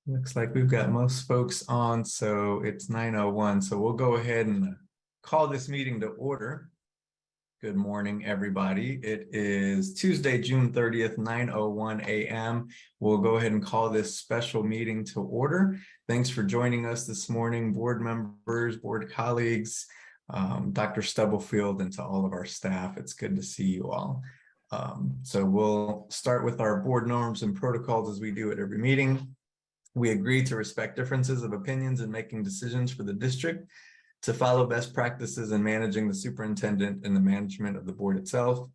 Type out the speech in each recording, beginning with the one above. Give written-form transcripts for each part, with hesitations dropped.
Looks like we've got most folks on, so it's 9:01. So we'll go ahead and call this meeting to order. Good morning, everybody. It is Tuesday, June 30th, 9:01 a.m. We'll go ahead and call this special meeting to order. Thanks for joining us this morning, board members, board colleagues, Dr. Stubblefield, and to all of our staff. It's good to see you all. So we'll start with our board norms and protocols as we do at every meeting. We agree to respect differences of opinions in making decisions for the district, to follow best practices in managing the superintendent and the management of the board itself,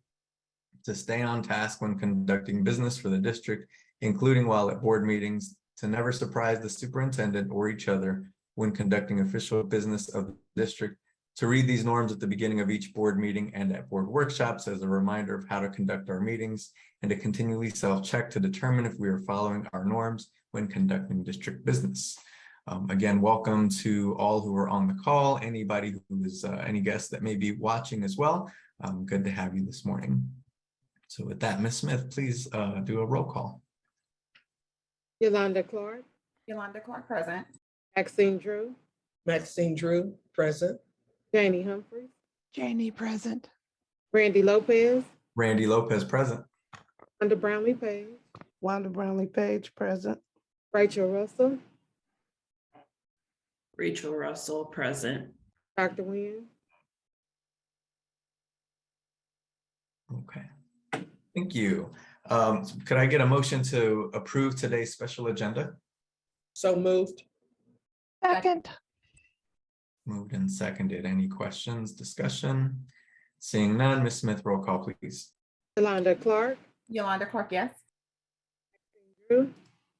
to stay on task when conducting business for the district, including while at board meetings, to never surprise the superintendent or each other when conducting official business of the district, to read these norms at the beginning of each board meeting and at board workshops as a reminder of how to conduct our meetings, and to continually self-check to determine if we are following our norms when conducting district business. Again, welcome to all who are on the call, anybody who is any guests that may be watching as well. Good to have you this morning. So with that, Ms. Smith, please do a roll call. Yolanda Clark. Yolanda Clark, present. Maxine Drew. Maxine Drew, present. Janie Humphries. Janie, present. Randy Lopez. Randy Lopez, present. Wanda Brownlee Page. Wanda Brownlee Page, present. Rachel Russell. Rachel Russell, present. Dr. Nguyen. Okay, thank you. Could I get a motion to approve today's special agenda? So moved. Second. Moved and seconded. Any questions, discussion? Seeing none, Ms. Smith, roll call, please. Yolanda Clark. Yolanda Clark, yes. Drew.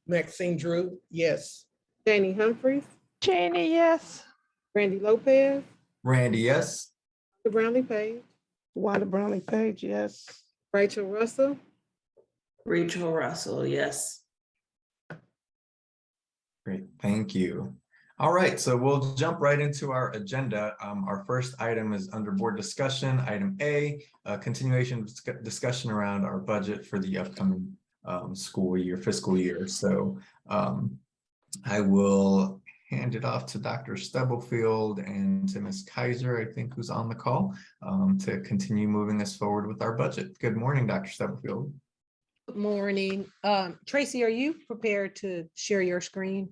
Maxine Drew, yes. Janie Humphries. Janie, yes. Randy Lopez. Randy, yes. Wanda Brownlee Page. Wanda Brownlee Page, yes. Rachel Russell. Rachel Russell, yes. Great, thank you. All right, so we'll jump right into our agenda. Our first item is under board discussion. Item A, continuation discussion around our budget for the upcoming school year, fiscal year. So I will hand it off to Dr. Stubblefield and to Ms. Kaiser, I think, who's on the call, to continue moving us forward with our budget. Good morning, Dr. Stubblefield. Good morning. Tracy, are you prepared to share your screen?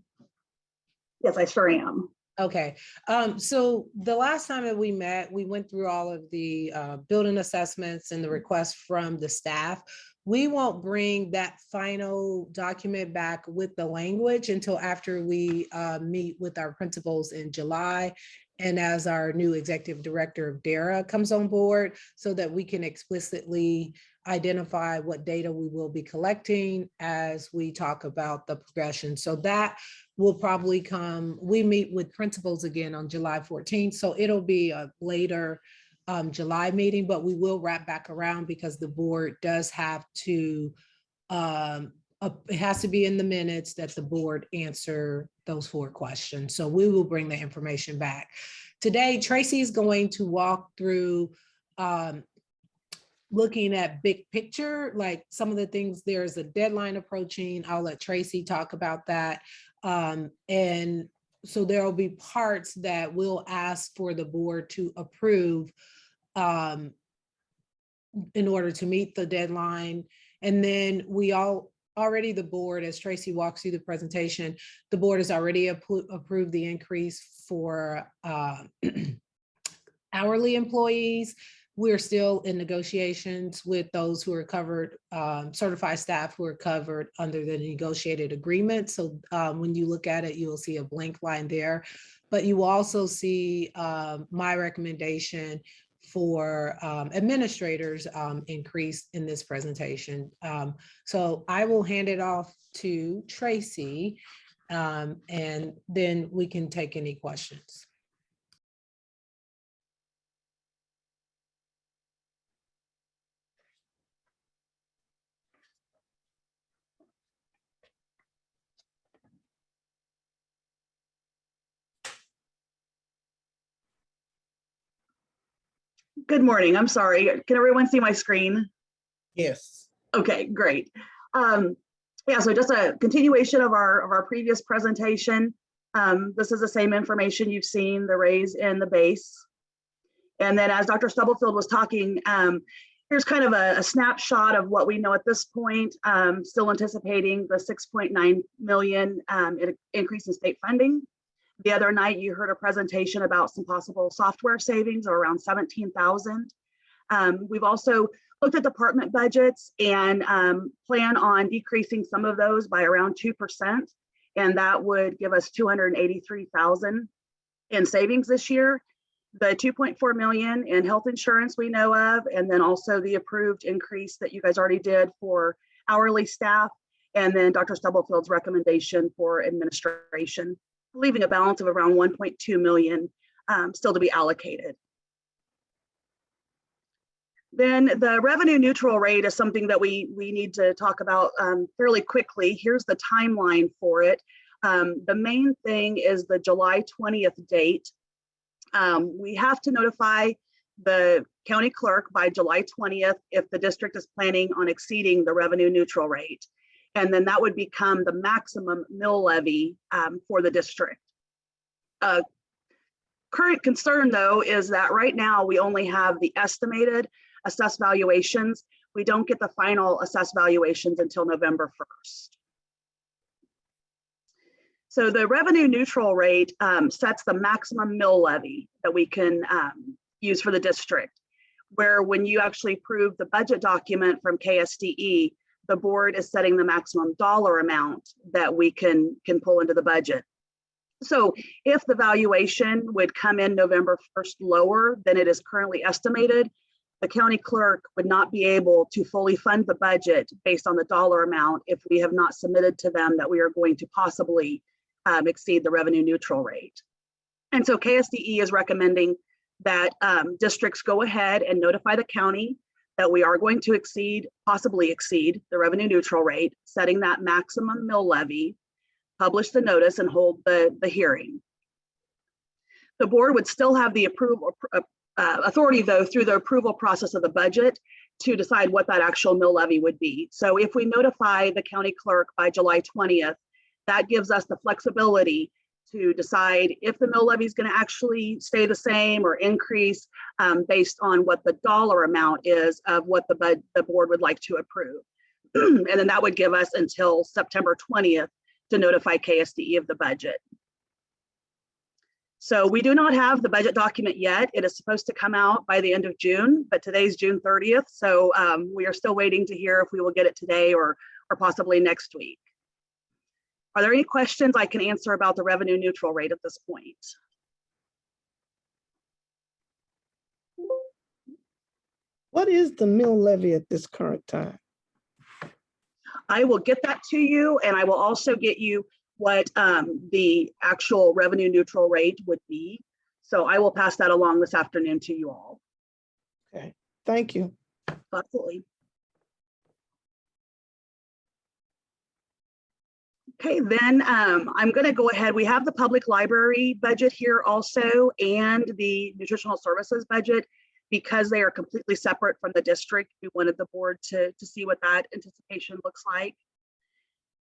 Yes, I sure am. Okay, so the last time that we met, we went through all of the building assessments and the requests from the staff. We won't bring that final document back with the language until after we meet with our principals in July. And as our new executive director of DARA comes on board, so that we can explicitly identify what data we will be collecting as we talk about the progression. So that will probably come, we meet with principals again on July 14th. So it'll be a later July meeting, but we will wrap back around because the board does have to, it has to be in the minutes that the board answer those 4 questions. So we will bring the information back. Today, Tracy is going to walk through looking at big picture, like some of the things, there's a deadline approaching. I'll let Tracy talk about that. And so there will be parts that we'll ask for the board to approve in order to meet the deadline. And then we already, the board, as Tracy walks through the presentation, the board has already approved the increase for hourly employees. We're still in negotiations with those who are covered, certified staff who are covered under the negotiated agreement. So when you look at it, you will see a blank line there, but you will also see my recommendation for administrators increase in this presentation. So I will hand it off to Tracy and then we can take any questions. Good morning. I'm sorry. Can everyone see my screen? Yes. Okay, great. Yeah, so just a continuation of our previous presentation. This is the same information you've seen, the raise in the base. And then as Dr. Stubblefield was talking, here's kind of a snapshot of what we know at this point. Still anticipating the 6.9 million increase in state funding. The other night you heard a presentation about some possible software savings of around 17,000. We've also looked at department budgets and plan on decreasing some of those by around 2%. And that would give us 283,000 in savings this year. The 2.4 million in health insurance we know of, and then also the approved increase that you guys already did for hourly staff, and then Dr. Stubblefield's recommendation for administration, leaving a balance of around 1.2 million still to be allocated. Then the revenue neutral rate is something that we need to talk about fairly quickly. Here's the timeline for it. The main thing is the July 20th date. We have to notify the county clerk by July 20th if the district is planning on exceeding the revenue neutral rate. And then that would become the maximum mill levy for the district. Current concern though is that right now we only have the estimated assessed valuations. We don't get the final assessed valuations until November 1st. So the revenue neutral rate sets the maximum mill levy that we can use for the district, where when you actually approve the budget document from KSDE, the board is setting the maximum dollar amount that we can pull into the budget. So if the valuation would come in November 1st lower than it is currently estimated, the county clerk would not be able to fully fund the budget based on the dollar amount if we have not submitted to them that we are going to possibly exceed the revenue neutral rate. And so KSDE is recommending that districts go ahead and notify the county that we are going to possibly exceed the revenue neutral rate, setting that maximum mill levy, publish the notice and hold the hearing. The board would still have the authority though through the approval process of the budget to decide what that actual mill levy would be. So if we notify the county clerk by July 20th, that gives us the flexibility to decide if the mill levy is going to actually stay the same or increase based on what the dollar amount is of what the board would like to approve. And then that would give us until September 20th to notify KSDE of the budget. So we do not have the budget document yet. It is supposed to come out by the end of June, but today's June 30th. So we are still waiting to hear if we will get it today or possibly next week. Are there any questions I can answer about the revenue neutral rate at this point? What is the mill levy at this current time? I will get that to you, and I will also get you what the actual revenue neutral rate would be. So I will pass that along this afternoon to you all. Okay, thank you. Absolutely. Okay, then I'm going to go ahead. We have the public library budget here also and the nutritional services budget. Because they are completely separate from the district, we wanted the board to see what that anticipation looks like.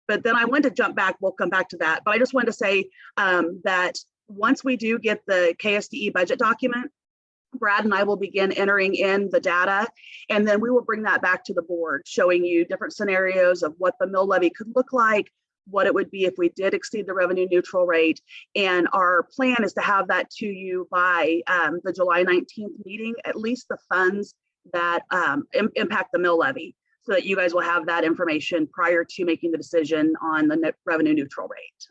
But then I want to jump back, we'll come back to that. But I just wanted to say that once we do get the KSDE budget document, Brad and I will begin entering in the data, and then we will bring that back to the board, showing you different scenarios of what the mill levy could look like, what it would be if we did exceed the revenue neutral rate. And our plan is to have that to you by the July 19th meeting, at least the funds that impact the mill levy, so that you guys will have that information prior to making the decision on the revenue neutral rate.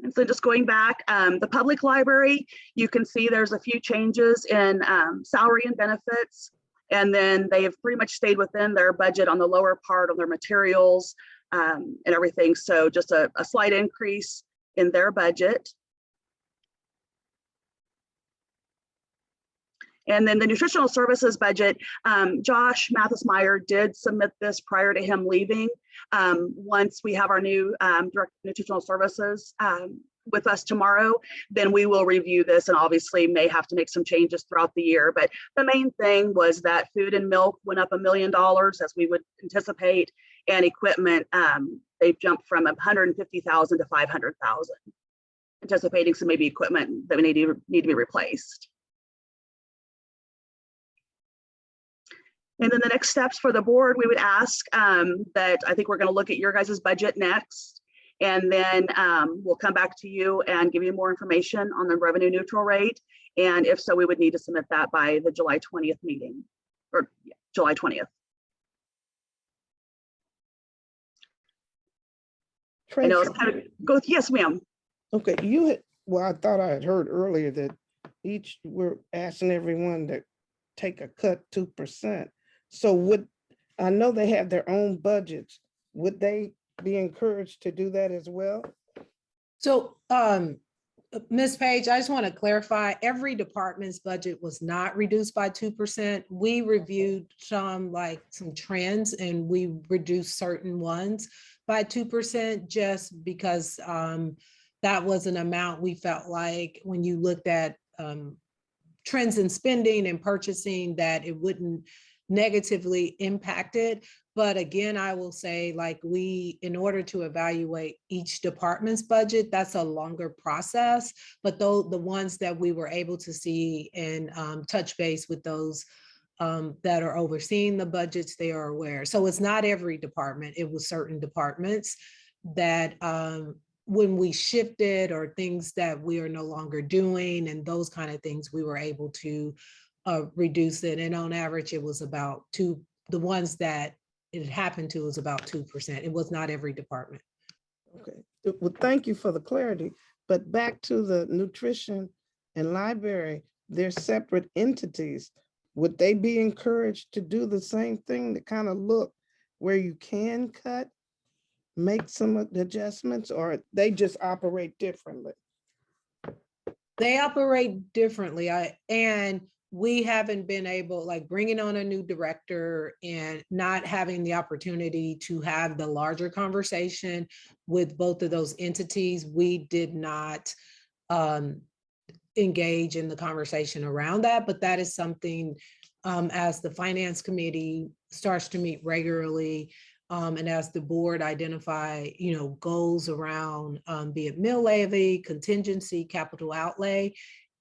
And so just going back, the public library, you can see there's a few changes in salary and benefits. And then they have pretty much stayed within their budget on the lower part of their materials and everything. So just a slight increase in their budget. And then the nutritional services budget, Josh Mathis-Meyer did submit this prior to him leaving. Once we have our new director of nutritional services with us tomorrow, then we will review this and obviously may have to make some changes throughout the year. But the main thing was that food and milk went up $1 million as we would anticipate, and equipment, they've jumped from 150,000 to 500,000, anticipating some maybe equipment that need to be replaced. And then the next steps for the board, we would ask that I think we're going to look at your guys' budget next. And then we'll come back to you and give you more information on the revenue neutral rate. And if so, we would need to submit that by the July 20th meeting, or yeah, July 20th. I know it's kind of go. Yes, ma'am. Okay, well, I thought I had heard earlier that we're asking everyone to take a cut 2%. So I know they have their own budgets. Would they be encouraged to do that as well? So, Ms. Page, I just want to clarify, every department's budget was not reduced by 2%. We reviewed some trends and we reduced certain ones by 2% just because that was an amount we felt like when you looked at trends in spending and purchasing that it wouldn't negatively impact it. But again, I will say, in order to evaluate each department's budget, that's a longer process. But though the ones that we were able to see and touch base with those that are overseeing the budgets, they are aware. So it's not every department, it was certain departments that when we shifted or things that we are no longer doing and those kind of things, we were able to reduce it. And on average, it was about the ones that it happened to was about 2%. It was not every department. Okay, well, thank you for the clarity. But back to the nutrition and library, they're separate entities. Would they be encouraged to do the same thing, to kind of look where you can cut, make some adjustments, or they just operate differently? They operate differently. And we haven't been able, bringing on a new director and not having the opportunity to have the larger conversation with both of those entities, we did not engage in the conversation around that. But that is something as the finance committee starts to meet regularly and as the board identify, goals around be it mill levy, contingency, capital outlay,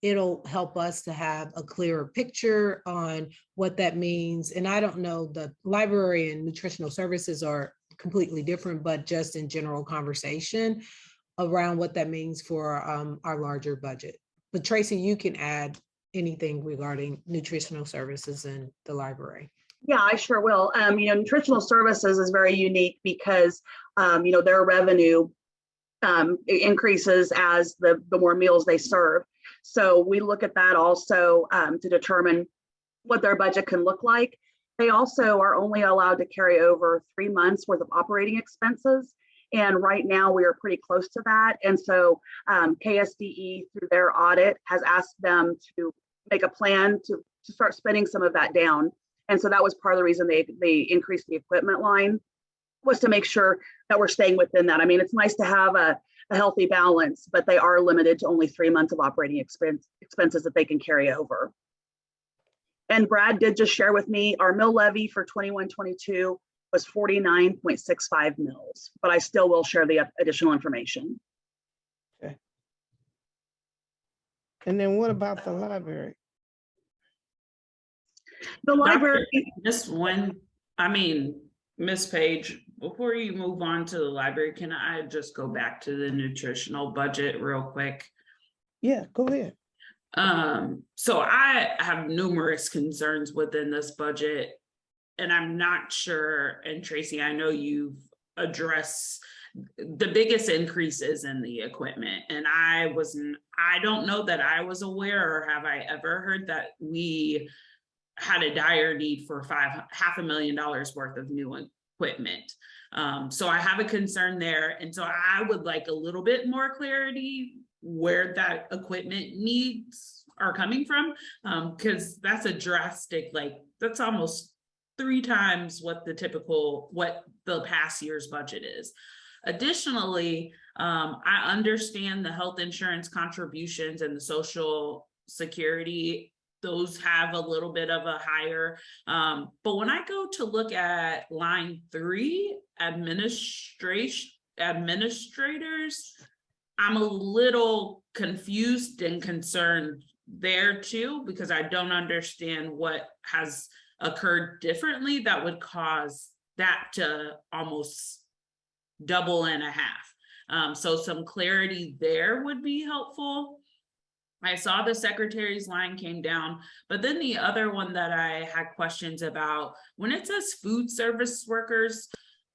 it'll help us to have a clearer picture on what that means. And I don't know, the library and nutritional services are completely different, but just in general conversation around what that means for our larger budget. But Tracy, you can add anything regarding nutritional services in the library. Yeah, I sure will. Nutritional services is very unique because, their revenue increases as the more meals they serve. So we look at that also to determine what their budget can look like. They also are only allowed to carry over 3 months worth of operating expenses. And right now we are pretty close to that. And so KSDE through their audit has asked them to make a plan to start spending some of that down. And so that was part of the reason they increased the equipment line, was to make sure that we're staying within that. I mean, it's nice to have a healthy balance, but they are limited to only 3 months of operating expenses that they can carry over. And Brad did just share with me our mill levy for 21-22 was 49.65 mils, but I still will share the additional information. Okay. And then what about the library? The library. Just one, Ms. Page, before you move on to the library, can I just go back to the nutritional budget real quick? Yeah, go ahead. So I have numerous concerns within this budget, and I'm not sure, and Tracy, I know you've addressed the biggest increases in the equipment, and I don't know that I was aware, or have I ever heard that we had a dire need for $500,000 worth of new equipment. So I have a concern there. And so I would like a little bit more clarity where that equipment needs are coming from, because that's a drastic, that's almost 3 times what the past year's budget is. Additionally, I understand the health insurance contributions and the social security, those have a little bit of a higher, but when I go to look at line 3, administrators, I'm a little confused and concerned there too, because I don't understand what has occurred differently that would cause that to almost double and a half. So some clarity there would be helpful. I saw the secretary's line came down, but then the other one that I had questions about, when it says food service workers,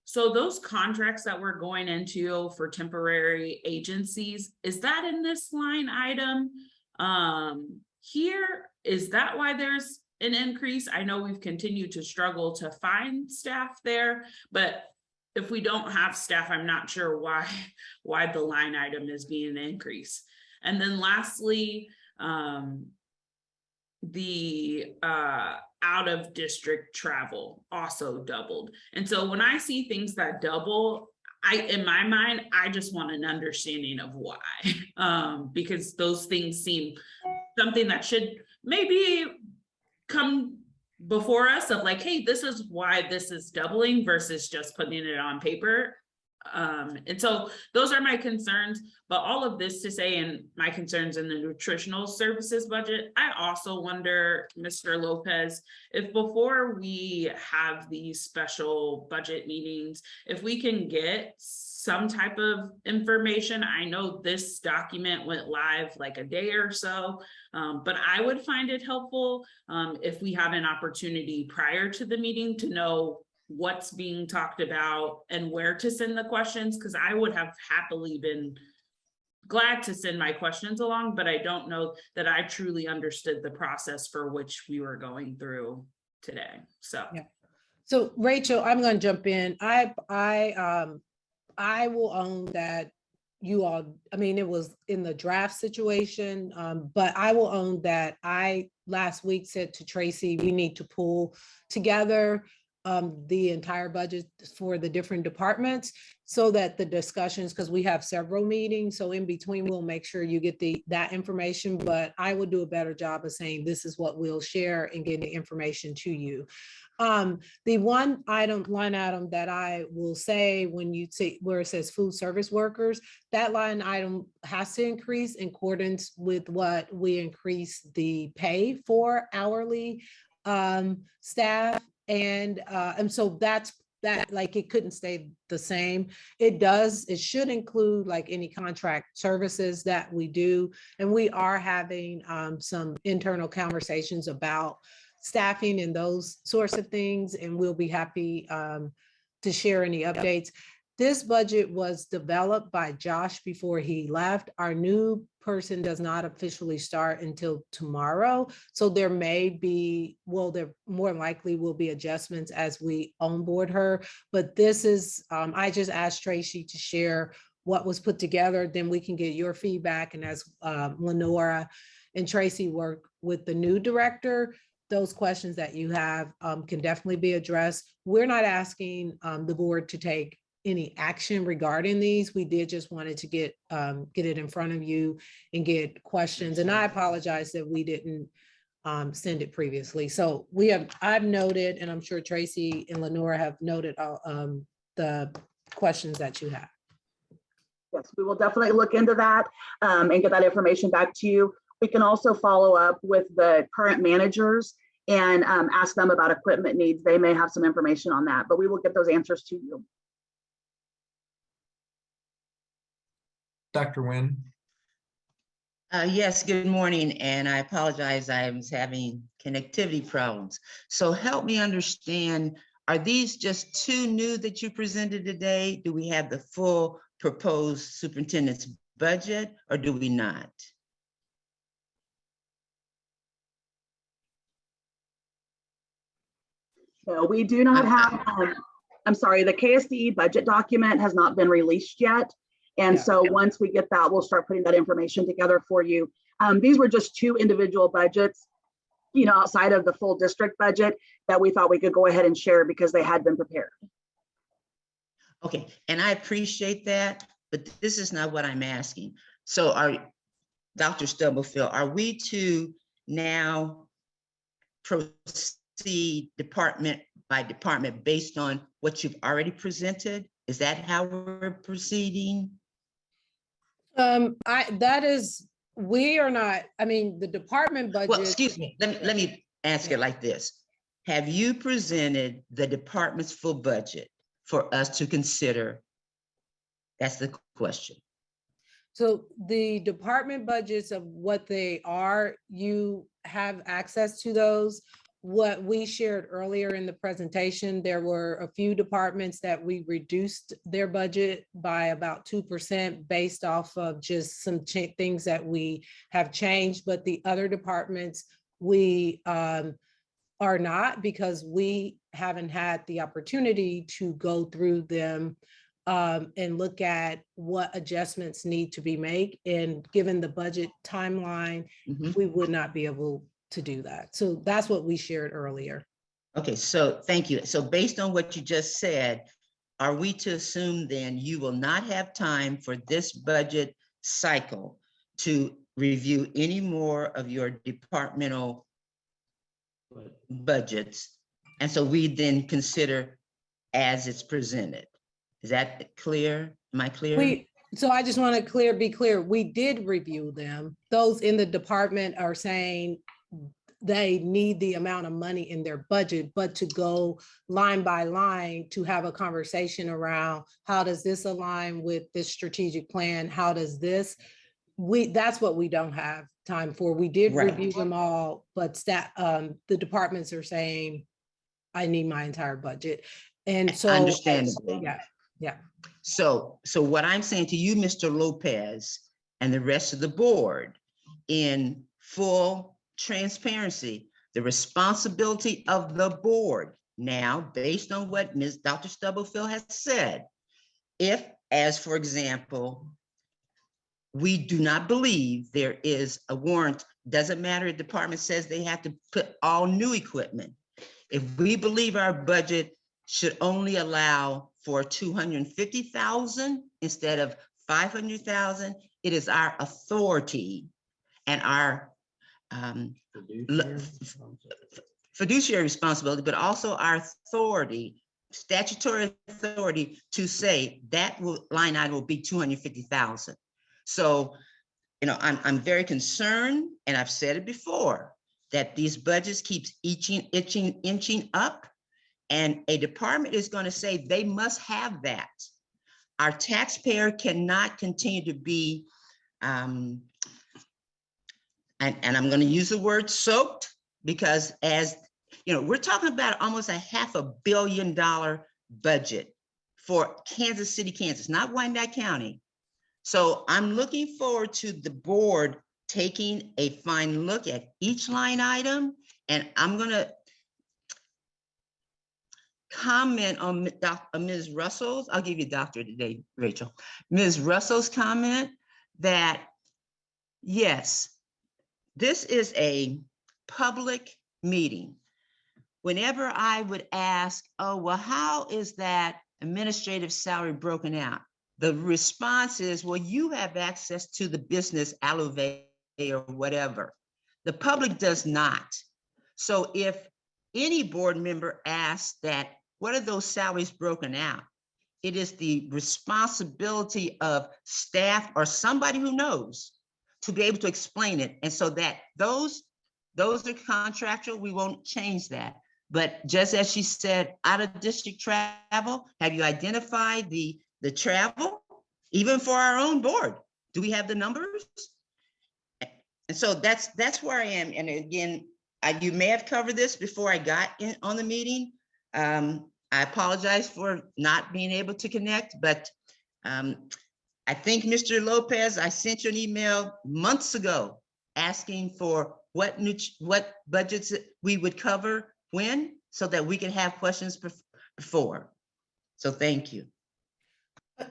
so those contracts that we're going into for temporary agencies, is that in this line item? Here, is that why there's an increase? I know we've continued to struggle to find staff there, but if we don't have staff, I'm not sure why the line item is being increased. And then lastly, the out of district travel also doubled. And so when I see things that double, in my mind, I just want an understanding of why, because those things seem something that should maybe come before us of like, hey, this is why this is doubling versus just putting it on paper. And so those are my concerns, but all of this to say, and my concerns in the nutritional services budget, I also wonder, Mr. Lopez, if before we have these special budget meetings, if we can get some type of information. I know this document went live like a day or so, but I would find it helpful if we have an opportunity prior to the meeting to know what's being talked about and where to send the questions, because I would have happily been glad to send my questions along, but I don't know that I truly understood the process for which we were going through today. So, yeah. So Rachel, I'm going to jump in. I will own that you all, I mean, it was in the draft situation, but I will own that I last week said to Tracy, we need to pull together the entire budget for the different departments so that the discussions, because we have several meetings, so in between we'll make sure you get that information, but I will do a better job of saying this is what we'll share and getting the information to you. The one line item that I will say when you see where it says food service workers, that line item has to increase in accordance with what we increase the pay for hourly staff. And so that's that, like, it couldn't stay the same. It should include like any contract services that we do. And we are having some internal conversations about staffing and those sorts of things. And we'll be happy to share any updates. This budget was developed by Josh before he left. Our new person does not officially start until tomorrow. So there may be, well, there more likely will be adjustments as we onboard her. But this is, I just asked Tracy to share what was put together, then we can get your feedback. And as Lenora and Tracy work with the new director, those questions that you have can definitely be addressed. We're not asking the board to take any action regarding these. We did just wanted to get it in front of you and get questions. And I apologize that we didn't send it previously. So I've noted, and I'm sure Tracy and Lenora have noted the questions that you have. Yes, we will definitely look into that and get that information back to you. We can also follow up with the current managers and ask them about equipment needs. They may have some information on that, but we will get those answers to you. Dr. Nguyen. Yes, good morning, and I apologize, I was having connectivity problems. So help me understand, are these just two new that you presented today? Do we have the full proposed superintendent's budget, or do we not? So we do not have, I'm sorry, the KSDE budget document has not been released yet. And so once we get that, we'll start putting that information together for you. These were just two individual budgets, outside of the full district budget that we thought we could go ahead and share because they had been prepared. Okay, and I appreciate that, but this is not what I'm asking. So Dr. Stubblefield, are we to now proceed department by department based on what you've already presented? Is that how we're proceeding? We are not, I mean, the department budget. Well, excuse me, let me ask it like this. Have you presented the department's full budget for us to consider? That's the question. So the department budgets of what they are, you have access to those. What we shared earlier in the presentation, there were a few departments that we reduced their budget by about 2% based off of just some things that we have changed, but the other departments we are not, because we haven't had the opportunity to go through them and look at what adjustments need to be made. And given the budget timeline, we would not be able to do that. So that's what we shared earlier. Okay, so thank you. So based on what you just said, are we to assume then you will not have time for this budget cycle to review any more of your departmental budgets? And so we then consider as it's presented. Is that clear? Am I clear? So I just want to be clear, we did review them. Those in the department are saying they need the amount of money in their budget, but to go line by line to have a conversation around how does this align with this strategic plan? How does this? That's what we don't have time for. We did review them all, but the departments are saying, I need my entire budget. And so understandably. Yeah. So what I'm saying to you, Mr. Lopez, and the rest of the board, in full transparency, the responsibility of the board now, based on what Dr. Stubblefield has said, if, as for example, we do not believe there is a warrant, doesn't matter, the department says they have to put all new equipment. If we believe our budget should only allow for 250,000 instead of 500,000, it is our authority and our fiduciary responsibility, but also our authority, statutory authority, to say that line item will be 250,000. So, I'm very concerned, and I've said it before, that these budgets keeps inching up, and a department is going to say they must have that. Our taxpayer cannot continue to be, and I'm going to use the word soaked, because as we're talking about almost $500 million budget for Kansas City, Kansas, not Wyandotte County. So I'm looking forward to the board taking a fine look at each line item, and I'm going to comment on Ms. Russell's, I'll give you doctor today, Rachel, Ms. Russell's comment that, yes, this is a public meeting. Whenever I would ask, oh, well, how is that administrative salary broken out? The response is, well, you have access to the business Aluvay or whatever. The public does not. So if any board member asks that, what are those salaries broken out? It is the responsibility of staff or somebody who knows to be able to explain it. And so that those are contractual, we won't change that. But just as she said, out of district travel, have you identified the travel, even for our own board? Do we have the numbers? And so that's where I am. And again, you may have covered this before I got in on the meeting. I apologize for not being able to connect, but I think Mr. Lopez, I sent you an email months ago asking for what budgets we would cover when, so that we can have questions before. So thank you.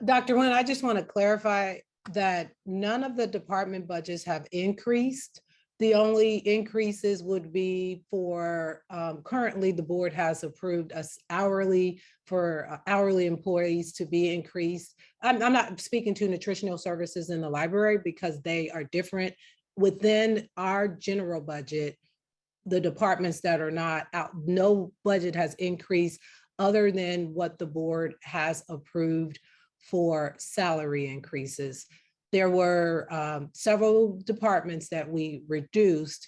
Dr. Nguyen, I just want to clarify that none of the department budgets have increased. The only increases would be for, currently the board has approved us hourly for hourly employees to be increased. I'm not speaking to nutritional services in the library because they are different. Within our general budget, the departments that are not out, no budget has increased other than what the board has approved for salary increases. There were several departments that we reduced.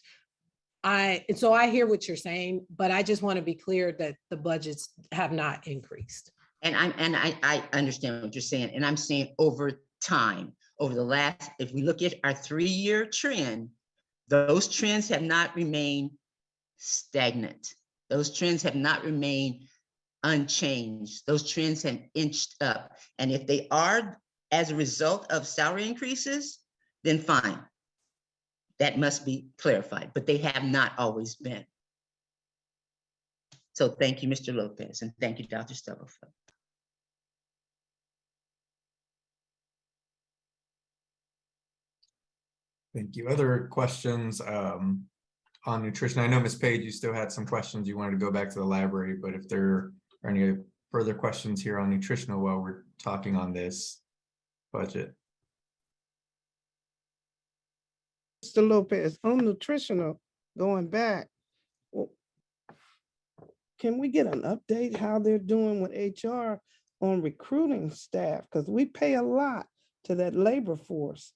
And so I hear what you're saying, but I just want to be clear that the budgets have not increased. And I understand what you're saying, and I'm saying over time, over the last, if we look at our 3-year trend, those trends have not remained stagnant. Those trends have not remained unchanged. Those trends have inched up. And if they are as a result of salary increases, then fine. That must be clarified, but they have not always been. So thank you, Mr. Lopez, and thank you, Dr. Stubblefield. Thank you. Other questions on nutrition? I know, Ms. Page, you still had some questions you wanted to go back to the library, but if there are any further questions here on nutritional while we're talking on this budget. Mr. Lopez, on nutritional, going back, well, can we get an update how they're doing with HR on recruiting staff? Because we pay a lot to that labor force.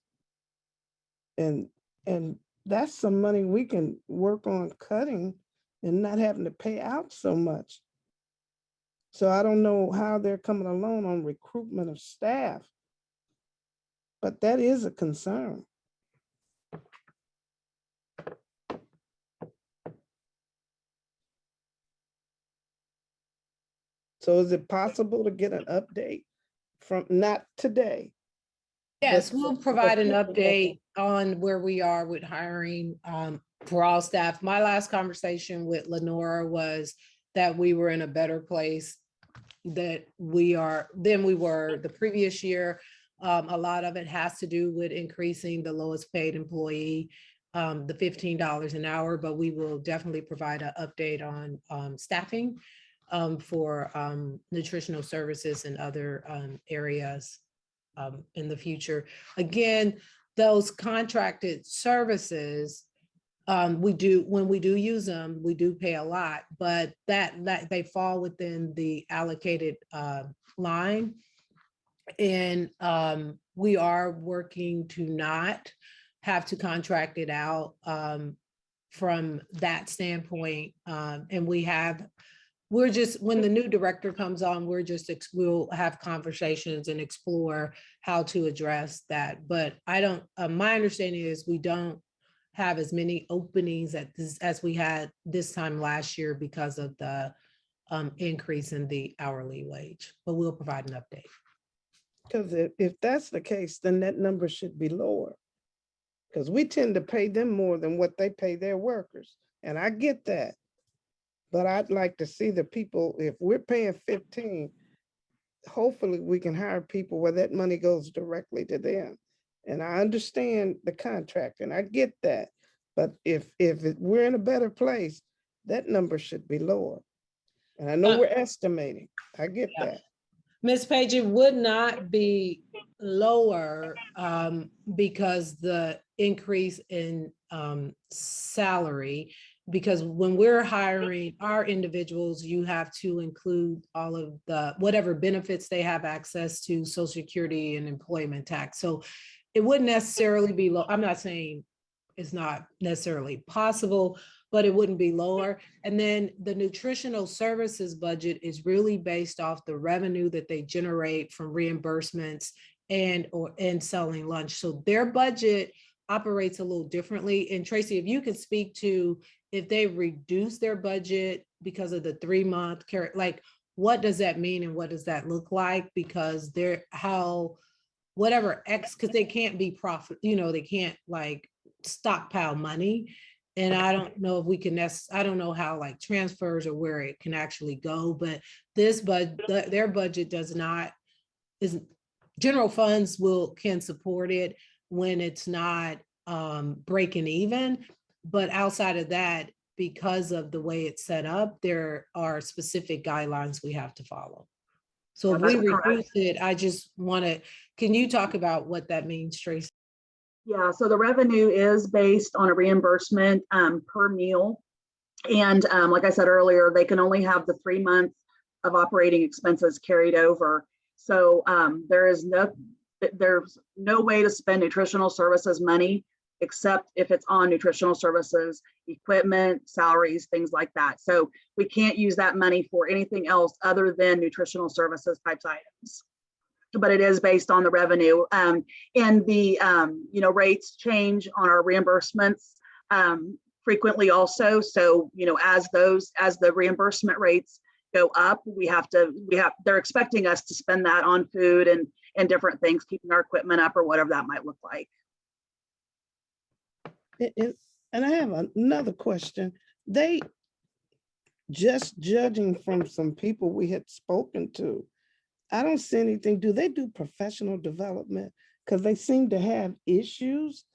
And that's some money we can work on cutting and not having to pay out so much. So I don't know how they're coming along on recruitment of staff, but that is a concern. So is it possible to get an update from, not today? Yes, but- we'll provide an update on where we are with hiring for all staff. My last conversation with Lenora was that we were in a better place that we are than we were the previous year. A lot of it has to do with increasing the lowest paid employee, the $15 an hour, but we will definitely provide an update on staffing for nutritional services and other areas in the future. Again, those contracted services, when we do use them, we do pay a lot, but that they fall within the allocated line. And we are working to not have to contract it out from that standpoint. And we're just, when the new director comes on, we'll have conversations and explore how to address that. But my understanding is we don't have as many openings as we had this time last year because of the increase in the hourly wage, but we'll provide an update. Because if that's the case, then that number should be lower. Because we tend to pay them more than what they pay their workers. And I get that. But I'd like to see the people, if we're paying 15, hopefully we can hire people where that money goes directly to them. And I understand the contract and I get that. But if we're in a better place, that number should be lower. And I know we're estimating. I get that. Ms. Page, it would not be lower because the increase in salary, because when we're hiring our individuals, you have to include all of the whatever benefits they have access to, Social Security and employment tax. So it wouldn't necessarily be low. I'm not saying it's not necessarily possible, but it wouldn't be lower. And then the nutritional services budget is really based off the revenue that they generate from reimbursements and selling lunch. So their budget operates a little differently. And Tracy, if you could speak to if they reduce their budget because of the 3-month, like what does that mean and what does that look like? Because because they can't be profit, they can't like stockpile money. And I don't know if we can, I don't know how like transfers or where it can actually go, but their budget general funds can support it when it's not breaking even. But outside of that, because of the way it's set up, there are specific guidelines we have to follow. So Yeah, if we that's correct. reduce it, I just want to, can you talk about what that means, Tracy? Yeah, so the revenue is based on a reimbursement per meal. And like I said earlier, they can only have the 3 months of operating expenses carried over. So there's no way to spend nutritional services money except if it's on nutritional services, equipment, salaries, things like that. So we can't use that money for anything else other than nutritional services types items. But it is based on the revenue. And the rates change on our reimbursements frequently also. So, as the reimbursement rates go up, they're expecting us to spend that on food and different things, keeping our equipment up or whatever that might look like. And I have another question. They, just judging from some people we had spoken to, I don't see anything. Do they do professional development? Because they seem to have issues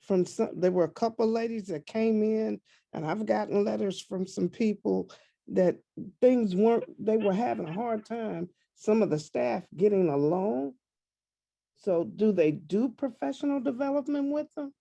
from there were a couple of ladies that came in, and I've gotten letters from some people that they were having a hard time, some of the staff getting along. So do they do professional development with them?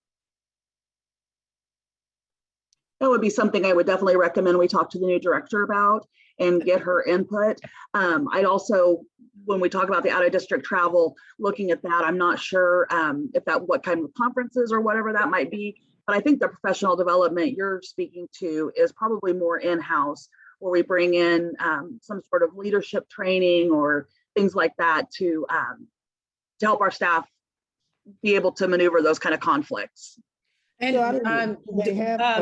That would be something I would definitely recommend we talk to the new director about and get her input. I'd also, when we talk about the out of district travel, looking at that, I'm not sure what kind of conferences or whatever that might be, but I think the professional development you're speaking to is probably more in-house, where we bring in some sort of leadership training or things like that to help our staff be able to maneuver those kind of conflicts. And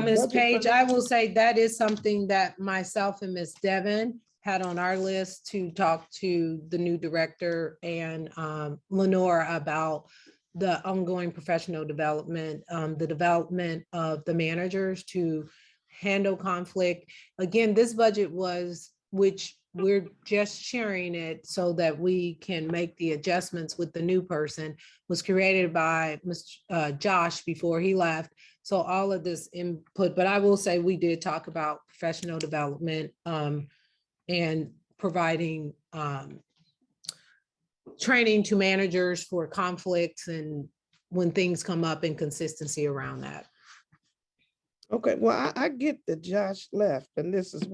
Ms. Page, I will say that is something that myself and Ms. Devon had on our list to talk to the new director and Lenore about the ongoing professional development, the development of the managers to handle conflict. Again, this budget which we're just sharing it so that we can make the adjustments with the new person, was created by Mr. Josh before he left. So all of this input, but I will say we did talk about professional development and providing training to managers for conflicts and when things come up, and consistency around that. Okay, well, I get that Josh left, and this is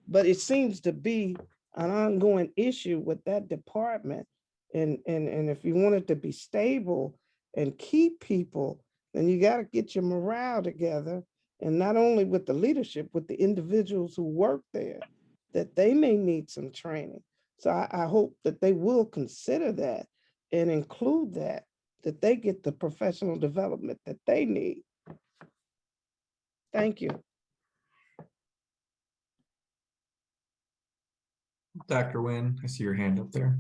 but it seems to be an ongoing issue with that department. And if you want it to be stable and keep people, then you got to get your morale together, and not only with the leadership, with the individuals who work there, that they may need some training. So I hope that they will consider that and include that they get the professional development that they need. Thank you. Dr. Nguyen, I see your hand up there.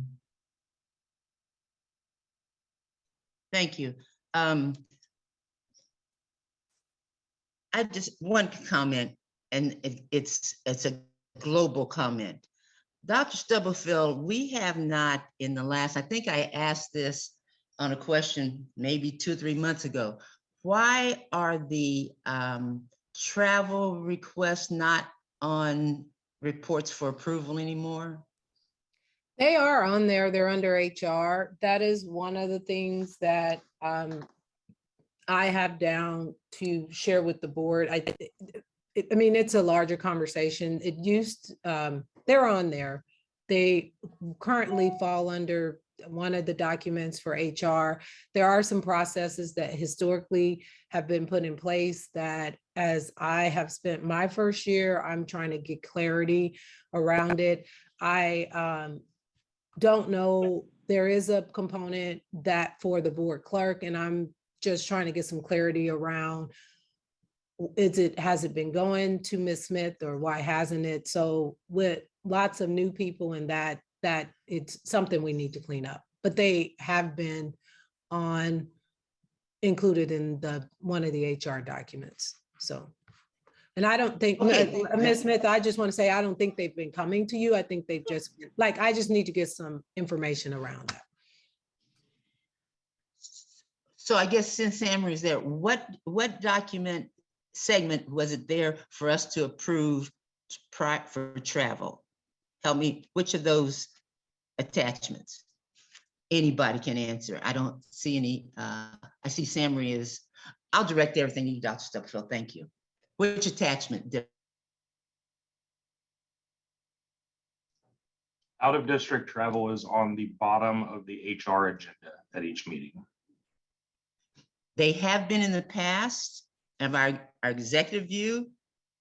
Thank you. I just one comment, and it's a global comment. Dr. Stubblefield, we have not in the last, I think I asked this on a question maybe 2 or 3 months ago. Why are the travel requests not on reports for approval anymore? They are on there. They're under HR. That is one of the things that I have down to share with the board. I mean, it's a larger conversation. It used, they're on there. They currently fall under one of the documents for HR. There are some processes that historically have been put in place that, as I have spent my first year, I'm trying to get clarity around it. I don't know, there is a component that for the board clerk, and I'm just trying to get some clarity around, has it been going to Ms. Smith, or why hasn't it? So with lots of new people in that it's something we need to clean up, but they have been included in one of the HR documents. So, and I don't think, Okay. Ms. Smith, I just want to say, I don't think they've been coming to you. I think they've just, I just need to get some information around that. So I guess since Amory's there, what document segment was it there for us to approve for travel? Help me, which of those attachments? Anybody can answer. I don't see any. I see Sam Marie is. I'll direct everything to you, Dr. Stubblefield. Thank you. Which attachment did? Out of district travel is on the bottom of the HR agenda at each meeting. They have been in the past of our executive view.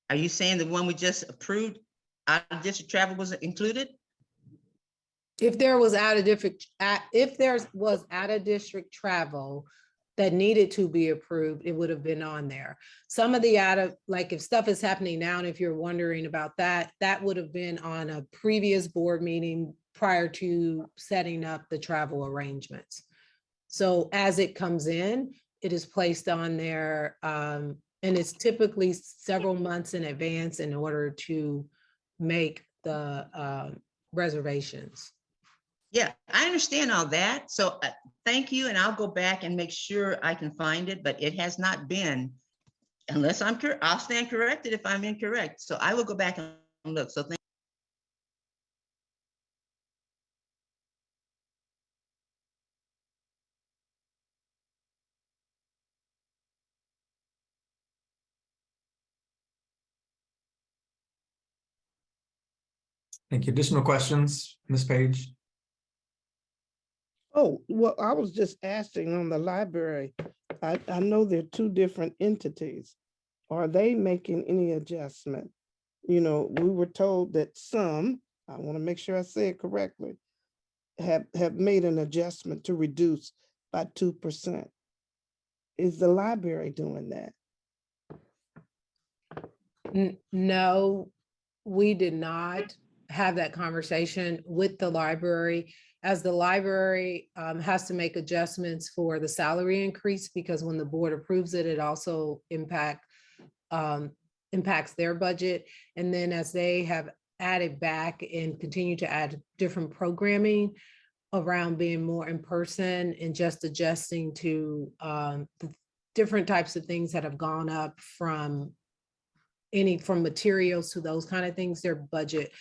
Are you saying the one we just approved, out of district travel, was included? If there was out of district, if there was out of district travel that needed to be approved, it would have been on there. Some of the like if stuff is happening now, and if you're wondering about that, that would have been on a previous board meeting prior to setting up the travel arrangements. So as it comes in, it is placed on there, and it's typically several months in advance in order to make the reservations. Yeah, I understand all that. So thank you. And I'll go back and make sure I can find it, but it has not been, unless I'll stand corrected if I'm incorrect. So I will go back and look. So Thank you. Additional questions, Ms. Page? Oh, well, I was just asking on the library. I know they're two different entities. Are they making any adjustment? You know, we were told that some, I want to make sure I say it correctly, have made an adjustment to reduce by 2%. Is the library doing that? No, we did not have that conversation with the library, as the library has to make adjustments for the salary increase, because when the board approves it, it also impacts their budget. And then as they have added back and continue to add different programming around being more in person and just adjusting to the different types of things that have gone up from materials to those kind of things, their budget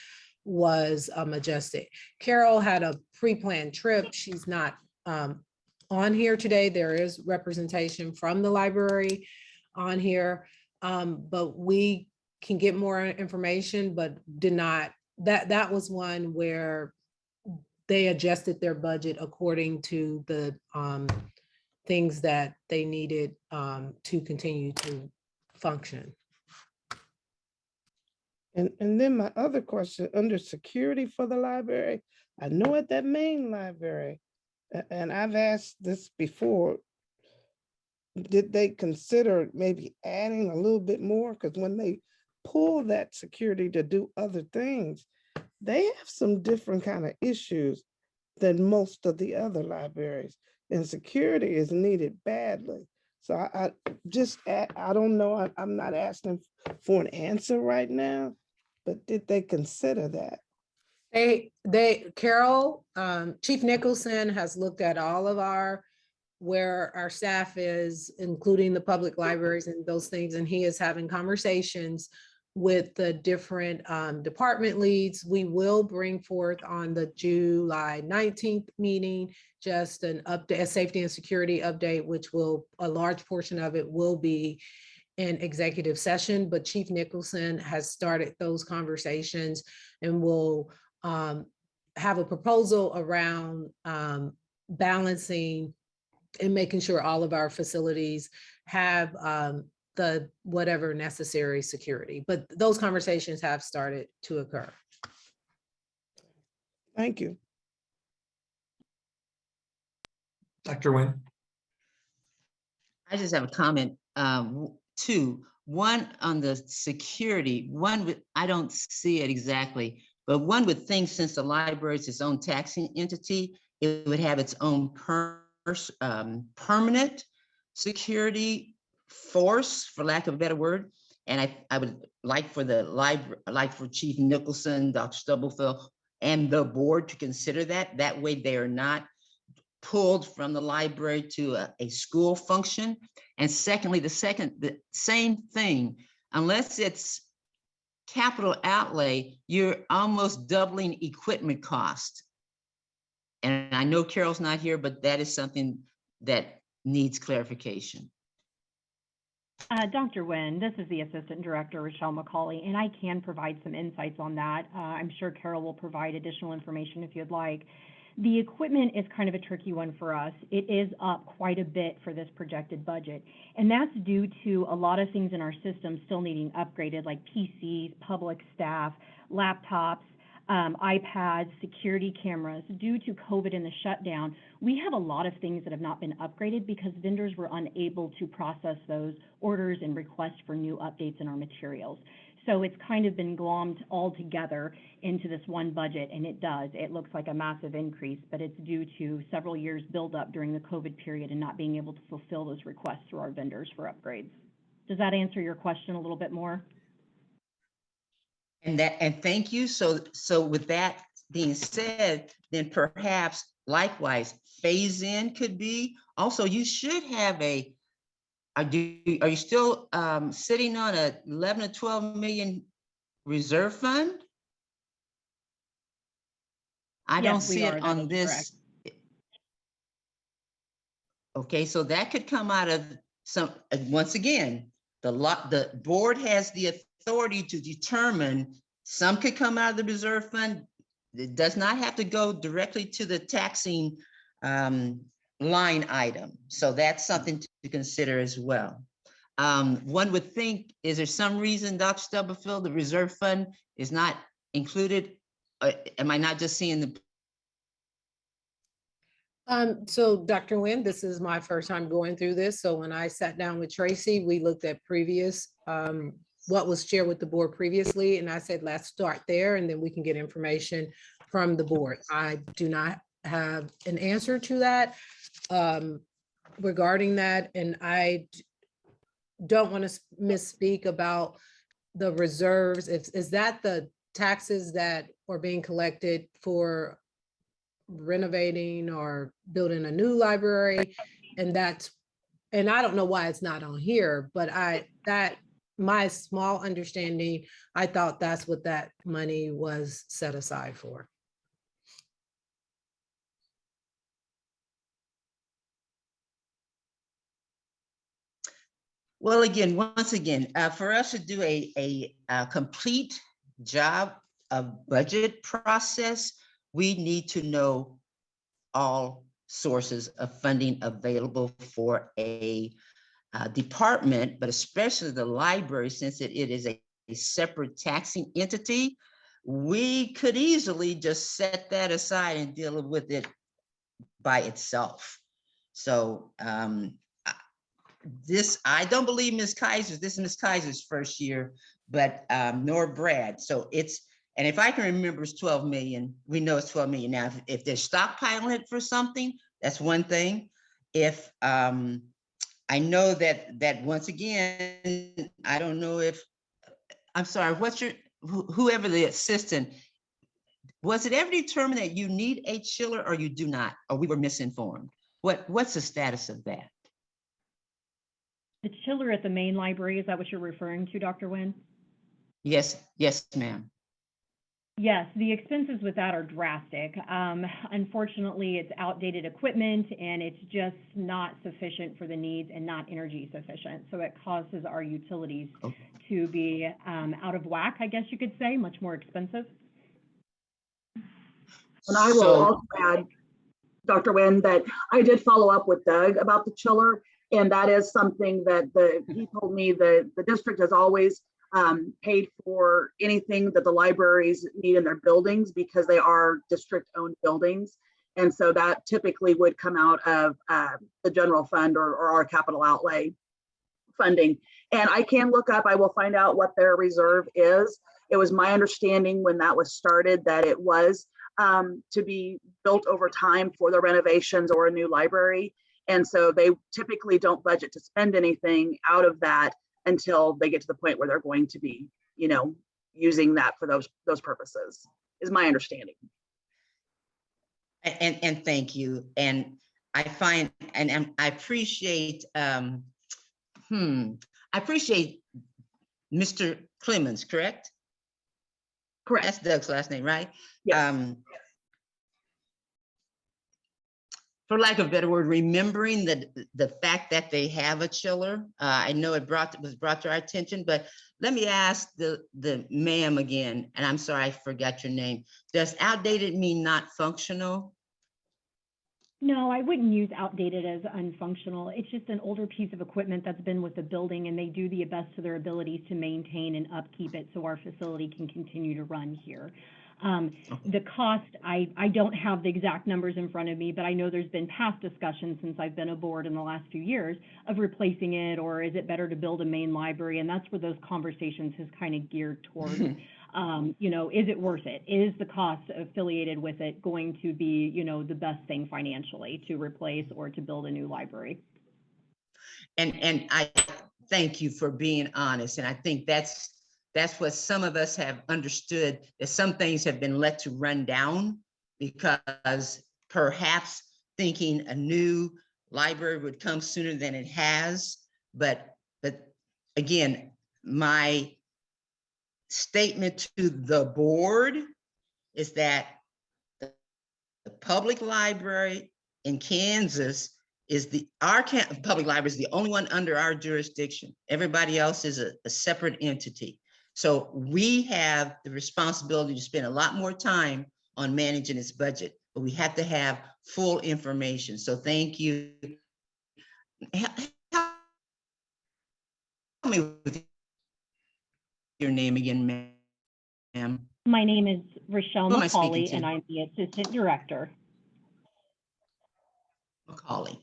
was adjusted. Carol had a pre-planned trip. She's not on here today. There is representation from the library on here, but we can get more information, but did not, that was one where they adjusted their budget according to the things that they needed to continue to function. And then my other question, under security for the library, I know at that main library, and I've asked this before, did they consider maybe adding a little bit more? Because when they pull that security to do other things, they have some different kind of issues than most of the other libraries, and security is needed badly. So I don't know, I'm not asking for an answer right now, but did they consider that? Carol, Chief Nicholson has looked at all of where our staff is, including the public libraries and those things, and he is having conversations with the different department leads. We will bring forth on the July 19th meeting just an update, a safety and security update, which a large portion of it will be in executive session, but Chief Nicholson has started those conversations and will have a proposal around balancing and making sure all of our facilities have the whatever necessary security. But those conversations have started to occur. Thank you. Dr. Nguyen? I just have a comment. Two, one on the security, I don't see it exactly, but one would think since the library is its own taxing entity, it would have its own permanent security force, for lack of a better word. And I would like for the library, like for Chief Nicholson, Dr. Stubblefield, and the board to consider that. That way they are not pulled from the library to a school function? And secondly, the same thing, unless it's capital outlay, you're almost doubling equipment cost. And I know Carol's not here, but that is something that needs clarification. Dr. Nguyen, this is the Assistant Director, Rochelle McCauley, and I can provide some insights on that. I'm sure Carol will provide additional information if you'd like. The equipment is kind of a tricky one for us. It is up quite a bit for this projected budget, and that's due to a lot of things in our system still needing upgraded, like PCs, public staff, laptops, iPads, security cameras. Due to COVID and the shutdown, we have a lot of things that have not been upgraded because vendors were unable to process those orders and requests for new updates in our materials. So it's kind of been glommed all together into this one budget, and it looks like a massive increase, but it's due to several years buildup during the COVID period and not being able to fulfill those requests through our vendors for upgrades. Does that answer your question a little bit more? And thank you. So with that being said, then perhaps likewise, phase in could be, also you should have are you still sitting on a 11 to 12 million reserve fund? I don't see it on this. Okay, so that could come out of some, once again, the board has the authority to determine, some could come out of the reserve fund. It does not have to go directly to the taxing line item. So that's something to consider as well. One would think, is there some reason, Dr. Stubblefield, the reserve fund is not included? Am I not just seeing the? So Dr. Nguyen, this is my first time going through this. So when I sat down with Tracy, we looked at previous, what was shared with the board previously. And I said, let's start there and then we can get information from the board. I do not have an answer to that regarding that. And I don't want to misspeak about the reserves. Is that the taxes that are being collected for renovating or building a new library? And I don't know why it's not on here, but my small understanding, I thought that's what that money was set aside for. Well, again, once again, for us to do a complete job of budget process, we need to know all sources of funding available for a department, but especially the library, since it is a separate taxing entity. We could easily just set that aside and deal with it by itself. So I don't believe Ms. Kaiser's, this is Ms. Kaiser's first year, but nor Brad. So and if I can remember, it's 12 million. We know it's 12 million now. If they're stockpiling it for something, that's one thing. If I know that once again, I don't know if, I'm sorry, whoever the assistant, was it ever determined that you need a chiller or you do not, or we were misinformed? What's the status of that? The chiller at the main library, is that what you're referring to, Dr. Nguyen? Yes, ma'am. Yes, the expenses with that are drastic. Unfortunately, it's outdated equipment and it's just not sufficient for the needs and not energy sufficient. So it causes our utilities to be out of whack, I guess you could say, much more expensive. And I will also add, Dr. Nguyen, that I did follow up with Doug about the chiller, and that is something that he told me that the district has always paid for anything that the libraries need in their buildings because they are district-owned buildings. And so that typically would come out of the general fund or our capital outlay funding. And I can look up, I will find out what their reserve is. It was my understanding when that was started that it was to be built over time for the renovations or a new library. And so they typically don't budget to spend anything out of that until they get to the point where they're going to be, using that for those purposes, is my understanding. And thank you. And I find, I appreciate, I appreciate Mr. Clemens, correct? Correct. That's Doug's last name, right? Yes. For lack of a better word, remembering the fact that they have a chiller. I know it was brought to our attention, but let me ask the ma'am again, and I'm sorry, I forgot your name. Does outdated mean not functional? No, I wouldn't use outdated as unfunctional. It's just an older piece of equipment that's been with the building, and they do the best of their abilities to maintain and upkeep it so our facility can continue to run here. The cost, I don't have the exact numbers in front of me, but I know there's been past discussions since I've been aboard in the last few years of replacing it, or is it better to build a main library? And that's where those conversations has kind of geared towards. You know, is it worth it? Is the cost affiliated with it going to be, you know, the best thing financially to replace or to build a new library? And I thank you for being honest. And I think that's what some of us have understood, that some things have been let to run down because perhaps thinking a new library would come sooner than it has. But again, my statement to the board is that the public library in Kansas is our public library is the only one under our jurisdiction. Everybody else is a separate entity. So we have the responsibility to spend a lot more time on managing its budget, but we have to have full information. So thank you. Help me with your name again, ma'am. My name is Rochelle Who am I speaking McCauley, to? and I'm the Assistant Director. McCauley.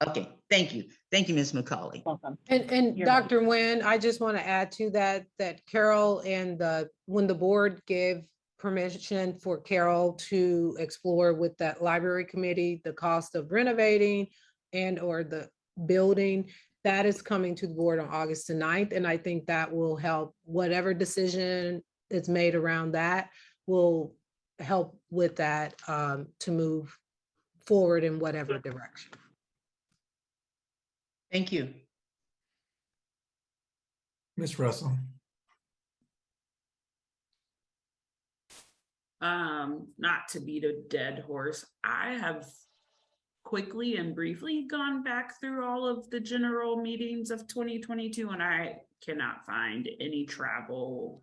Okay, thank you. Thank you, Ms. McCauley. Welcome. And You're Dr. Nguyen, I just want to add to that Carol and when the board gave permission for Carol to explore with that library committee, the cost of renovating and or the building, that is coming to the board on August the 9th. And I think that will help whatever decision is made around that will help with that to move forward in whatever direction. Thank you. Ms. Russell. Not to beat a dead horse, I have quickly and briefly gone back through all of the general meetings of 2022, and I cannot find any travel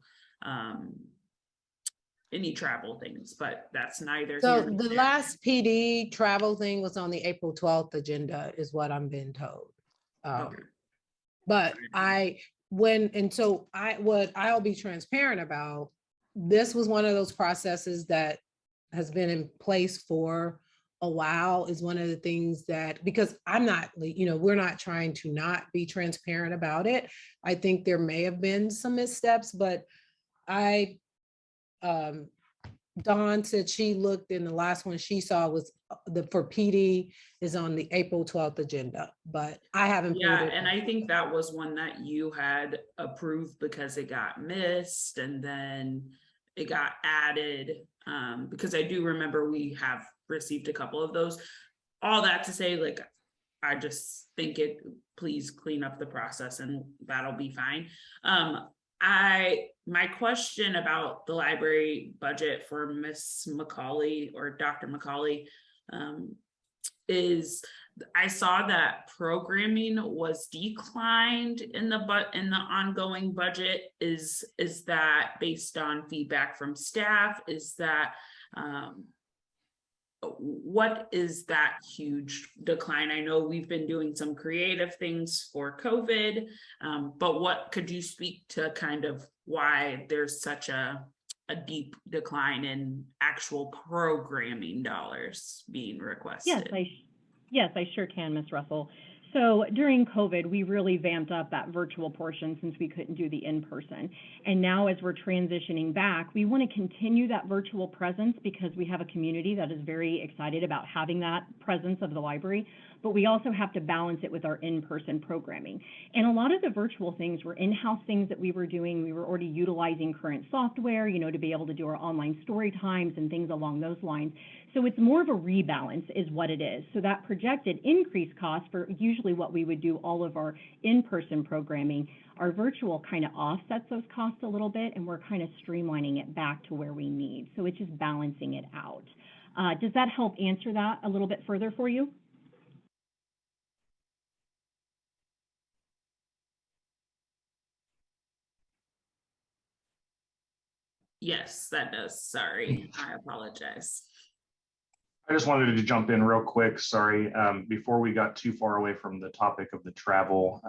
things, but that's neither. So here nor the there. last PD travel thing was on the April 12th agenda is what I'm being told. Okay. But what I'll be transparent about, this was one of those processes that has been in place for a while, is one of the things that, because I'm not, we're not trying to not be transparent about it. I think there may have been some missteps, but Dawn said she looked and the last one she saw was for PD is on the April 12th agenda, but I haven't. Yeah, and I think that was one that you had approved because it got missed and then it got added, because I do remember we have received a couple of those. All that to say, like, I just think please clean up the process and that'll be fine. My question about the library budget for Miss McCauley or Dr. McCauley is I saw that programming was declined in the ongoing budget. Is that based on feedback from staff? Is that what is that huge decline? I know we've been doing some creative things for COVID, but what could you speak to kind of why there's such a deep decline in actual programming dollars being requested? Yes, I sure can, Ms. Russell. So during COVID, we really vamped up that virtual portion since we couldn't do the in-person. And now as we're transitioning back, we want to continue that virtual presence because we have a community that is very excited about having that presence of the library, but we also have to balance it with our in-person programming. And a lot of the virtual things were in-house things that we were doing. We were already utilizing current software, to be able to do our online story times and things along those lines. So it's more of a rebalance is what it is. So that projected increased cost for usually what we would do all of our in-person programming, our virtual kind of offsets those costs a little bit, and we're kind of streamlining it back to where we need. So it's just balancing it out. Does that help answer that a little bit further for you? Yes, that does. Sorry, I apologize. I just wanted to jump in real quick, sorry, before we got too far away from the topic of the travel.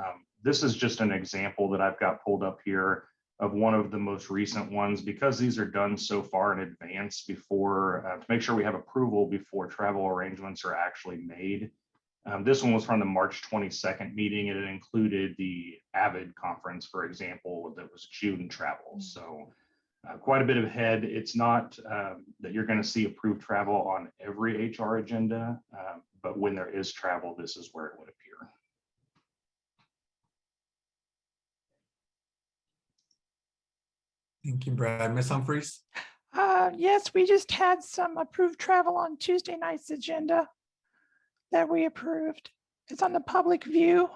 This is just an example that I've got pulled up here of one of the most recent ones, because these are done so far in advance before, to make sure we have approval before travel arrangements are actually made. This one was from the March 22nd meeting, and it included the AVID conference, for example, that was June travel. So quite a bit ahead. It's not that you're going to see approved travel on every HR agenda, but when there is travel, this is where it would appear. Thank you, Brad. Ms. Humphries? Yes, we just had some approved travel on Tuesday night's agenda that we approved. It's on the public view.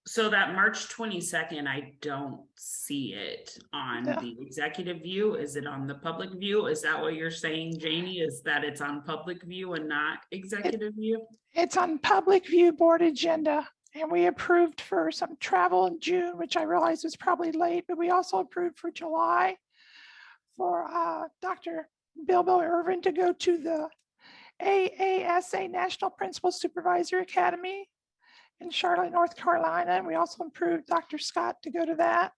So that March 22nd, I don't see it on Yeah. the executive view. Is it on the public view? Is that what you're saying, Janie? Is that it's on public view and not executive view? It's on public view board agenda, and we approved for some travel in June, which I realized was probably late, but we also approved for July for Dr. Bilbo Irvin to go to the AASA National Principal Supervisor Academy in Charlotte, North Carolina. And we also approved Dr. Scott to go to that.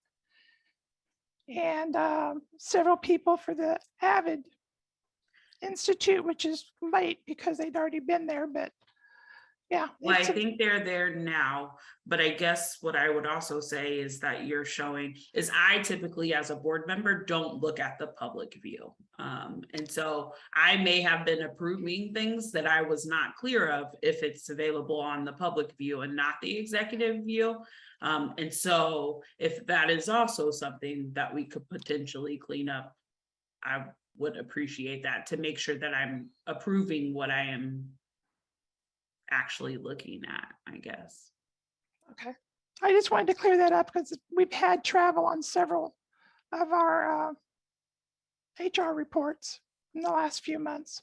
And several people for the AVID Institute, which is late because they'd already been there, but yeah. Well, I think they're there now, but I guess what I would also say is that you're showing is I typically as a board member don't look at the public view. And so I may have been approving things that I was not clear of if it's available on the public view and not the executive view. And so if that is also something that we could potentially clean up, I would appreciate that to make sure that I'm approving what I am actually looking at, I guess. Okay. I just wanted to clear that up because we've had travel on several of our HR reports in the last few months.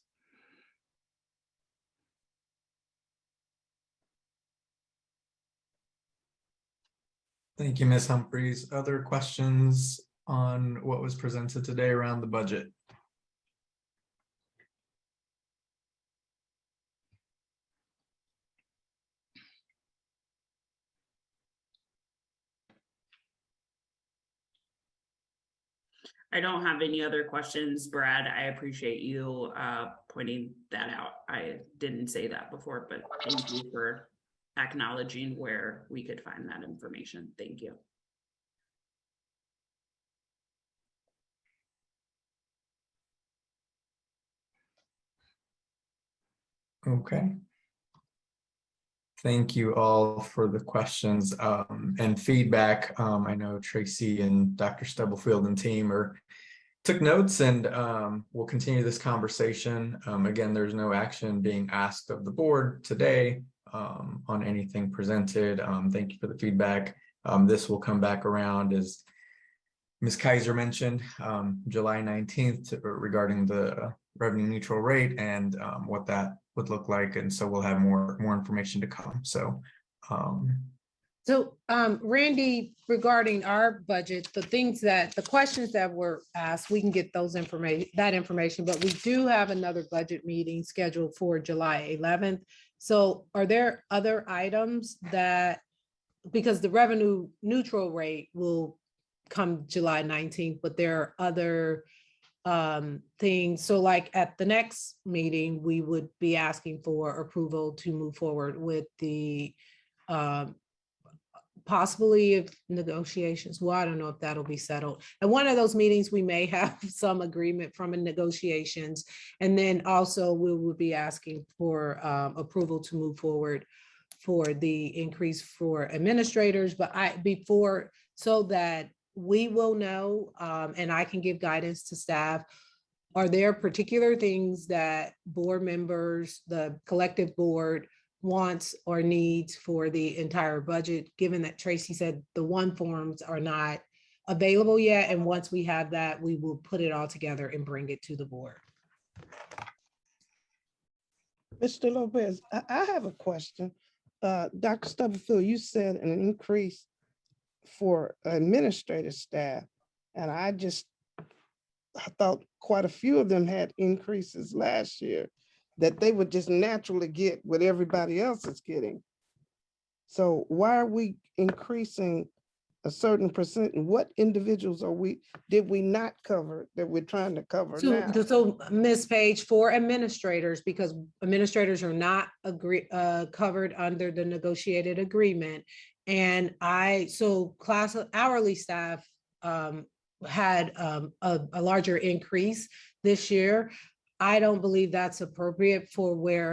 Thank you, Ms. Humphries. Other questions on what was presented today around the budget? I don't have any other questions, Brad. I appreciate you pointing that out. I didn't say that before, but thank you for acknowledging where we could find that information. Thank you. Okay. Thank you all for the questions and feedback. I know Tracy and Dr. Stubblefield and team took notes, and we'll continue this conversation. Again, there's no action being asked of the board today on anything presented. Thank you for the feedback. This will come back around, as Ms. Kaiser mentioned, July 19th regarding the revenue neutral rate and what that would look like. And so we'll have more information to come. So Randy, regarding our budget, the questions that were asked, we can get that information, but we do have another budget meeting scheduled for July 11th. So are there other items because the revenue neutral rate will come July 19th, but there are other things. So like at the next meeting, we would be asking for approval to move forward with the possibly if negotiations, well, I don't know if that'll be settled. At one of those meetings, we may have some agreement from the negotiations. And then also we will be asking for approval to move forward for the increase for administrators, but so that we will know and I can give guidance to staff. Are there particular things that board members, the collective board wants or needs for the entire budget, given that Tracy said the one forms are not available yet. And once we have that, we will put it all together and bring it to the board. Mr. Lopez, I have a question. Dr. Stubblefield, you said an increase for administrative staff, and I thought quite a few of them had increases last year that they would just naturally get what everybody else is getting. So why are we increasing a certain percent? And what individuals did we not cover that we're trying to cover now? So Ms. Page, for administrators, because administrators are not covered under the negotiated agreement. And class hourly staff had a larger increase this year. I don't believe that's appropriate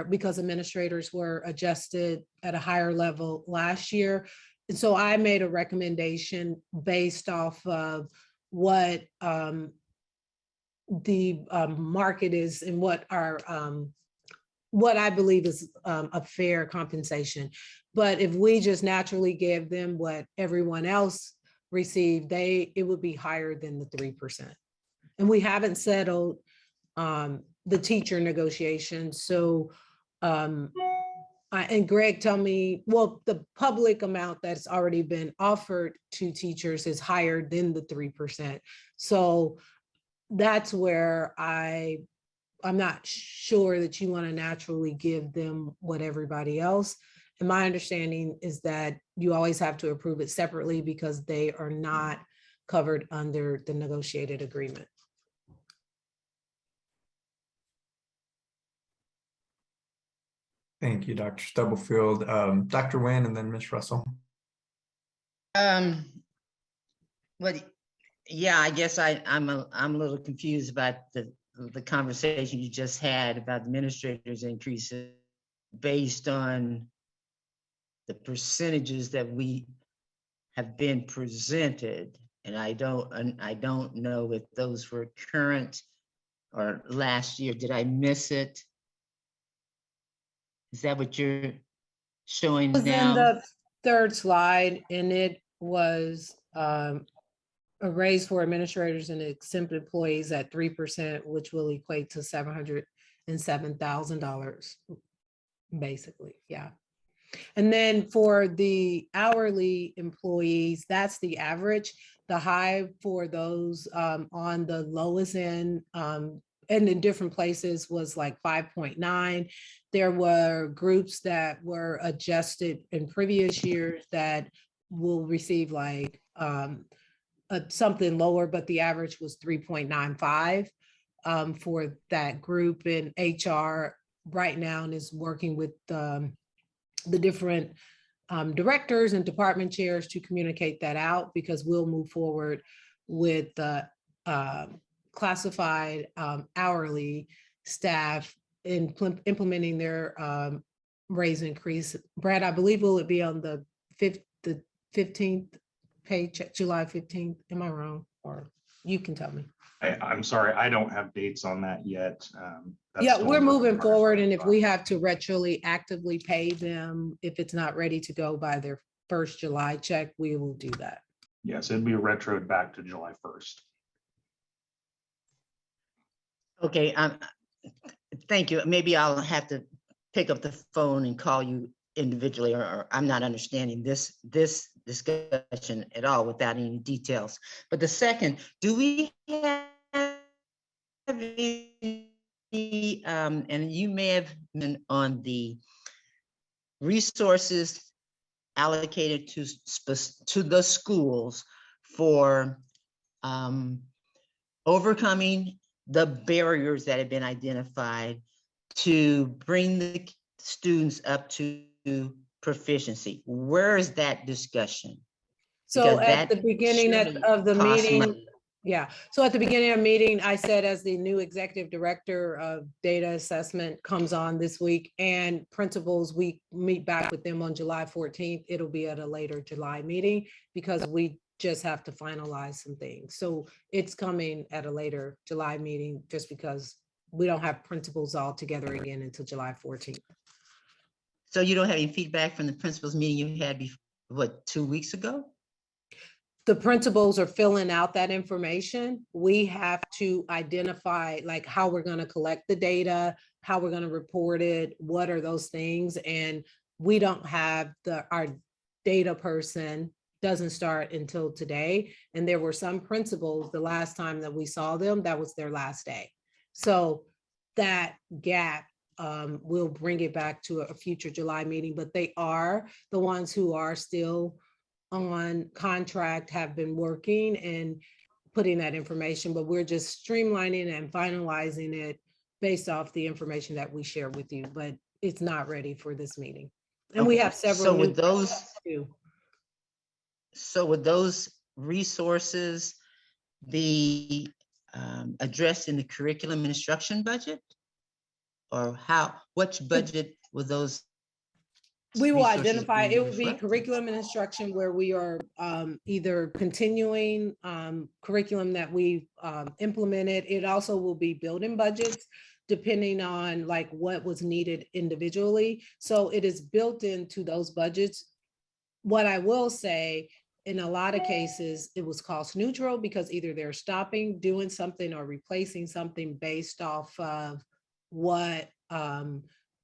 because administrators were adjusted at a higher level last year. And so I made a recommendation based off of what the market is and what I believe is a fair compensation. But if we just naturally give them what everyone else received, it would be higher than the 3%. And we haven't settled the teacher negotiations. So, and Greg, tell me, well, the public amount that's already been offered to teachers is higher than the 3%. So that's where I'm not sure that you want to naturally give them what everybody else. And my understanding is that you always have to approve it separately because they are not covered under the negotiated agreement. Thank you, Dr. Stubblefield. Dr. Nguyen and then Ms. Russell. But yeah, I guess I'm a little confused about the conversation you just had about administrators increases based on the percentages that we have been presented. And I don't know if those were current or last year. Did I miss it? Is that what you're showing It was now? in the third slide, and it was a raise for administrators and exempt employees at 3%, which will equate to $707,000, basically, yeah. And then for the hourly employees, that's the average. The high for those on the lowest end and in different places was like 5.9. There were groups that were adjusted in previous years that will receive like something lower, but the average was 3.95 for that group. And HR right now is working with the different directors and department chairs to communicate that out, because we'll move forward with the classified hourly staff in implementing their raise increase. Brad, I believe will it be on the 15th paycheck, July 15th? Am I wrong? Or you can tell me. I'm sorry, I don't have dates on that yet. Yeah, we're moving forward, and if we have to retroactively pay them, if it's not ready to go by their first July check, we will do that. Yes, it'd be retroed back to July 1st. Okay, thank you. Maybe I'll have to pick up the phone and call you individually, or I'm not understanding this discussion at all without any details. But the second, do we have any, and you may have been on the resources allocated to the schools for overcoming the barriers that have been identified to bring the students up to proficiency? Where is that discussion? So Because at the that beginning surely of the costs meeting, money. yeah. So at the beginning of the meeting, I said, as the new executive director of data assessment comes on this week, and principals, we meet back with them on July 14th. It'll be at a later July meeting because we just have to finalize some things. So it's coming at a later July meeting just because we don't have principals all together again until July 14th. So you don't have any feedback from the principals meeting you had before, what, 2 weeks ago? The principals are filling out that information. We have to identify like how we're going to collect the data, how we're going to report it, what are those things. And we don't have our data person doesn't start until today. And there were some principals, the last time that we saw them, that was their last day. So that gap, we'll bring it back to a future July meeting, but they are the ones who are still on contract, have been working and putting that information, but we're just streamlining and finalizing it based off the information that we share with you, but it's not ready for this meeting. And we Okay, have several. so with those, too. so would those resources be addressed in the curriculum and instruction budget? Or which budget will those? We will resources identify, be it will be reflected? curriculum and instruction where we are either continuing curriculum that we've implemented. It also will be building budgets depending on like what was needed individually. So it is built into those budgets. What I will say, in a lot of cases, it was cost neutral because either they're stopping doing something or replacing something based off of what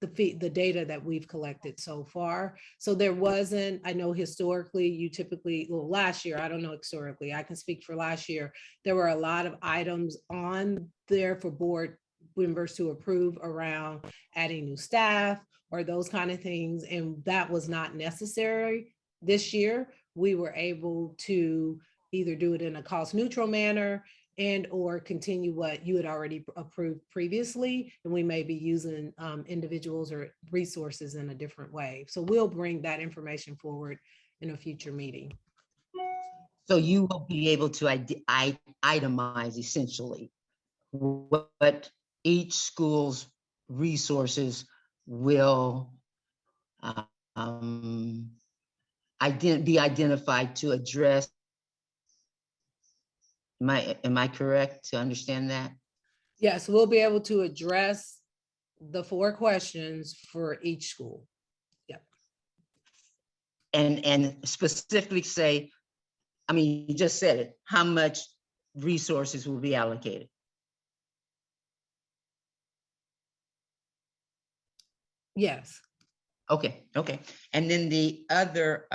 the data that we've collected so far. So there wasn't, I know historically, you typically, well, last year, I don't know historically, I can speak for last year, there were a lot of items on there for board members to approve around adding new staff or those kind of things. And that was not necessary this year. We were able to either do it in a cost neutral manner and or continue what you had already approved previously. And we may be using individuals or resources in a different way. So we'll bring that information forward in a future meeting. So you will be able to itemize essentially what each school's resources will be identified to address. Am I correct to understand that? Yes, we'll be able to address the 4 questions for each school. Yep. And specifically say, I mean, you just said it, how much resources will be allocated? Yes. Okay. And then the other,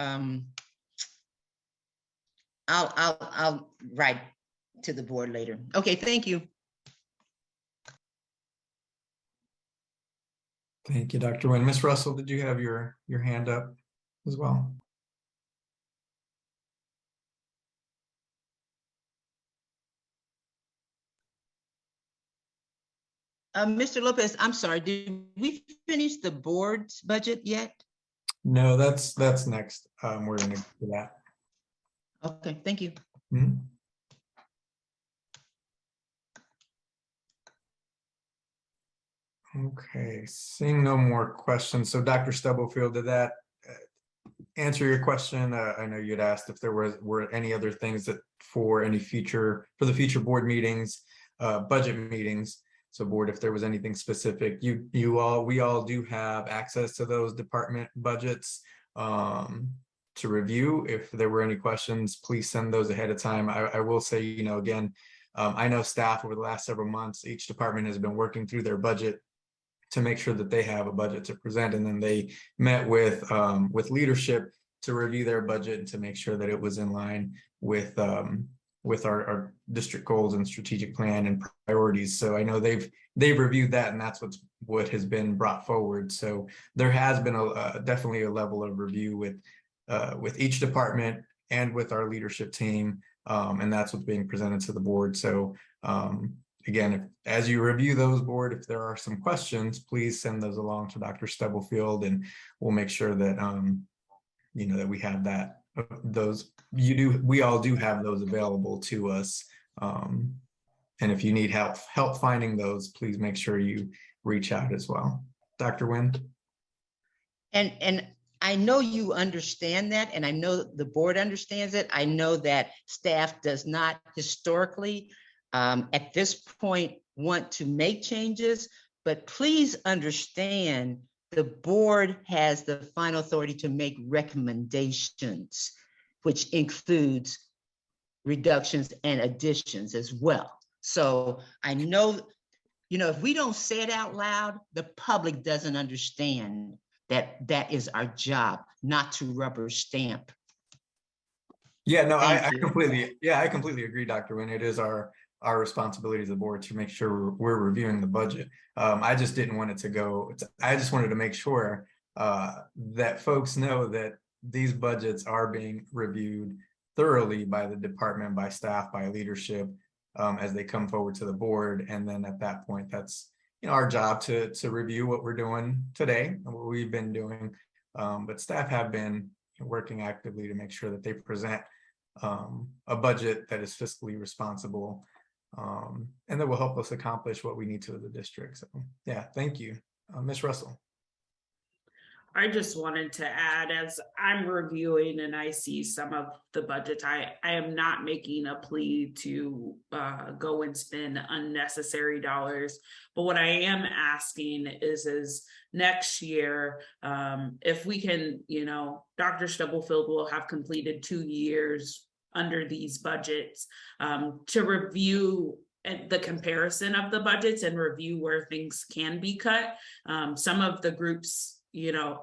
I'll write to the board later. Okay, thank you. Thank you, Dr. Nguyen. Ms. Russell, did you have your hand up as well? Mr. Lopez, I'm sorry, did we finish the board's budget yet? No, that's next. We're gonna get to that. Okay, thank you. Mhm. Okay, seeing no more questions. So Dr. Stubblefield, did that answer your question? I know you'd asked if there were any other things that for the future board meetings, budget meetings. So board, if there was anything specific, we all do have access to those department budgets to review. If there were any questions, please send those ahead of time. I will say, again, I know staff over the last several months, each department has been working through their budget to make sure that they have a budget to present. And then they met with leadership to review their budget and to make sure that it was in line with our district goals and strategic plan and priorities. So I know they've reviewed that, and that's what has been brought forward. So there has been definitely a level of review with each department and with our leadership team. And that's what's being presented to the board. So again, as you review those, board, if there are some questions, please send those along to Dr. Stubblefield, and we'll make sure that that we have that. We all do have those available to us. And if you need help finding those, please make sure you reach out as well. Dr. Nguyen? And I know you understand that, and I know the board understands it. I know that staff does not historically at this point want to make changes, but please understand the board has the final authority to make recommendations, which includes reductions and additions as well. So I know, if we don't say it out loud, the public doesn't understand that is our job, not to rubber stamp. Yeah, no, I Thank you. completely agree, Dr. Nguyen. It is our responsibility as a board to make sure we're reviewing the budget. I just didn't want it to go. I just wanted to make sure that folks know that these budgets are being reviewed thoroughly by the department, by staff, by leadership, as they come forward to the board. And then at that point, that's our job to review what we're doing today and what we've been doing. But staff have been working actively to make sure that they present a budget that is fiscally responsible, and that will help us accomplish what we need to as a district. So yeah, thank you. Ms. Russell. I just wanted to add, as I'm reviewing and I see some of the budgets, I am not making a plea to go and spend unnecessary dollars. But what I am asking is next year, if we can, Dr. Stubblefield will have completed 2 years under these budgets, to review the comparison of the budgets and review where things can be cut. Some of the groups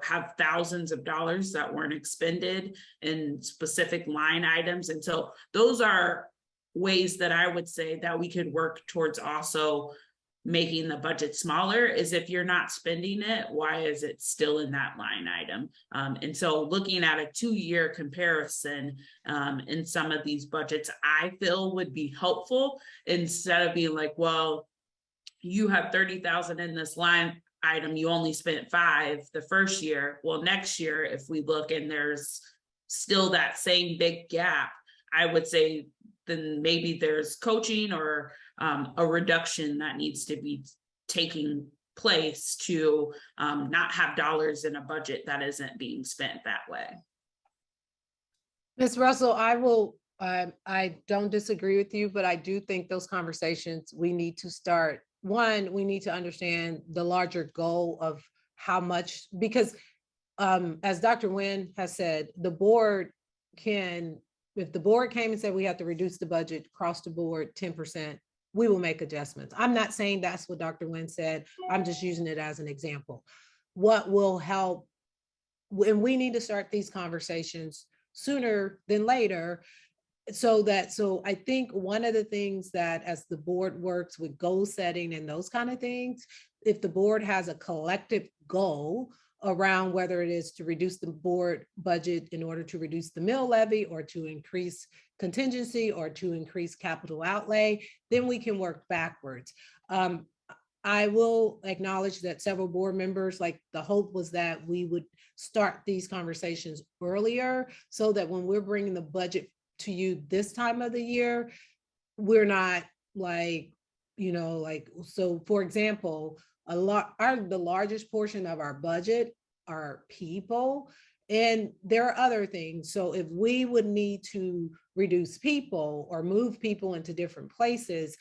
have thousands of dollars that weren't expended in specific line items. And so those are ways that I would say that we could work towards also making the budget smaller. Is if you're not spending it, why is it still in that line item? And so looking at a 2-year comparison in some of these budgets, I feel would be helpful, instead of being like, well, you have 30,000 in this line item, you only spent 5 the first year. Well, next year, if we look and there's still that same big gap, I would say then maybe there's coaching or a reduction that needs to be taking place to not have dollars in a budget that isn't being spent that way. Ms. Russell, I don't disagree with you, but I do think those conversations we need to start. One, we need to understand the larger goal of how much, because as Dr. Nguyen has said, the board can, if the board came and said we have to reduce the budget across the board 10%, we will make adjustments. I'm not saying that's what Dr. Nguyen said. I'm just using it as an example. What will help, and we need to start these conversations sooner than later, so I think one of the things that as the board works with goal setting and those kind of things, if the board has a collective goal around whether it is to reduce the board budget in order to reduce the mill levy or to increase contingency or to increase capital outlay, then we can work backwards. I will acknowledge that several board members, like the hope was that we would start these conversations earlier so that when we're bringing the budget to you this time of the year, we're not like, so for example, the largest portion of our budget are people, and there are other things. So if we would need to reduce people or move people into different places,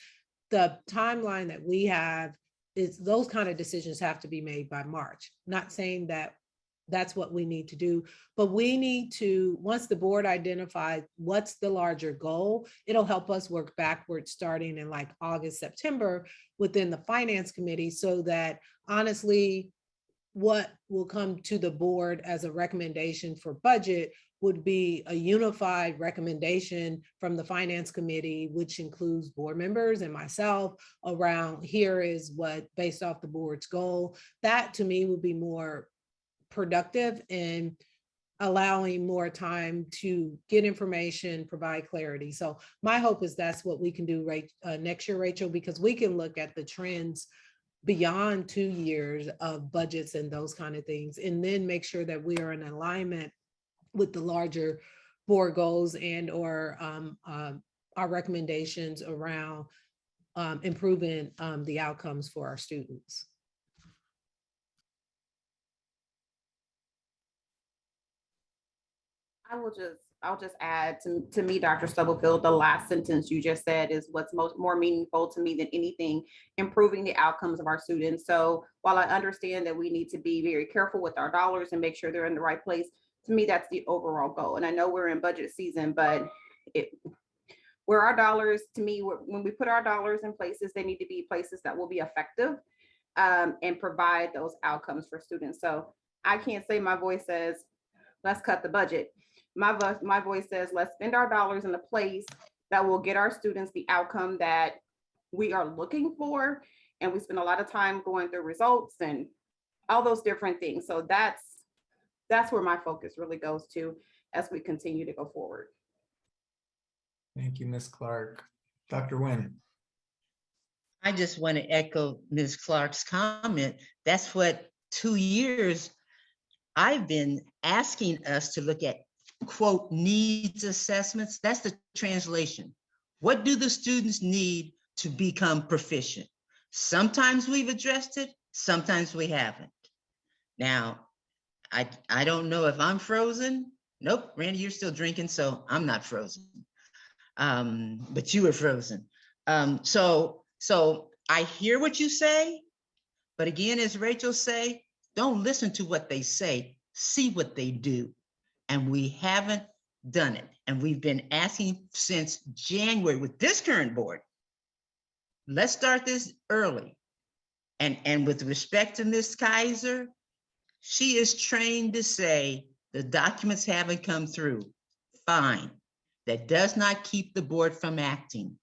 the timeline that we have is those kind of decisions have to be made by March. Not saying that that's what we need to do, but we need to, once the board identifies what's the larger goal, it'll help us work backwards starting in like August, September within the finance committee, so that honestly, what will come to the board as a recommendation for budget would be a unified recommendation from the finance committee, which includes board members and myself, around here is what, based off the board's goal. That to me would be more productive, and allowing more time to get information, provide clarity. So my hope is that's what we can do right next year, Rachel, because we can look at the trends beyond 2 years of budgets and those kind of things, and then make sure that we are in alignment with the larger board goals and or our recommendations around improving the outcomes for our students. I'll just add to me, Dr. Stubblefield, the last sentence you just said is what's more meaningful to me than anything, improving the outcomes of our students. So while I understand that we need to be very careful with our dollars and make sure they're in the right place, to me, that's the overall goal. And I know we're in budget season, but where our dollars, to me, when we put our dollars in places, they need to be places that will be effective and provide those outcomes for students. So I can't say my voice says, let's cut the budget. My voice says, let's spend our dollars in a place that will get our students the outcome that we are looking for. And we spend a lot of time going through results and all those different things. So that's where my focus really goes to as we continue to go forward. Thank you, Ms. Clark. Dr. Nguyen. I just want to echo Ms. Clark's comment. That's what 2 years I've been asking us to look at, quote, needs assessments. That's the translation. What do the students need to become proficient? Sometimes we've addressed it, sometimes we haven't. Now, I don't know if I'm frozen. Nope, Randy, you're still drinking, so I'm not frozen. But you were frozen. So I hear what you say, but again, as Rachel say, don't listen to what they say, see what they do. And we haven't done it. And we've been asking since January with this current board. Let's start this early. And with respect to Ms. Kaiser, she is trained to say the documents haven't come through. Fine. That does not keep the board from acting.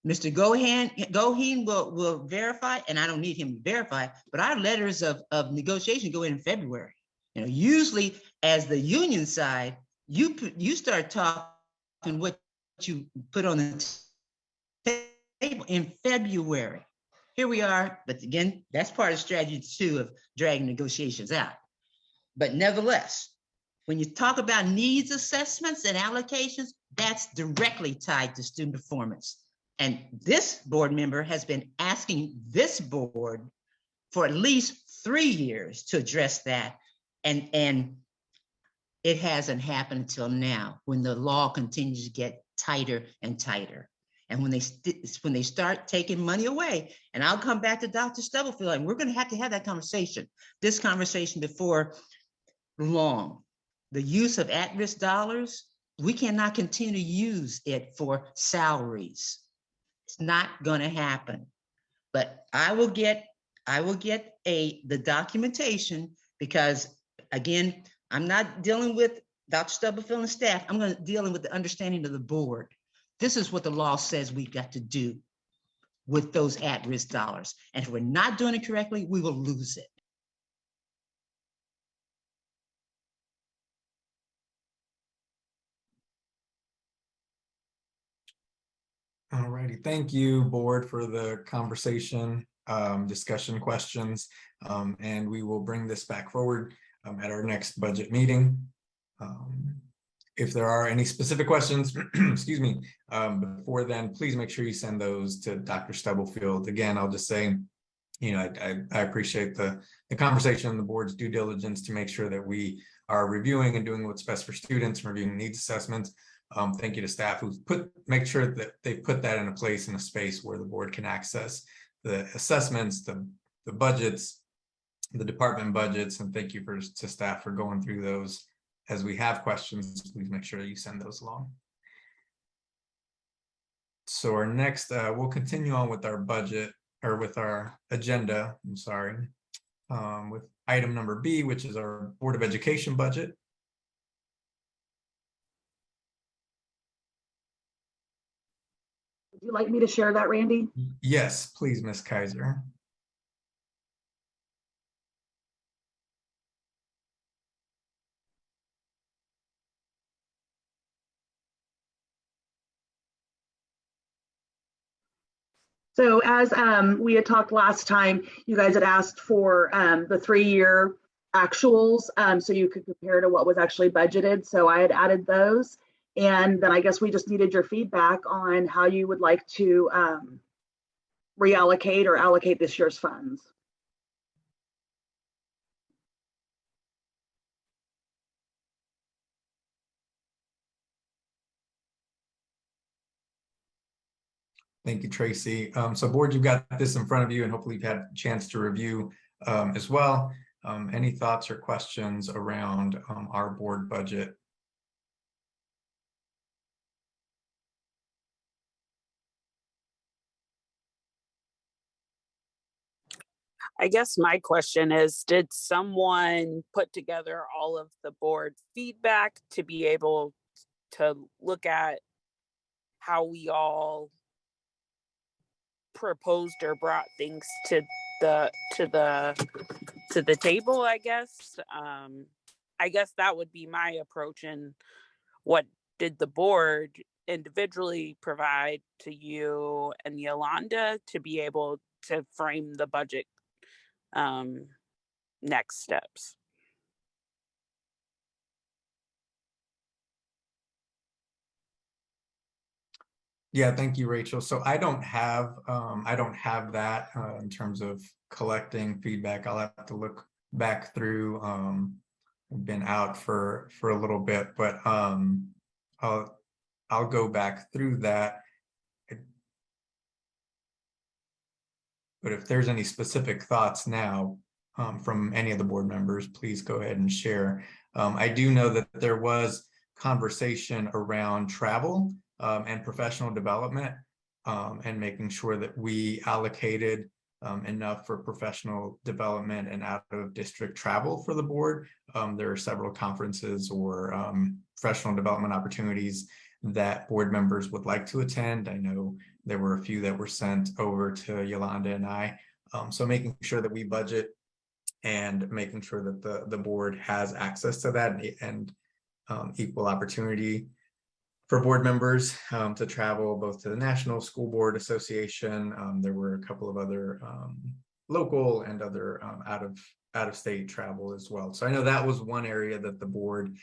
Mr. Goheen will verify, and I don't need him to verify, but our letters of negotiation go in February. You know, usually as the union side, you start talking what you put on the table in February. Here we are, but again, that's part of strategy too of dragging negotiations out. But nevertheless, when you talk about needs assessments and allocations, that's directly tied to student performance. And this board member has been asking this board for at least 3 years to address that. And it hasn't happened until now, when the law continues to get tighter and tighter. And when they start taking money away, and I'll come back to Dr. Stubblefield, and we're going to have that conversation, this conversation before long. The use of at-risk dollars, we cannot continue to use it for salaries. It's not going to happen. But I will get the documentation, because again, I'm not dealing with Dr. Stubblefield and staff. I'm dealing with the understanding of the board. This is what the law says we've got to do with those at-risk dollars. And if we're not doing it correctly, we will lose it. All righty, thank you, board, for the conversation, discussion, questions, and we will bring this back forward at our next budget meeting. If there are any specific questions, excuse me, before then, please make sure you send those to Dr. Stubblefield. Again, I'll just say, you know, I appreciate the conversation and the board's due diligence to make sure that we are reviewing and doing what's best for students, reviewing needs assessments. Thank you to staff who's make sure that they put that in a place, in a space where the board can access the assessments, the budgets, the department budgets, and thank you to staff for going through those. As we have questions, please make sure you send those along. So our next, we'll continue on with our budget, or with our agenda, I'm sorry, with item number B, which is our Board of Education budget. Would you like me to share that, Randy? Yes, please, Ms. Kaiser. So as we had talked last time, you guys had asked for the 3-year actuals so you could compare to what was actually budgeted. So I had added those. And then I guess we just needed your feedback on how you would like to reallocate or allocate this year's funds. Thank you, Tracy. So board, you've got this in front of you and hopefully you've had a chance to review as well. Any thoughts or questions around our board budget? I guess my question is, did someone put together all of the board feedback to be able to look at how we all proposed or brought things to the table, I guess? I guess that would be my approach. And what did the board individually provide to you and Yolanda to be able to frame the budget next steps? Yeah, thank you, Rachel. So I don't have that in terms of collecting feedback. I'll have to look back through. I've been out for a little bit, but I'll go back through that. But if there's any specific thoughts now from any of the board members, please go ahead and share. I do know that there was conversation around travel and professional development and making sure that we allocated enough for professional development and out of district travel for the board. There are several conferences or professional development opportunities that board members would like to attend. I know there were a few that were sent over to Yolanda and I. So making sure that we budget and making sure that the board has access to that and equal opportunity for board members to travel both to the National School Board Association. There were a couple of other local and other out of state travel as well. So I know that was one area that the board,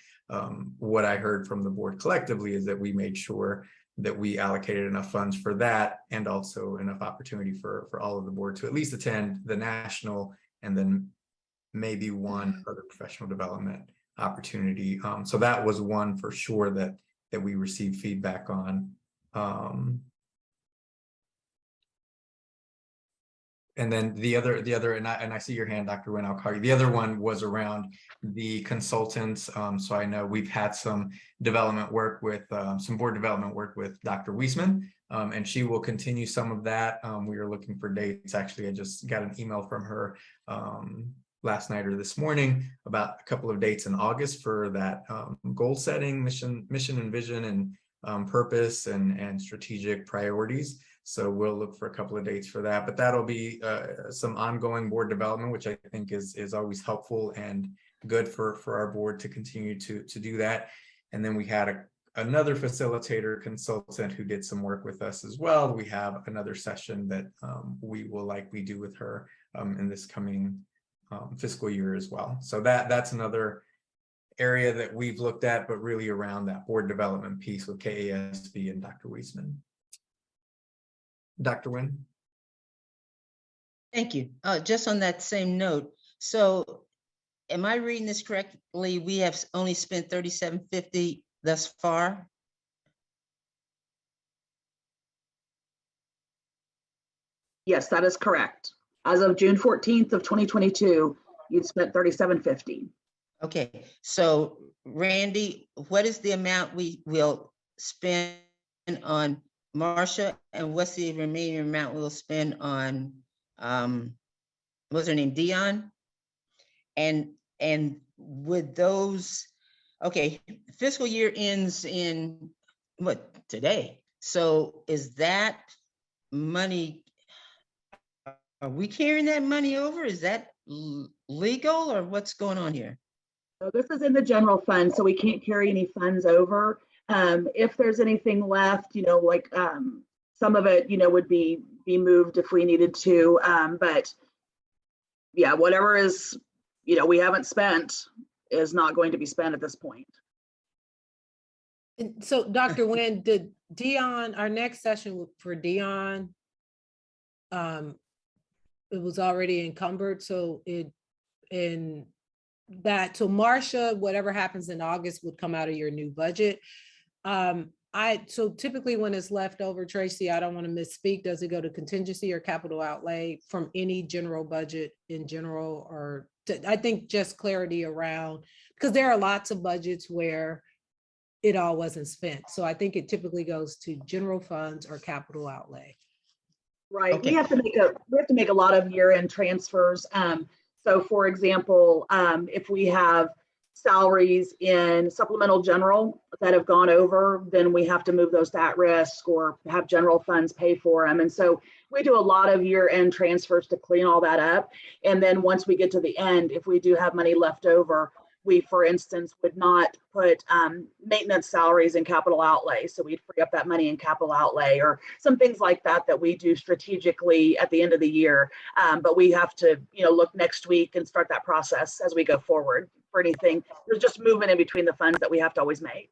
what I heard from the board collectively is that we made sure that we allocated enough funds for that and also enough opportunity for all of the board to at least attend the national and then maybe one other professional development opportunity. So that was one for sure that we received feedback on. And then the other, and I see your hand, Dr. Wynn, I'll call you. The other one was around the consultants. So I know we've had some development work with, some board development work with Dr. Wiesman, and she will continue some of that. We are looking for dates. Actually, I just got an email from her last night or this morning about a couple of dates in August for that goal setting, mission and vision and purpose and strategic priorities. So we'll look for a couple of dates for that, but that'll be some ongoing board development, which I think is always helpful and good for our board to continue to do that. And then we had another facilitator consultant who did some work with us as well. We have another session that we will likely do with her in this coming fiscal year as well. So that's another area that we've looked at, but really around that board development piece with KASB and Dr. Wiesman. Dr. Wynn? Thank you. Just on that same note, so am I reading this correctly? We have only spent $37.50 thus far? Yes, that is correct. As of June 14th of 2022, you'd spent $37.50. Okay, so Randy, what is the amount we will spend on Marcia, and what's the remaining amount we'll spend on what's her name, Dion? And with those, okay, fiscal year ends in what, today? So is that money, are we carrying that money over? Is that legal or what's going on here? So this is in the general fund, so we can't carry any funds over. If there's anything left, like some of it, would be moved if we needed to. But yeah, whatever is, we haven't spent is not going to be spent at this point. And so Dr. Nguyen, did Dion, our next session for Dion, it was already encumbered, so so Marcia, whatever happens in August would come out of your new budget. So typically when it's left over, Tracy, I don't want to misspeak, does it go to contingency or capital outlay from any general budget in general? Or I think just clarity around, because there are lots of budgets where it all wasn't spent. So I think it typically goes to general funds or capital outlay. Right. Okay. We have to make a lot of year-end transfers. So for example, if we have salaries in supplemental general that have gone over, then we have to move those to at-risk or have general funds pay for them. And so we do a lot of year-end transfers to clean all that up. And then once we get to the end, if we do have money left over, we, for instance, would not put maintenance salaries in capital outlay. So we'd free up that money in capital outlay or some things like that that we do strategically at the end of the year. But we have to, look next week and start that process as we go forward for anything. There's just movement in between the funds that we have to always make.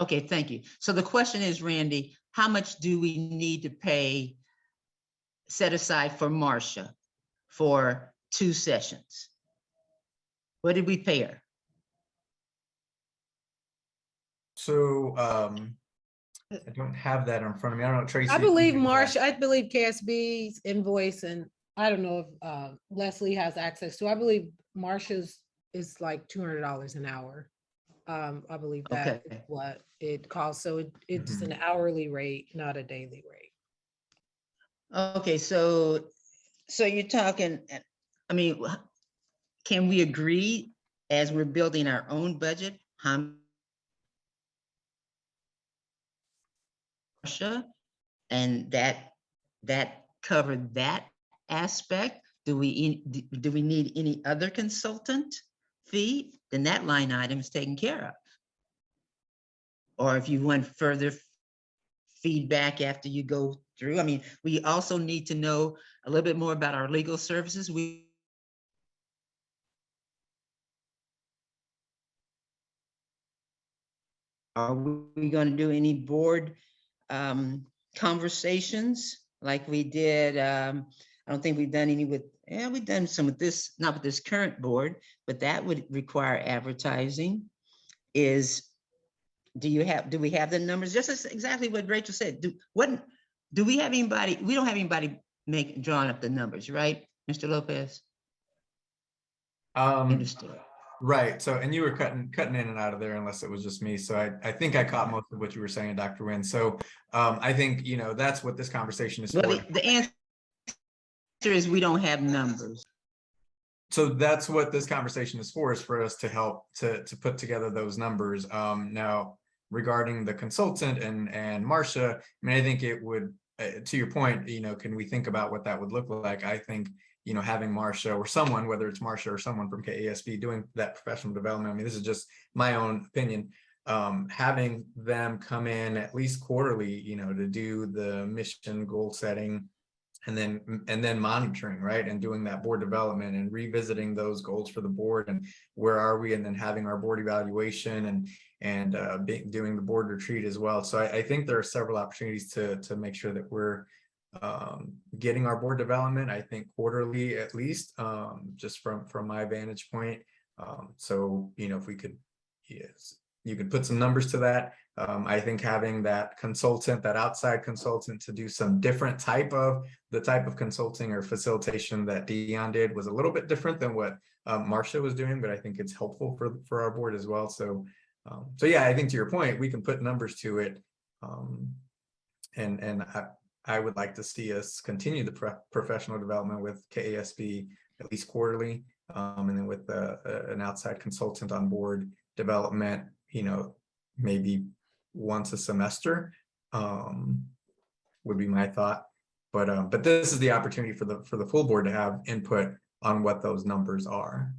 Okay, thank you. So the question is, Randy, how much do we need to pay, set aside for Marcia for 2 sessions? What did we pay her? So I don't have that in front of me. I don't know, Tracy. I believe Marcia, I believe KSB's invoice, and I don't know if Leslie has access to, I believe Marcia's is like $200 an hour. I believe that is what it costs. So it's an hourly rate, not a daily rate. Okay, so you're talking, I mean, can we agree as we're building our own budget, how and that covered that aspect? Do we need any other consultant fee? Then that line item is taken care of. Or if you want further feedback after you go through, I mean, we also need to know a little bit more about our legal services. Are we going to do any board conversations like we did? I don't think we've done any with, we've done some with this, not with this current board, but that would require advertising. Do we have the numbers? Just as exactly what Rachel said. Do we have anybody? We don't have anybody drawing up the numbers, right, Mr. Lopez? Understood. Right. So, and you were cutting in and out of there unless it was just me. So I think I caught most of what you were saying, Dr. Nguyen. So I think, that's what this conversation is for. The answer is we don't have numbers. So that's what this conversation is for us to help to put together those numbers. Now, regarding the consultant and Marcia, I mean, I think it would, to your point, can we think about what that would look like? I think, having Marcia or someone, whether it's Marcia or someone from KASB doing that professional development, I mean, this is just my own opinion, having them come in at least quarterly, to do the mission goal setting and then monitoring, right? And doing that board development and revisiting those goals for the board and where are we, and then having our board evaluation and doing the board retreat as well. So I think there are several opportunities to make sure that we're getting our board development, I think quarterly at least, just from my vantage point. So, if we could, you could put some numbers to that. I think having that consultant, that outside consultant to do some different type of consulting or facilitation that Dion did was a little bit different than what Marcia was doing, but I think it's helpful for our board as well. So yeah, I think to your point, we can put numbers to it. And I would like to see us continue the professional development with KASB at least quarterly, and then with an outside consultant on board development, maybe once a semester, would be my thought. But this is the opportunity for the full board to have input on what those numbers are.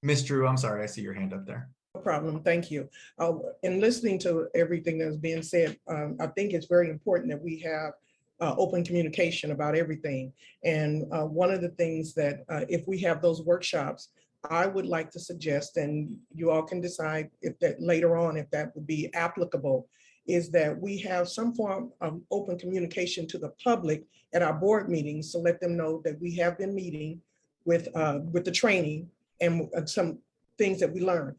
Ms. Drew, I'm sorry, I see your hand up there. No problem. Thank you. In listening to everything that's being said, I think it's very important that we have open communication about everything. And one of the things that if we have those workshops, I would like to suggest, and you all can decide if that later on, if that would be applicable, is that we have some form of open communication to the public at our board meetings to let them know that we have been meeting with the training and some things that we learned.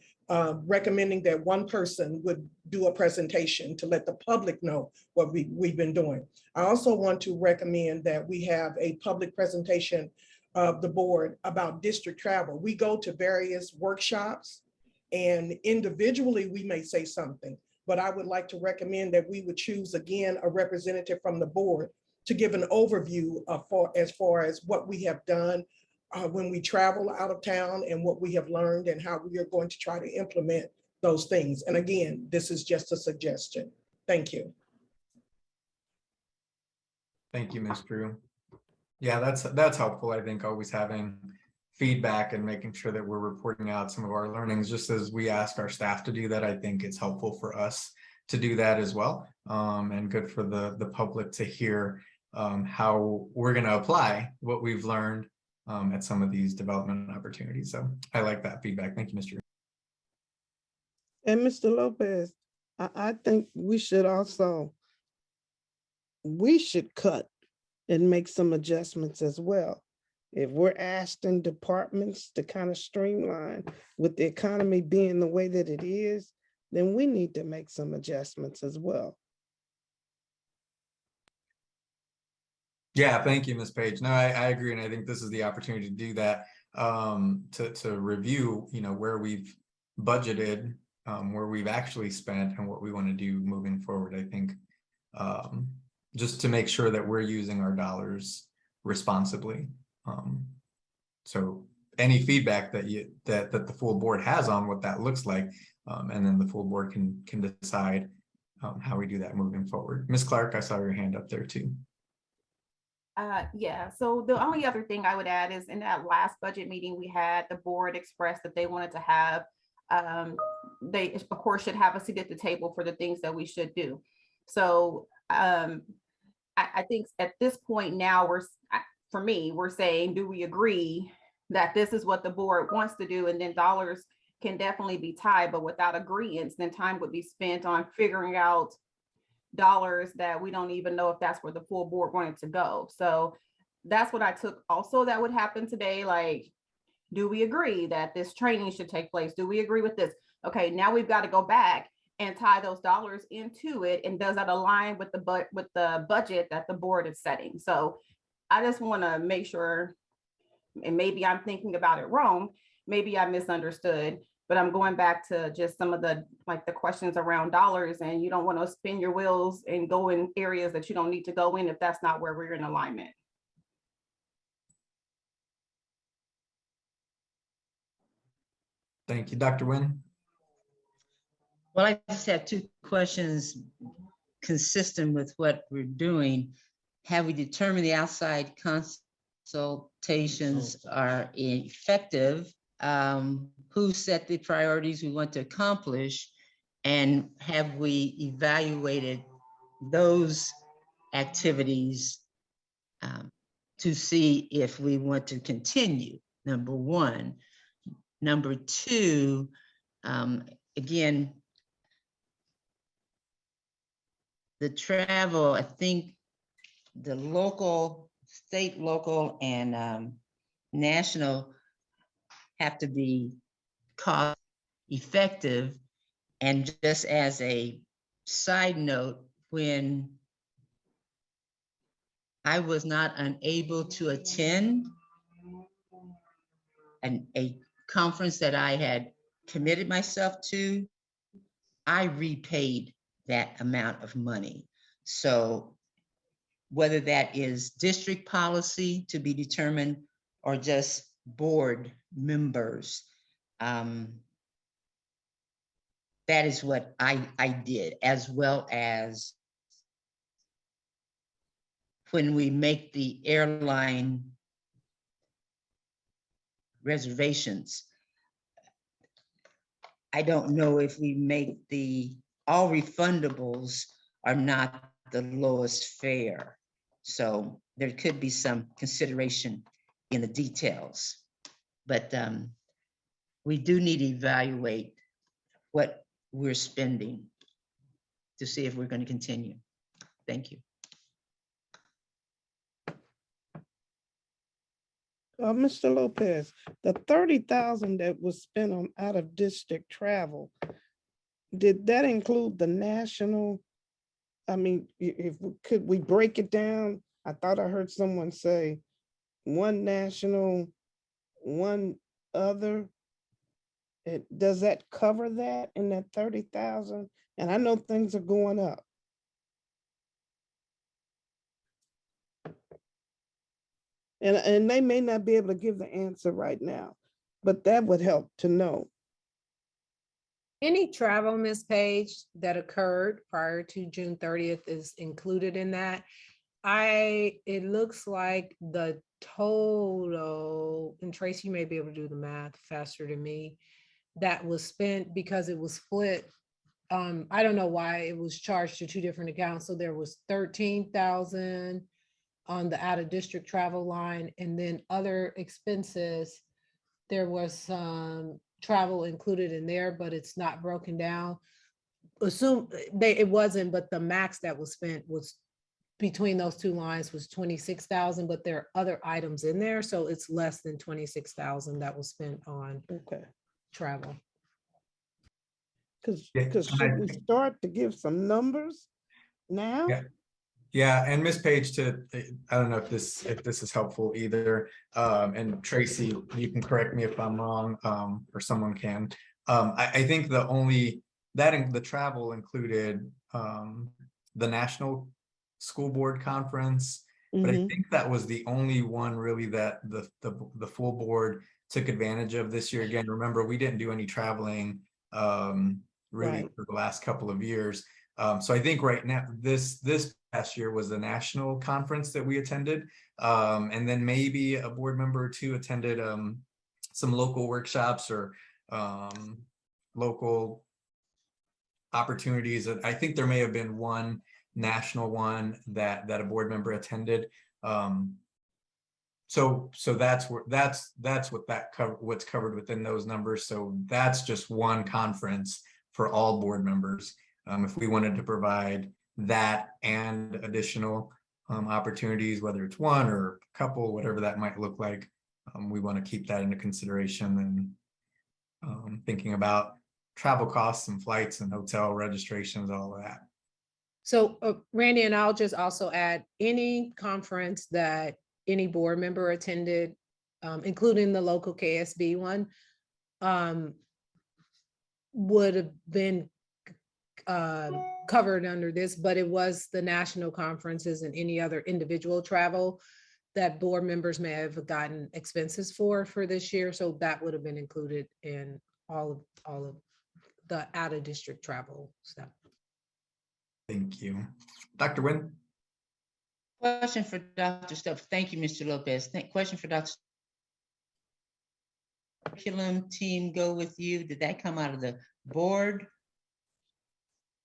Recommending that one person would do a presentation to let the public know what we've been doing. I also want to recommend that we have a public presentation of the board about district travel. We go to various workshops and individually we may say something, but I would like to recommend that we would choose again a representative from the board to give an overview of as far as what we have done when we travel out of town and what we have learned and how we are going to try to implement those things. And again, this is just a suggestion. Thank you. Thank you, Ms. Drew. Yeah, that's helpful. I think always having feedback and making sure that we're reporting out some of our learnings, just as we ask our staff to do that. I think it's helpful for us to do that as well, and good for the public to hear how we're going to apply what we've learned at some of these development opportunities. So I like that feedback. Thank you, Mr. And Mr. Lopez, I think we should cut and make some adjustments as well. If we're asking departments to kind of streamline with the economy being the way that it is, then we need to make some adjustments as well. Yeah, thank you, Ms. Page. No, I agree. And I think this is the opportunity to do that, to review, where we've budgeted, where we've actually spent and what we want to do moving forward. I think just to make sure that we're using our dollars responsibly. So any feedback that the full board has on what that looks like, and then the full board can decide how we do that moving forward. Ms. Clark, I saw your hand up there too. Yeah, so the only other thing I would add is in that last budget meeting we had, the board expressed that they wanted to have, they of course should have a seat at the table for the things that we should do. So I think at this point now we're saying, do we agree that this is what the board wants to do? And then dollars can definitely be tied, but without agreements, then time would be spent on figuring out dollars that we don't even know if that's where the full board wanted to go. So that's what I took also that would happen today. Like, do we agree that this training should take place? Do we agree with this? Okay, now we've got to go back and tie those dollars into it. And does that align with the budget that the board is setting? So I just want to make sure, and maybe I'm thinking about it wrong, maybe I misunderstood, but I'm going back to just some of the questions around dollars, and you don't want to spin your wheels and go in areas that you don't need to go in if that's not where we're in alignment. Thank you, Dr. Nguyen. Well, I just have two questions consistent with what we're doing. Have we determined the outside consultations are effective? Who set the priorities we want to accomplish? And have we evaluated those activities to see if we want to continue? Number one. Number two, again, the travel, I think the local, state, local, and national have to be cost effective. And just as a side note, when I was not unable to attend a conference that I had committed myself to, I repaid that amount of money. So whether that is district policy to be determined or just board members, that is what I did, as well as when we make the airline reservations, I don't know if we make all refundables are not the lowest fare. So there could be some consideration in the details. But we do need to evaluate what we're spending to see if we're going to continue. Thank you. Mr. Lopez, the 30,000 that was spent on out of district travel, did that include the national? I mean, could we break it down? I thought I heard someone say one national, one other. Does that cover that in that 30,000? And I know things are going up. And they may not be able to give the answer right now, but that would help to know. Any travel, Ms. Page, that occurred prior to June 30th is included in that. It looks like the total, and Tracy, you may be able to do the math faster than me, that was spent because it was split. I don't know why it was charged to two different accounts. So there was 13,000 on the out of district travel line, and then other expenses. There was some travel included in there, but it's not broken down. It wasn't, but the max that was spent was between those two lines was 26,000, but there are other items in there. So it's less than 26,000 that was spent on travel. Because should we start to give some numbers now? Yeah, and Ms. Page, I don't know if this is helpful either. And Tracy, you can correct me if I'm wrong, or someone can. I think the travel included the National School Board Conference, but I think that was the only one really that the full board took advantage of this year. Again, remember, we didn't do any traveling really for the last couple of years. So I think right now, this past year was the national conference that we attended. And then maybe a board member or two attended some local workshops or local opportunities. I think there may have been one national one that a board member attended. So that's what's covered within those numbers. So that's just one conference for all board members. If we wanted to provide that and additional opportunities, whether it's one or a couple, whatever that might look like, we want to keep that into consideration and thinking about travel costs and flights and hotel registrations, all of that. So Randy, and I'll just also add any conference that any board member attended, including the local KSB one, would have been covered under this, but it was the national conferences and any other individual travel that board members may have gotten expenses for this year. So that would have been included in all of the out of district travel stuff. Thank you. Dr. Nguyen? Question for Dr. Stubbs. Thank you, Mr. Lopez. Question for Dr. Curriculum team go with you. Did that come out of the board?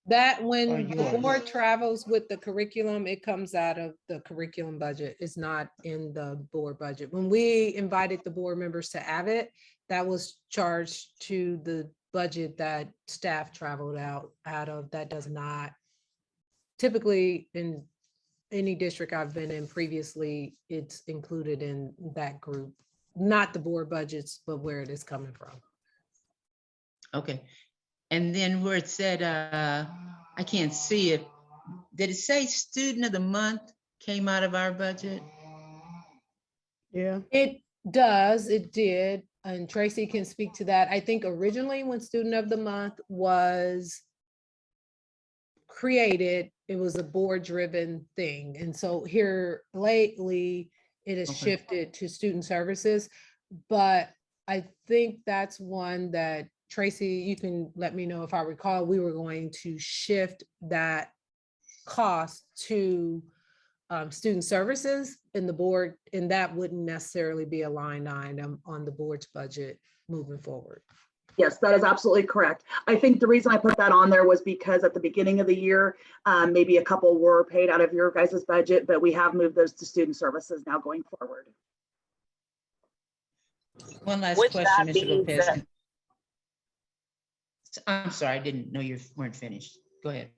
That when the board travels with the curriculum, it comes out of the curriculum budget. It's not in the board budget. When we invited the board members to Avid, that was charged to the budget that staff traveled out of. That does not typically in any district I've been in previously, it's included in that group, not the board budgets, but where it is coming from. Okay. And then where it said, I can't see it. Did it say student of the month came out of our budget? Yeah. It does, it did. And Tracy can speak to that. I think originally when student of the month was created, it was a board driven thing. And so here lately it has shifted to student services, but I think that's one that Tracy, you can let me know if I recall, we were going to shift that cost to student services in the board, and that wouldn't necessarily be a line item on the board's budget moving forward. Yes, that is absolutely correct. I think the reason I put that on there was because at the beginning of the year, maybe a couple were paid out of your guys' budget, but we have moved those to student services now going forward. One last With question, that Mr. being Lopez. said- I'm sorry, I didn't know you weren't finished. Go ahead.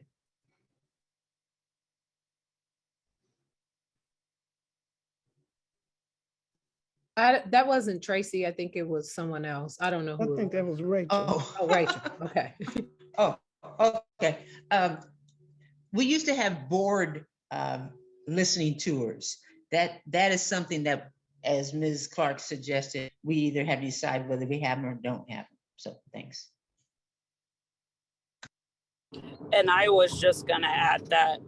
That wasn't Tracy. I think it was someone else. I don't know I who. think that was Rachel. Oh, Rachel. Okay. Oh, okay. We used to have board listening tours. That is something that, as Ms. Clark suggested, we either have to decide whether we have them or don't have them. So thanks. And I was just gonna add that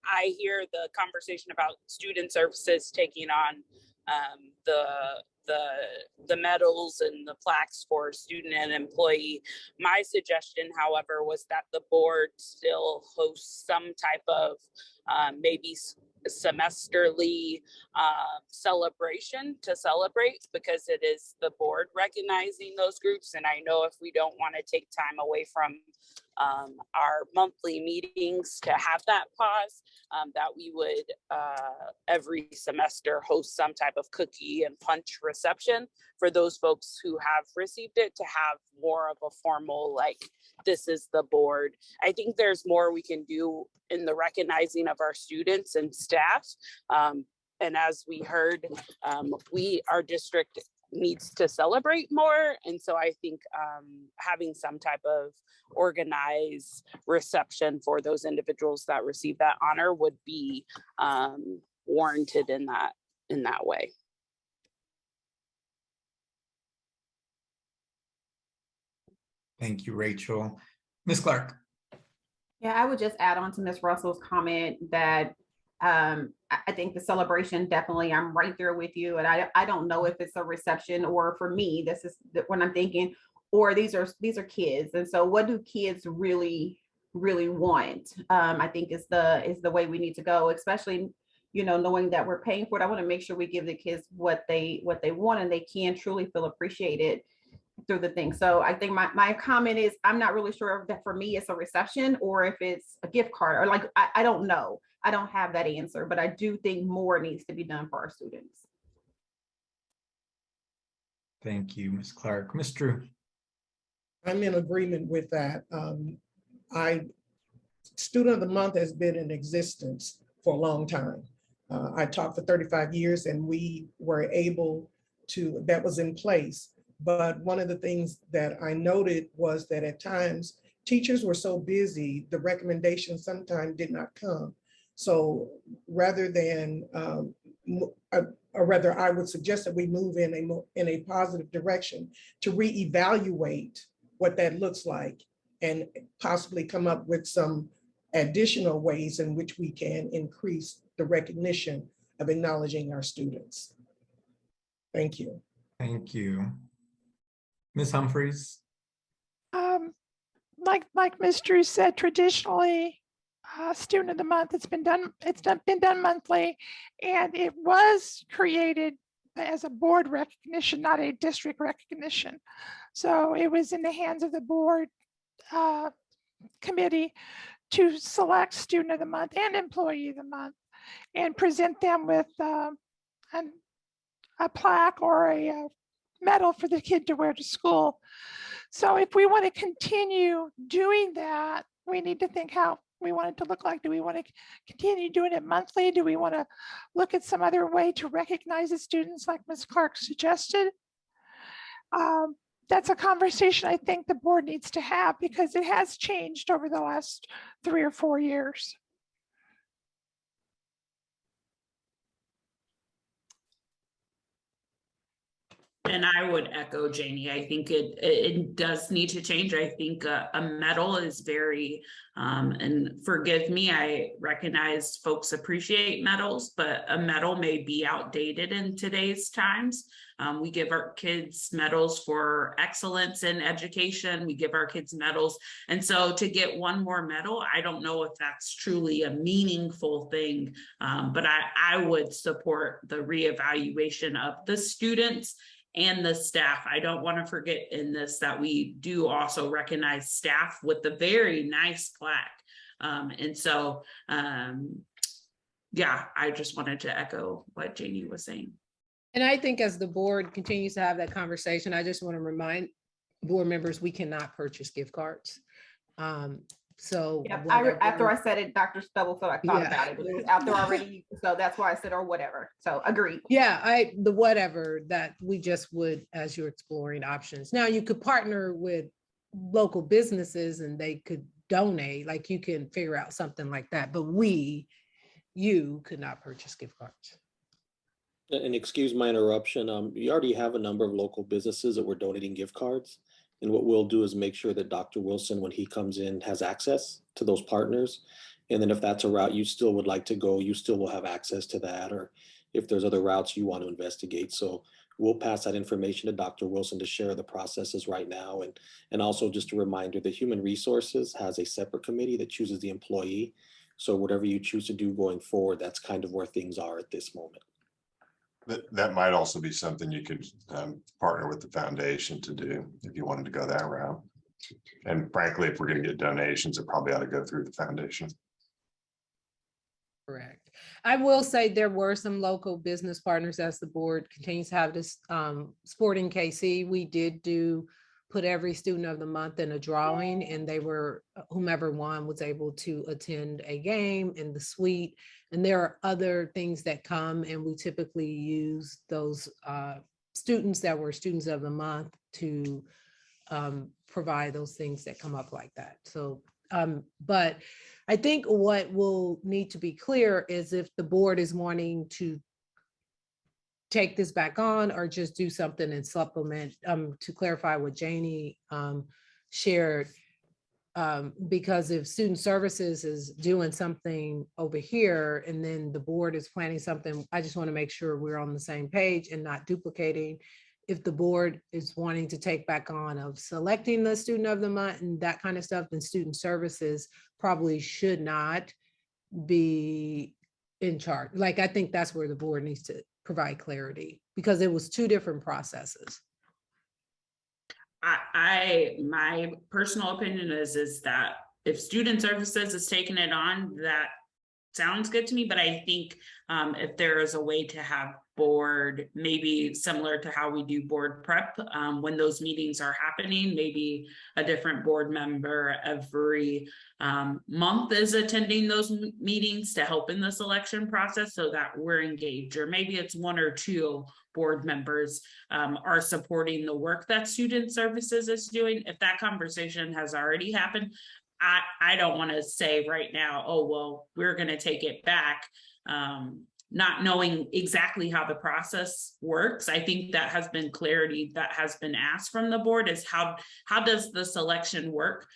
I hear the conversation about student services taking on the medals and the plaques for student and employee. My suggestion, however, was that the board still hosts some type of maybe semesterly celebration to celebrate, because it is the board recognizing those groups. And I know if we don't want to take time away from our monthly meetings to have that pause, that we would every semester host some type of cookie and punch reception for those folks who have received it, to have more of a formal, like, this is the board. I think there's more we can do in the recognizing of our students and staff. And as we heard, our district needs to celebrate more. And so I think having some type of organized reception for those individuals that receive that honor would be warranted in that way. Thank you, Rachel. Ms. Clark. Yeah, I would just add on to Ms. Russell's comment that I think the celebration, definitely, I'm right there with you. And I don't know if it's a reception, or for me, this is when I'm thinking, or these are kids. And so what do kids really want? I think is the way we need to go, especially, knowing that we're paying for it. I want to make sure we give the kids what they want, and they can truly feel appreciated through the thing. So I think my comment is, I'm not really sure if that for me it's a reception or if it's a gift card, or like, I don't know. I don't have that answer, but I do think more needs to be done for our students. Thank you, Ms. Clark. Ms. Drew. I'm in agreement with that. Student of the Month has been in existence for a long time. I taught for 35 years and we were able to, that was in place. But one of the things that I noted was that at times teachers were so busy, the recommendations sometimes did not come. So rather than, or rather, I would suggest that we move in a positive direction to reevaluate what that looks like and possibly come up with some additional ways in which we can increase the recognition of acknowledging our students. Thank you. Thank you. Ms. Humphries. Like Ms. Drew said, traditionally, Student of the Month, it's been done monthly, and it was created as a board recognition, not a district recognition. So it was in the hands of the board committee to select Student of the Month and Employee of the Month and present them with a plaque or a medal for the kid to wear to school. So if we want to continue doing that, we need to think how we want it to look like. Do we want to continue doing it monthly? Do we want to look at some other way to recognize the students like Ms. Clark suggested? That's a conversation I think the board needs to have, because it has changed over the last 3 or 4 years. And I would echo Janie. I think it does need to change. I think a medal is very, and forgive me, I recognize folks appreciate medals, but a medal may be outdated in today's times. We give our kids medals for excellence in education. We give our kids medals. And so to get one more medal, I don't know if that's truly a meaningful thing, but I would support the reevaluation of the students and the staff. I don't want to forget in this that we do also recognize staff with the very nice plaque. And so, yeah, I just wanted to echo what Janie was saying. And I think as the board continues to have that conversation, I just want to remind board members, we cannot purchase gift cards. So Yep, whatever- after I said it, Dr. Stubblefield, I thought Yeah. about it, but it was out there already. So that's why I said, or whatever. So agree. Yeah, the whatever that we just would, as you're exploring options. Now you could partner with local businesses and they could donate, like you can figure out something like that, but you could not purchase gift cards. And excuse my interruption, you already have a number of local businesses that were donating gift cards. And what we'll do is make sure that Dr. Wilson, when he comes in, has access to those partners. And then if that's a route you still would like to go, you still will have access to that. Or if there's other routes you want to investigate. So we'll pass that information to Dr. Wilson to share the processes right now. And also just a reminder that Human Resources has a separate committee that chooses the employee. So whatever you choose to do going forward, that's kind of where things are at this moment. That might also be something you could partner with the foundation to do if you wanted to go that route. And frankly, if we're going to get donations, it probably ought to go through the foundation. Correct. I will say there were some local business partners as the board continues to have this Sporting KC. We did put every student of the month in a drawing, and they were, whomever won was able to attend a game in the suite. And there are other things that come, and we typically use those students that were students of the month to provide those things that come up like that. So, but I think what will need to be clear is if the board is wanting to take this back on or just do something and supplement, to clarify what Janie shared, because if student services is doing something over here and then the board is planning something, I just want to make sure we're on the same page and not duplicating. If the board is wanting to take back on of selecting the student of the month and that kind of stuff, then student services probably should not be in charge. Like, I think that's where the board needs to provide clarity because it was two different processes. My personal opinion is that if student services is taking it on, that sounds good to me, but I think if there is a way to have board, maybe similar to how we do board prep, when those meetings are happening, maybe a different board member every month is attending those meetings to help in the selection process so that we're engaged, or maybe it's one or two board members are supporting the work that student services is doing. If that conversation has already happened, I don't want to say right now, oh, well, we're going to take it back, not knowing exactly how the process works. I think that has been clarity that has been asked from the board is how does the selection work?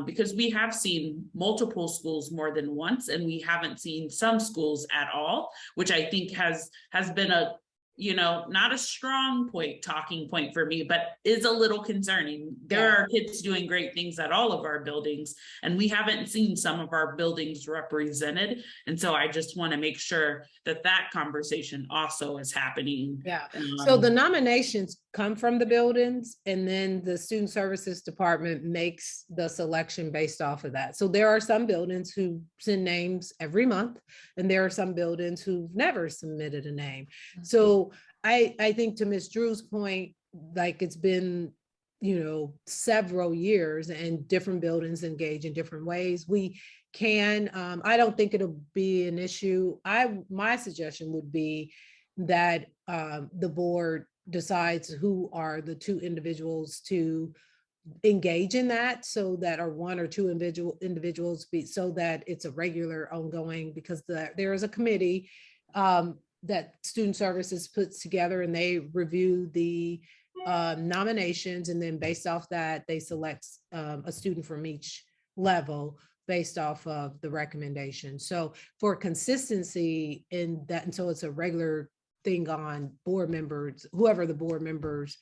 Because we have seen multiple schools more than once, and we haven't seen some schools at all, which I think has been a, not a strong talking point for me, but is a little concerning. There are kids doing great things at all of our buildings, and we haven't seen some of our buildings represented. And so I just want to make sure that conversation also is happening. Yeah. So the nominations come from the buildings, and then the student services department makes the selection based off of that. So there are some buildings who send names every month, and there are some buildings who've never submitted a name. So I think to Ms. Drew's point, like it's been, several years and different buildings engage in different ways. We can, I don't think it'll be an issue. My suggestion would be that the board decides who are the two individuals to engage in that, so that are one or two individuals so that it's a regular ongoing, because there is a committee that student services puts together, and they review the nominations, and then based off that, they select a student from each level based off of the recommendation. So for consistency in that, and so it's a regular thing on board members, whoever the board members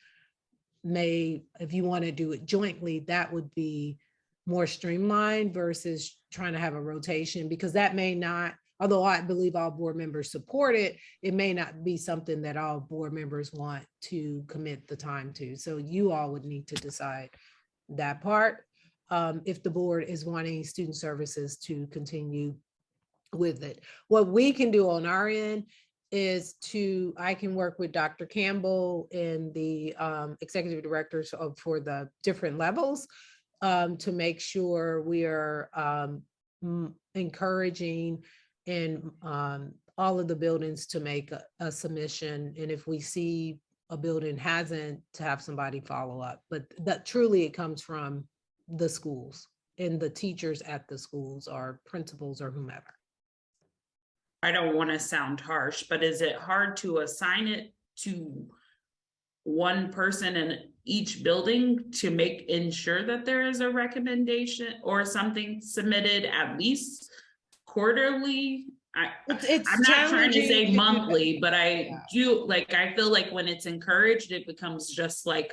may, if you want to do it jointly, that would be more streamlined versus trying to have a rotation, because that may not although I believe all board members support it, it may not be something that all board members want to commit the time to. So you all would need to decide that part. If the board is wanting student services to continue with it. What we can do on our end is I can work with Dr. Campbell and the executive directors for the different levels to make sure we are encouraging in all of the buildings to make a submission. And if we see a building hasn't, to have somebody follow up. But that truly it comes from the schools and the teachers at the schools or principals or whomever. I don't want to sound harsh, but is it hard to assign it to one person in each building to ensure that there is a recommendation or something submitted at least quarterly? I'm not trying to say monthly, but I feel like when it's encouraged, it becomes just like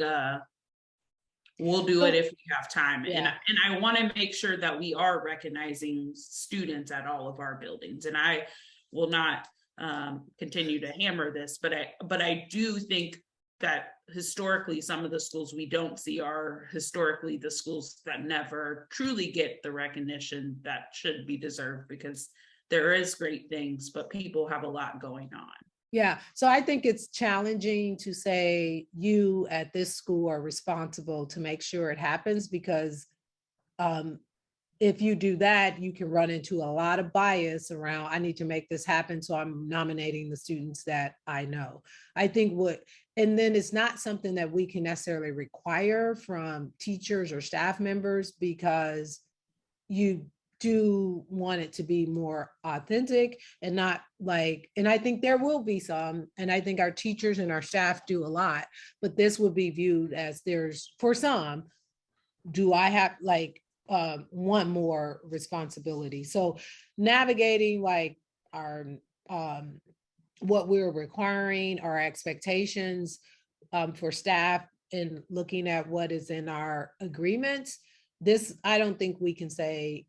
we'll do it if we have time. And I want to make sure that we are recognizing students at all of our buildings. And I will not continue to hammer this, but I do think that historically some of the schools we don't see are historically the schools that never truly get the recognition that should be deserved, because there is great things, but people have a lot going on. Yeah, so I think it's challenging to say you at this school are responsible to make sure it happens, because if you do that, you can run into a lot of bias around, I need to make this happen, so I'm nominating the students that I know. I think and then it's not something that we can necessarily require from teachers or staff members, because you do want it to be more authentic and not and I think there will be some, and I think our teachers and our staff do a lot, but this would be viewed as for some, do I have one more responsibility? So navigating our what we're requiring, our expectations for staff, and looking at what is in our agreements, I don't think we can say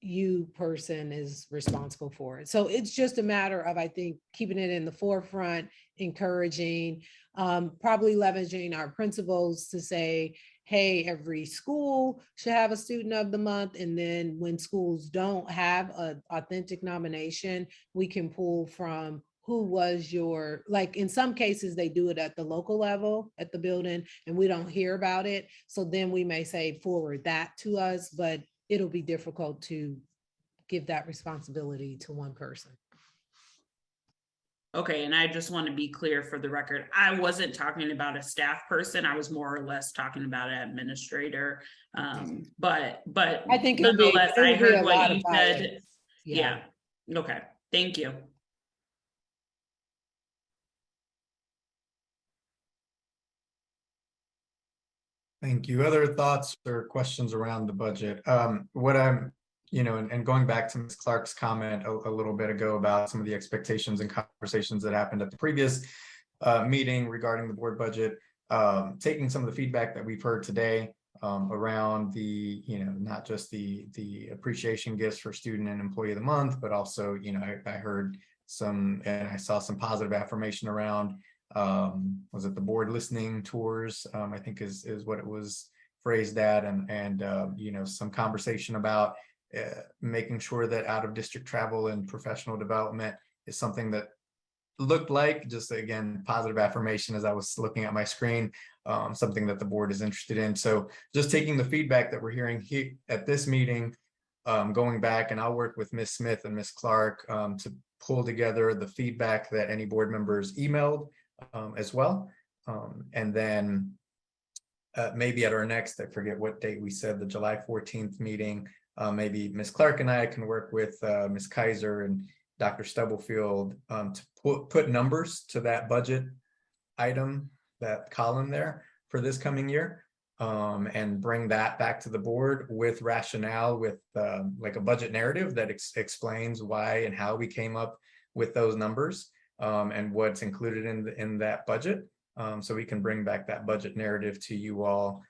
you person is responsible for it. So it's just a matter of, I think, keeping it in the forefront, encouraging, probably leveraging our principals to say, hey, every school should have a student of the month. And then when schools don't have an authentic nomination, we can pull from who was in some cases, they do it at the local level at the building and we don't hear about it. So then we may say forward that to us, but it'll be difficult to give that responsibility to one person. Okay, and I just want to be clear for the record, I wasn't talking about a staff person. I was more or less talking about an administrator. But I think nonetheless, I heard what you said. bias. Yeah. Okay. Thank you. Thank you. Other thoughts or questions around the budget? What I'm, and going back to Ms. Clark's comment a little bit ago about some of the expectations and conversations that happened at the previous meeting regarding the board budget, taking some of the feedback that we've heard today around the, not just the appreciation gifts for student and employee of the month, but also, I heard and I saw some positive affirmation around was it the board listening tours, I think is what it was phrased at, and some conversation about making sure that out of district travel and professional development is something that looked like, just again, positive affirmation as I was looking at my screen, something that the board is interested in. So just taking the feedback that we're hearing here at this meeting, going back, and I'll work with Ms. Smith and Ms. Clark to pull together the feedback that any board members emailed as well. And then maybe at our next, I forget what date we said, the July 14th meeting, maybe Ms. Clark and I can work with Ms. Kaiser and Dr. Stubblefield to put numbers to that budget item, that column there for this coming year, and bring that back to the board with rationale, with like a budget narrative that explains why and how we came up with those numbers, and what's included in that budget. So we can bring back that budget narrative to you all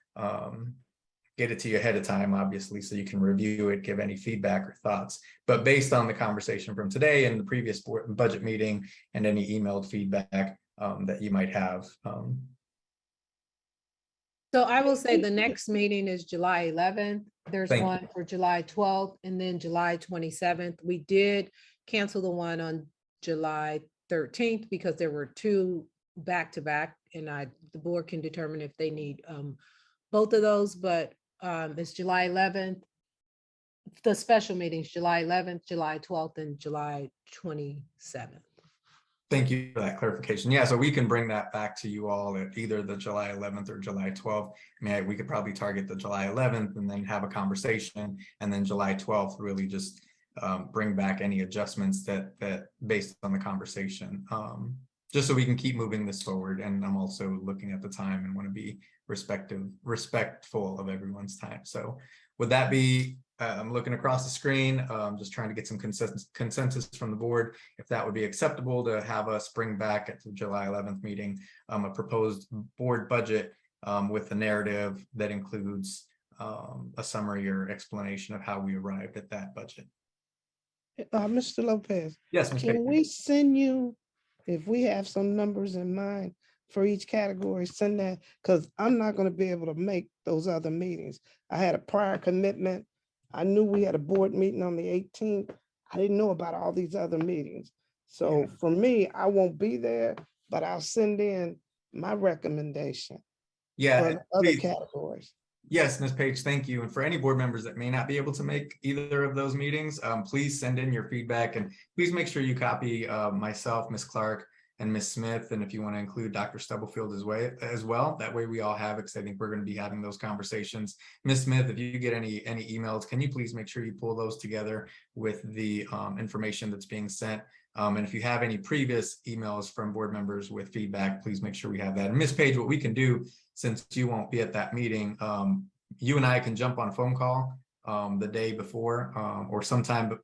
get it to you ahead of time, obviously, so you can review it, give any feedback or thoughts. But based on the conversation from today and the previous budget meeting and any emailed feedback that you might have. So I will say the next meeting is July 11th. There's Thank you. one for July 12th and then July 27th. We did cancel the one on July 13th because there were two back-to-back, and the board can determine if they need both of those, but it's July 11th. The special meetings, July 11th, July 12th, and July 27th. Thank you for that clarification. Yeah, so we can bring that back to you all at either the July 11th or July 12th. I mean, we could probably target the July 11th and then have a conversation, and then July 12th really just bring back any adjustments that based on the conversation, just so we can keep moving this forward. And I'm also looking at the time and want to be respectful of everyone's time. So would that be, I'm looking across the screen, just trying to get some consensus from the board, if that would be acceptable to have us bring back at the July 11th meeting a proposed board budget with a narrative that includes a summary or explanation of how we arrived at that budget. Mr. Lopez. Yes, Ms. Can Baker. we send you, if we have some numbers in mind for each category, send that, because I'm not going to be able to make those other meetings. I had a prior commitment. I knew we had a board meeting on the 18th. I didn't know about all these other meetings. So for me, I won't be there, but I'll send in my recommendation for other categories. Yes, Ms. Page, thank you. And for any board members that may not be able to make either of those meetings, please send in your feedback, and please make sure you copy myself, Ms. Clark, and Ms. Smith. And if you want to include Dr. Stubblefield as well, that way we all have it, because I think we're going to be having those conversations. Ms. Smith, if you get any emails, can you please make sure you pull those together with the information that's being sent? And if you have any previous emails from board members with feedback, please make sure we have that. And Ms. Page, what we can do, since you won't be at that meeting, you and I can jump on a phone call the day before or sometime.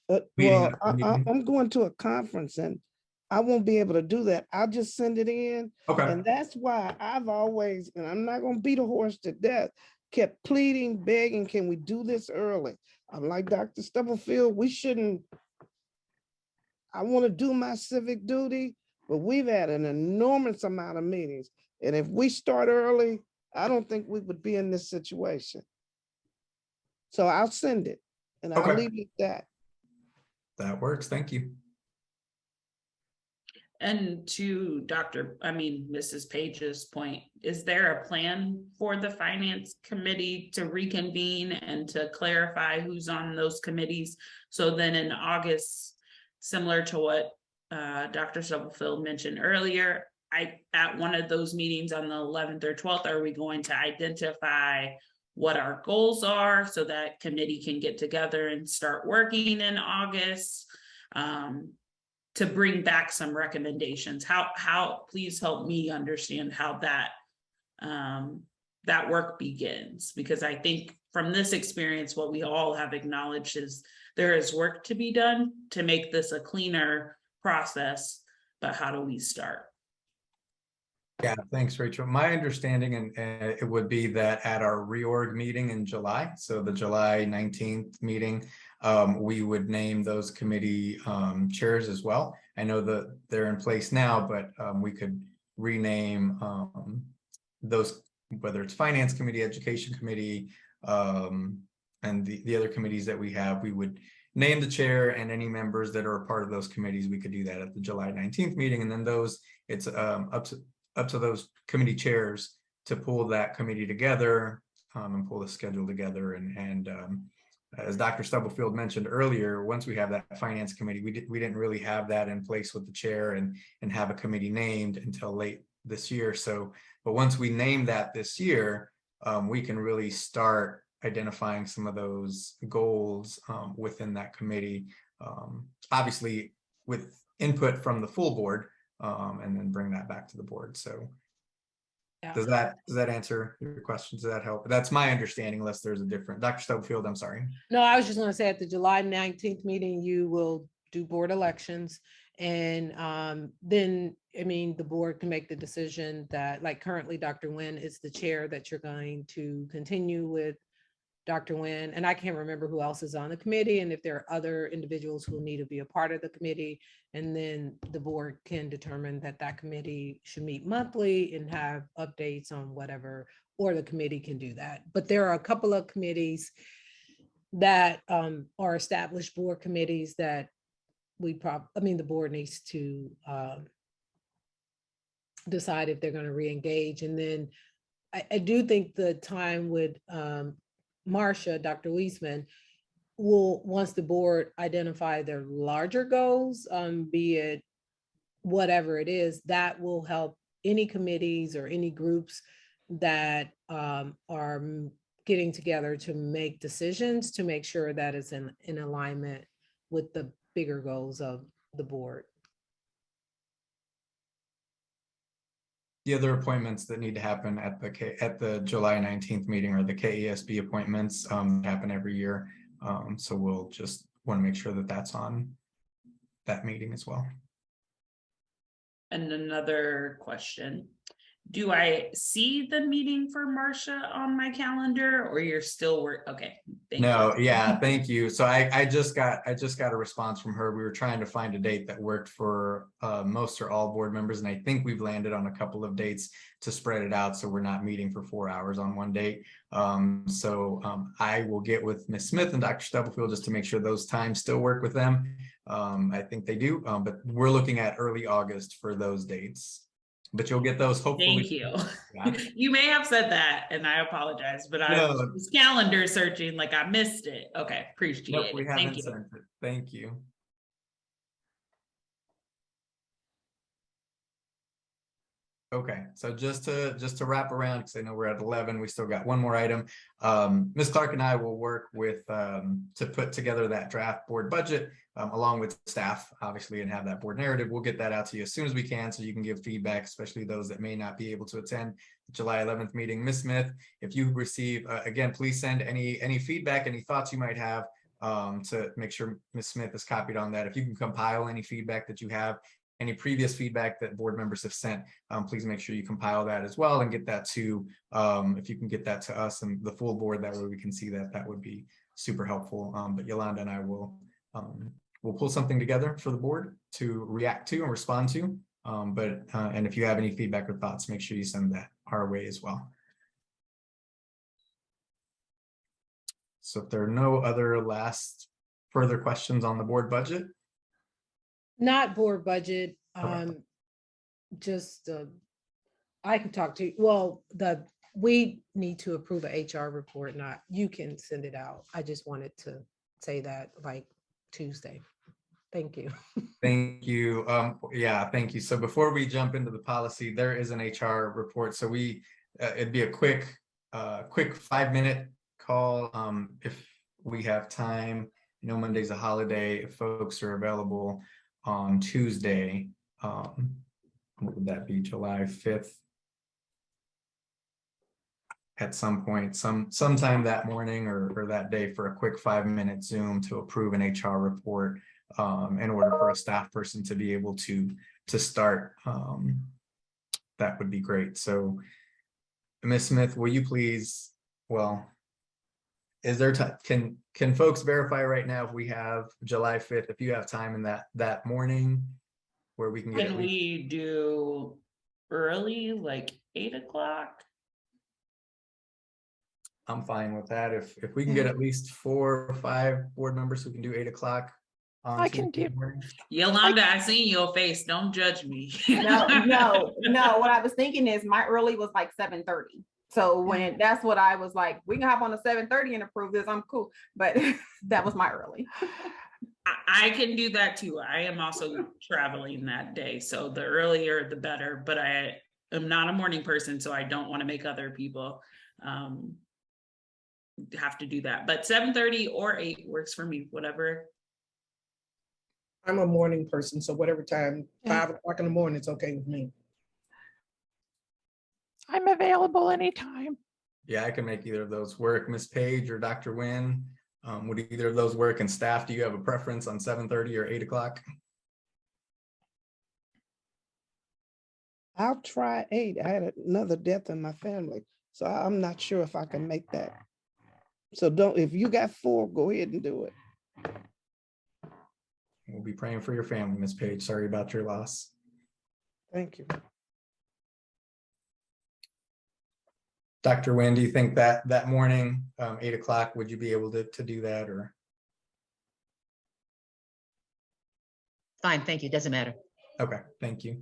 Well, I'm going to a conference and I won't be able to do that. I'll just send it in. Okay. And that's why I've always, and I'm not going to beat a horse to death, kept pleading, begging, can we do this early? I'm like Dr. Stubblefield, we shouldn't. I want to do my civic duty, but we've had an enormous amount of meetings. And if we start early, I don't think we would be in this situation. So I'll send it and I'll leave it at that. That works. Thank you. And to Mrs. Page's point, is there a plan for the finance committee to reconvene and to clarify who's on those committees? So then in August, similar to what Dr. Stubblefield mentioned earlier, at one of those meetings on the 11th or 12th, are we going to identify what our goals are so that committee can get together and start working in August to bring back some recommendations? How please help me understand how that work begins, because I think from this experience, what we all have acknowledged is there is work to be done to make this a cleaner process, but how do we start? Yeah, thanks, Rachel. My understanding, and it would be that at our reorg meeting in July, so the July 19th meeting, we would name those committee chairs as well. I know that they're in place now, but we could rename those, whether it's Finance Committee, Education Committee, and the other committees that we have. We would name the chair and any members that are a part of those committees. We could do that at the July 19th meeting, and then it's up to those committee chairs to pull that committee together and pull the schedule together. And as Dr. Stubblefield mentioned earlier, once we have that finance committee, we didn't really have that in place with the chair and have a committee named until late this year. So, but once we name that this year, we can really start identifying some of those goals within that committee, obviously with input from the full board, and then bring that back to the board. So Yeah. does that answer your questions? Does that help? That's my understanding, unless there's a different. Dr. Stubblefield, I'm sorry. No, I was just going to say at the July 19th meeting, you will do board elections. And then, I mean, the board can make the decision that, like currently Dr. Nguyen is the chair, that you're going to continue with Dr. Nguyen. And I can't remember who else is on the committee and if there are other individuals who need to be a part of the committee. And then the board can determine that that committee should meet monthly and have updates on whatever, or the committee can do that. But there are a couple of committees that are established board committees that the board needs to decide if they're going to re-engage. And then I do think the time with Marcia, Dr. Weisman, will, once the board identify their larger goals, be it whatever it is, that will help any committees or any groups that are getting together to make decisions, to make sure that it's in alignment with the bigger goals of the board. The other appointments that need to happen at the July 19th meeting are the KESB appointments, happen every year. So we'll just want to make sure that that's on that meeting as well. And another question. Do I see the meeting for Marcia on my calendar, or you're still okay? Thank No, you. yeah, thank you. So I just got a response from her. We were trying to find a date that worked for most or all board members, and I think we've landed on a couple of dates to spread it out, so we're not meeting for 4 hours on one date. I will get with Ms. Smith and Dr. Stubblefield just to make sure those times still work with them. I think they do, but we're looking at early August for those dates. But you'll get those hopefully. Thank you. Yeah. You may have said that, and I apologize, but I was calendar searching, like I missed it. Okay, appreciate Nope, it. we Thank haven't you. sent it. Thank you. Okay, so just to wrap around, because I know we're at 11, we still got one more item. Ms. Clark and I will work with to put together that draft board budget along with staff, obviously, and have that board narrative. We'll get that out to you as soon as we can, so you can give feedback, especially those that may not be able to attend the July 11th meeting. Ms. Smith, if you receive, again, please send any feedback, any thoughts you might have to make sure Ms. Smith is copied on that. If you can compile any feedback that you have, any previous feedback that board members have sent, please make sure you compile that as well and get that to, if you can get that to us and the full board, that way we can see that, that would be super helpful. But Yolanda and I will we'll pull something together for the board to react to and respond to. And if you have any feedback or thoughts, make sure you send that our way as well. So if there are no other further questions on the board budget. Not board budget, just I can talk to you. Well, we need to approve an HR report, not you can send it out. I just wanted to say that like Tuesday. Thank you. Thank you. Yeah, thank you. So before we jump into the policy, there is an HR report. So it'd be a quick 5-minute call if we have time. You know, Monday's a holiday. If folks are available on Tuesday, what would that be, July 5th? At some point, sometime that morning or that day, for a quick 5-minute Zoom to approve an HR report in order for a staff person to be able to start. That would be great. So Ms. Smith, will you please, is there time? Can folks verify right now if we have July 5th, if you have time in that morning where we can get? Can we do early, like 8 o'clock? I'm fine with that. If we can get at least 4 or 5 board members who can do 8 o'clock. I can do. Yolanda, I seen your face. Don't judge me. No. What I was thinking is my early was like 7:30. So that's what I was like, we can hop on the 7:30 and approve this. I'm cool. But that was my early. I can do that too. I am also traveling that day. So the earlier, the better. But I am not a morning person, so I don't want to make other people have to do that. But 7:30 or 8 works for me, whatever. I'm a morning person, so whatever time, 5 o'clock in the morning, it's okay with me. I'm available anytime. Yeah, I can make either of those work. Ms. Page or Dr. Nguyen, would either of those work? And staff, do you have a preference on 7:30 or 8 o'clock? I'll try 8. I had another death in my family, so I'm not sure if I can make that. So if you got 4, go ahead and do it. We'll be praying for your family, Ms. Page. Sorry about your loss. Thank you. Dr. Nguyen, do you think that morning, 8 o'clock, would you be able to do that, or? Fine, thank you. Doesn't matter. Okay, thank you.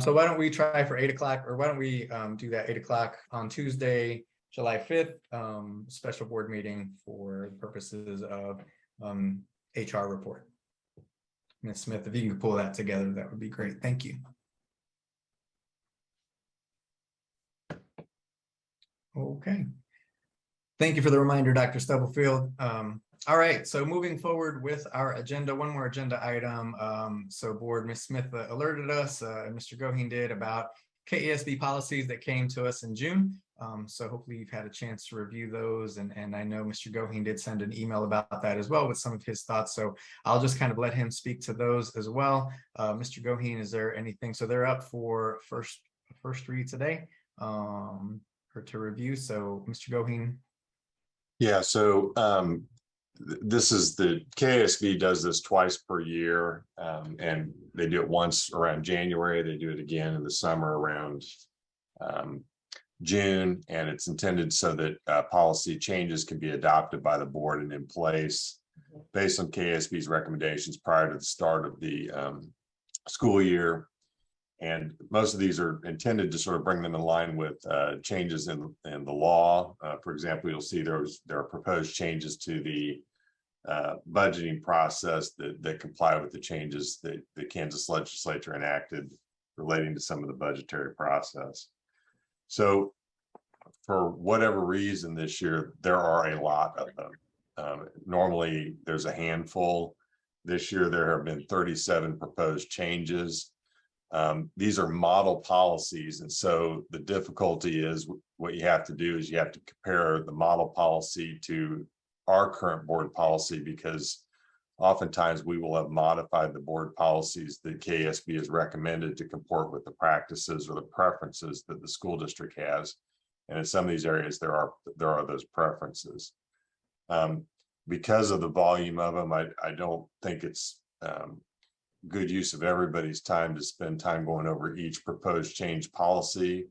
So why don't we try for 8 o'clock, or why don't we do that 8 o'clock on Tuesday, July 5th, special board meeting for the purposes of HR report. Ms. Smith, if you can pull that together, that would be great. Thank you. Okay. Thank you for the reminder, Dr. Stubblefield. All right, so moving forward with our agenda, one more agenda item. So board, Ms. Smith alerted us, and Mr. Goheen did, about KESB policies that came to us in June. So hopefully you've had a chance to review those. And I know Mr. Goheen did send an email about that as well with some of his thoughts. So I'll just kind of let him speak to those as well. Mr. Goheen, is there anything? So they're up for first read today or to review. So Mr. Goheen. Yeah, so this is the KSB does this twice per year, and they do it once around January. They do it again in the summer around June, and it's intended so that policy changes can be adopted by the board and in place based on KSB's recommendations prior to the start of the school year. And most of these are intended to sort of bring them in line with changes in the law. For example, you'll see there are proposed changes to the budgeting process that comply with the changes that the Kansas legislature enacted relating to some of the budgetary process. So for whatever reason this year, there are a lot of them. Normally there's a handful. This year there have been 37 proposed changes. These are model policies, and so the difficulty is what you have to do is you have to compare the model policy to our current board policy, because oftentimes we will have modified the board policies that KSB has recommended to comport with the practices or the preferences that the school district has. And in some of these areas, there are those preferences. Because of the volume of them, I don't think it's good use of everybody's time to spend time going over each proposed change policy.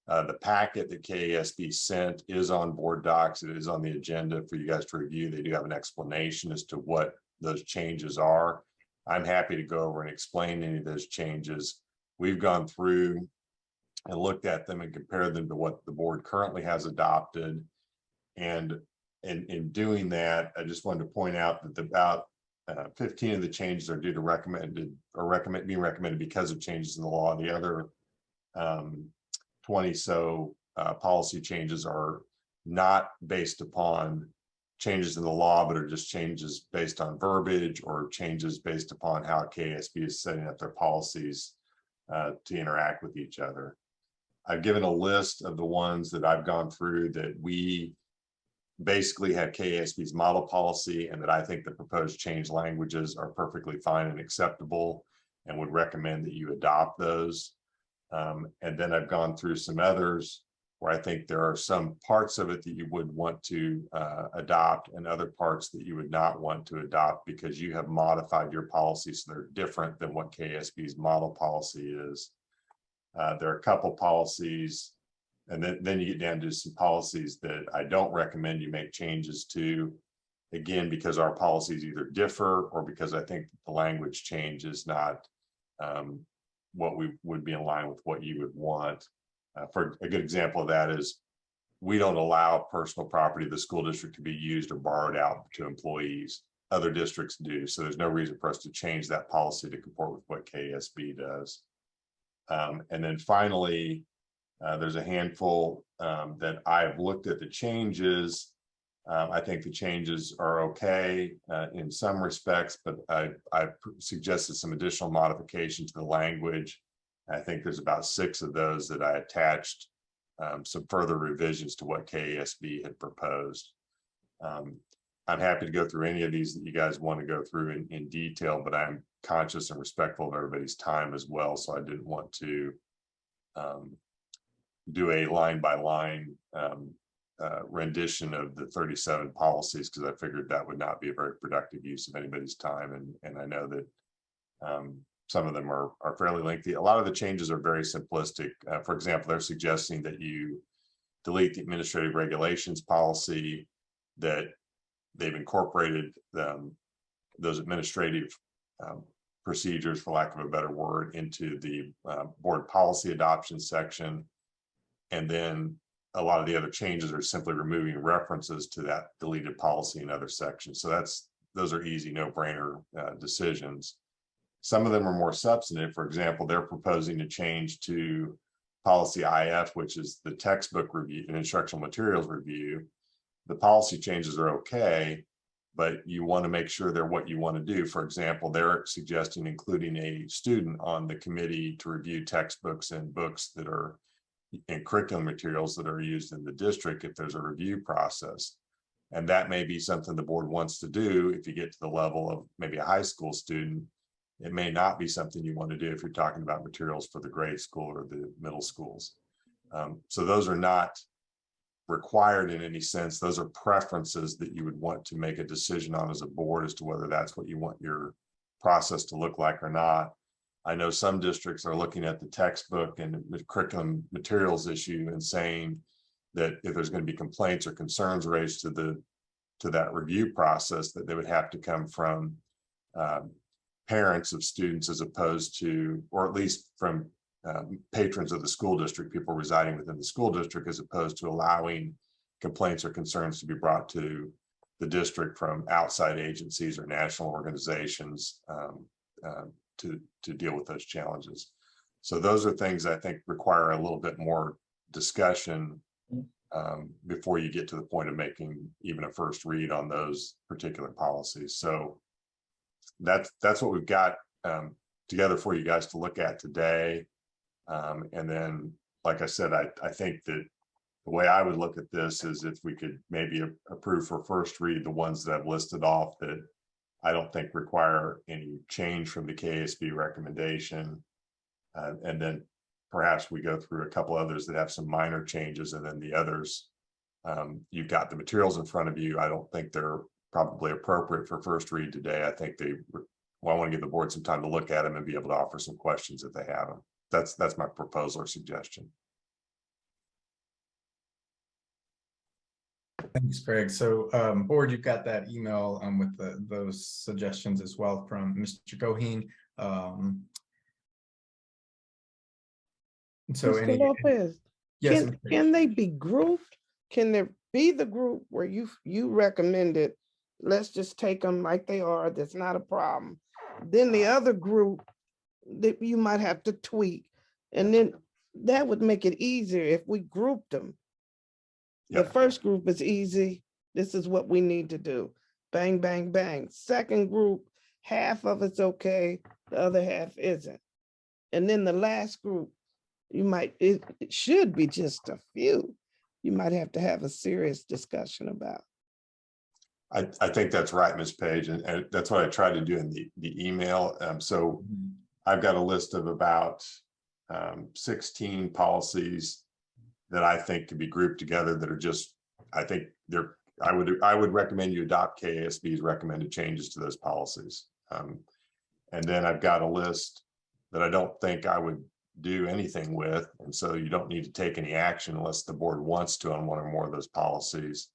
The packet that KSB sent is on board docs. It is on the agenda for you guys to review. They do have an explanation as to what those changes are. I'm happy to go over and explain any of those changes. We've gone through and looked at them and compared them to what the board currently has adopted. And in doing that, I just wanted to point out that about 15 of the changes are due to being recommended because of changes in the law. The other 20 so policy changes are not based upon changes in the law, but are just changes based on verbiage or changes based upon how KSB is setting up their policies to interact with each other. I've given a list of the ones that I've gone through that we basically have KSB's model policy, and that I think the proposed change languages are perfectly fine and acceptable and would recommend that you adopt those. And then I've gone through some others where I think there are some parts of it that you would want to adopt and other parts that you would not want to adopt because you have modified your policies so they're different than what KSB's model policy is. There are a couple policies, and then you get down to some policies that I don't recommend you make changes to, again, because our policies either differ or because I think the language change is not what we would be in line with what you would want. For a good example of that is we don't allow personal property of the school district to be used or borrowed out to employees. Other districts do. So there's no reason for us to change that policy to comport with what KSB does. And then finally, there's a handful that I've looked at the changes. I think the changes are okay in some respects, but I've suggested some additional modification to the language. I think there's about 6 of those that I attached some further revisions to what KSB had proposed. I'm happy to go through any of these that you guys want to go through in detail, but I'm conscious and respectful of everybody's time as well. So I didn't want to do a line by line rendition of the 37 policies, because I figured that would not be a very productive use of anybody's time. And I know that some of them are fairly lengthy. A lot of the changes are very simplistic. For example, they're suggesting that you delete the administrative regulations policy, that they've incorporated those administrative procedures, for lack of a better word, into the board policy adoption section. And then a lot of the other changes are simply removing references to that deleted policy in other sections. So those are easy, no-brainer decisions. Some of them are more substantive. For example, they're proposing to change to policy IF, which is the textbook review and instructional materials review. The policy changes are okay, but you want to make sure they're what you want to do. For example, they're suggesting including a student on the committee to review textbooks and books that are in curriculum materials that are used in the district if there's a review process. And that may be something the board wants to do if you get to the level of maybe a high school student. It may not be something you want to do if you're talking about materials for the grade school or the middle schools. So those are not required in any sense. Those are preferences that you would want to make a decision on as a board as to whether that's what you want your process to look like or not. I know some districts are looking at the textbook and the curriculum materials issue and saying that if there's going to be complaints or concerns raised to that review process, that they would have to come from parents of students, as opposed to, or at least from patrons of the school district, people residing within the school district, as opposed to allowing complaints or concerns to be brought to the district from outside agencies or national organizations to deal with those challenges. So those are things I think require a little bit more discussion before you get to the point of making even a first read on those particular policies. So that's what we've got together for you guys to look at today. And then, like I said, I think that the way I would look at this is if we could maybe approve for first read the ones that I've listed off that I don't think require any change from the KSB recommendation. And then perhaps we go through a couple others that have some minor changes, and then the others, you've got the materials in front of you. I don't think they're probably appropriate for first read today. I think I want to give the board some time to look at them and be able to offer some questions if they have them. That's my proposal or suggestion. Thanks, Greg. So board, you've got that email with those suggestions as well from Mr. Goheen. So Mr. Lopez, yes, can they be grouped? Can there be the group where you recommended, let's just take them like they are, that's not a problem. Then the other group that you might have to tweak, and then that would make it easier if we grouped them. The first group is easy. This is what we need to do. Bang, bang, bang. Second group, half of it's okay, the other half isn't. And then the last group, it should be just a few. You might have to have a serious discussion about. I think that's right, Ms. Page, and that's what I tried to do in the email. So I've got a list of about 16 policies that I think could be grouped together that are just, I think I would recommend you adopt KASB's recommended changes to those policies. And then I've got a list that I don't think I would do anything with. And so you don't need to take any action unless the board wants to on one or more of those policies.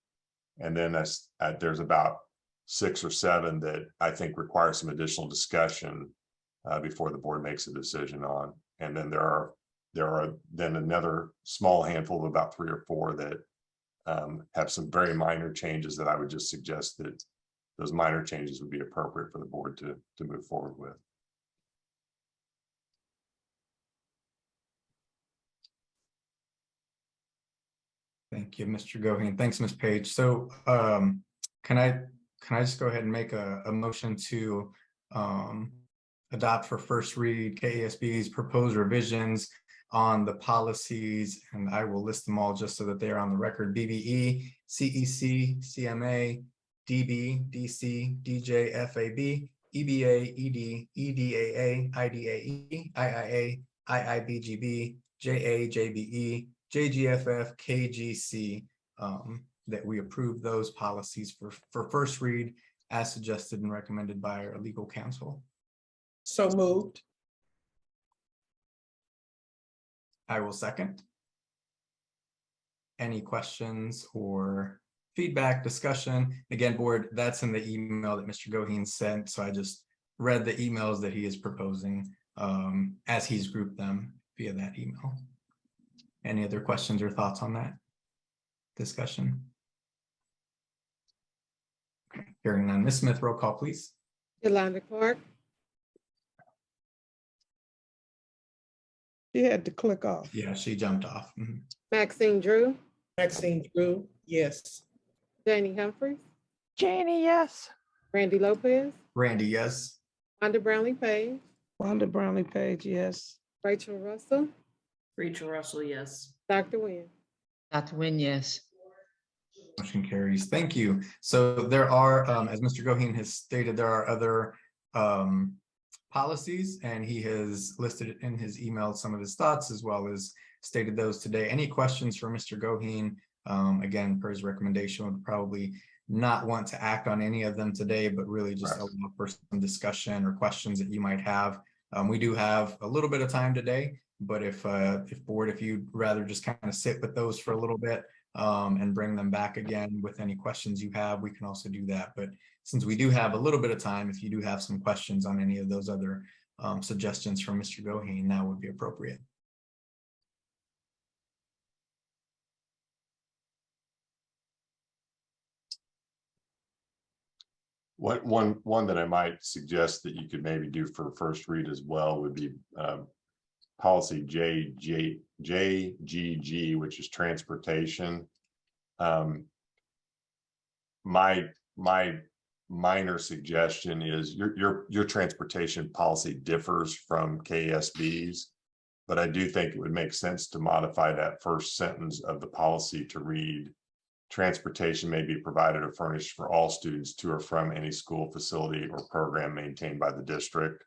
And then there's about 6 or 7 that I think require some additional discussion before the board makes a decision on. And then there are then another small handful of about 3 or 4 that have some very minor changes that I would just suggest that those minor changes would be appropriate for the board to move forward with. Thank you, Mr. Goheen. Thanks, Ms. Page. So can I just go ahead and make a motion to adopt for first read KASB's proposed revisions on the policies, and I will list them all just so that they are on the record: BBE, CEC, CMA, DB, DC, DJ, FAB, EBA, ED, EDAA, IDAE, IIA, IIBGB, JA, JBE, JGFF, KGC, that we approve those policies for first read as suggested and recommended by our legal counsel. So moved. I will second. Any questions or feedback, discussion? Again, board, that's in the email that Mr. Goheen sent. So I just read the emails that he is proposing as he's grouped them via that email. Any other questions or thoughts on that discussion? Okay, hearing none. Ms. Smith, roll call, please. Yolanda Clark, She had to click off. Yeah, she jumped off. Mhm. Maxine Drew, Maxine Drew, yes. Janie Humphries, Janie, yes. Randy Lopez, Randy, yes. Wanda Brownlee Page, Wanda Brownlee Page, yes. Rachel Russell, Rachel Russell, yes. Dr. Nguyen. Dr. Nguyen, yes. Motion carries. Thank you. So there are, as Mr. Goheen has stated, there are other policies, and he has listed in his email some of his thoughts as well as stated those today. Any questions for Mr. Goheen? Again, per his recommendation, would probably not want to act on any of them today, but really just allow for some discussion or questions that you might have. We do have a little bit of time today, but if board, if you'd rather just kind of sit with those for a little bit and bring them back again with any questions you have, we can also do that. But since we do have a little bit of time, if you do have some questions on any of those other suggestions from Mr. Goheen, that would be appropriate. One that I might suggest that you could maybe do for first read as well would be policy JGG, which is transportation. My minor suggestion is your transportation policy differs from KSB's, but I do think it would make sense to modify that first sentence of the policy to read, transportation may be provided or furnished for all students to or from any school facility or program maintained by the district.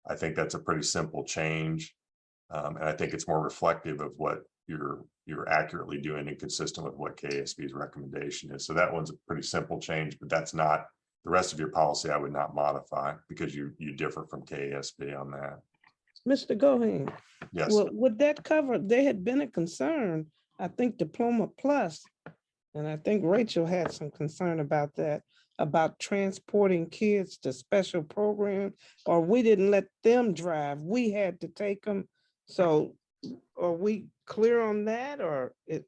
I think that's a pretty simple change. And I think it's more reflective of what you're accurately doing and consistent with what KSB's recommendation is. So that one's a pretty simple change, but that's not the rest of your policy. I would not modify because you differ from KSB on that. Mr. Goheen. Yes. Well, would that cover, there had been a concern, I think Diploma Plus, and I think Rachel had some concern about that, about transporting kids to special programs, or we didn't let them drive. We had to take them. So are we clear on that, or is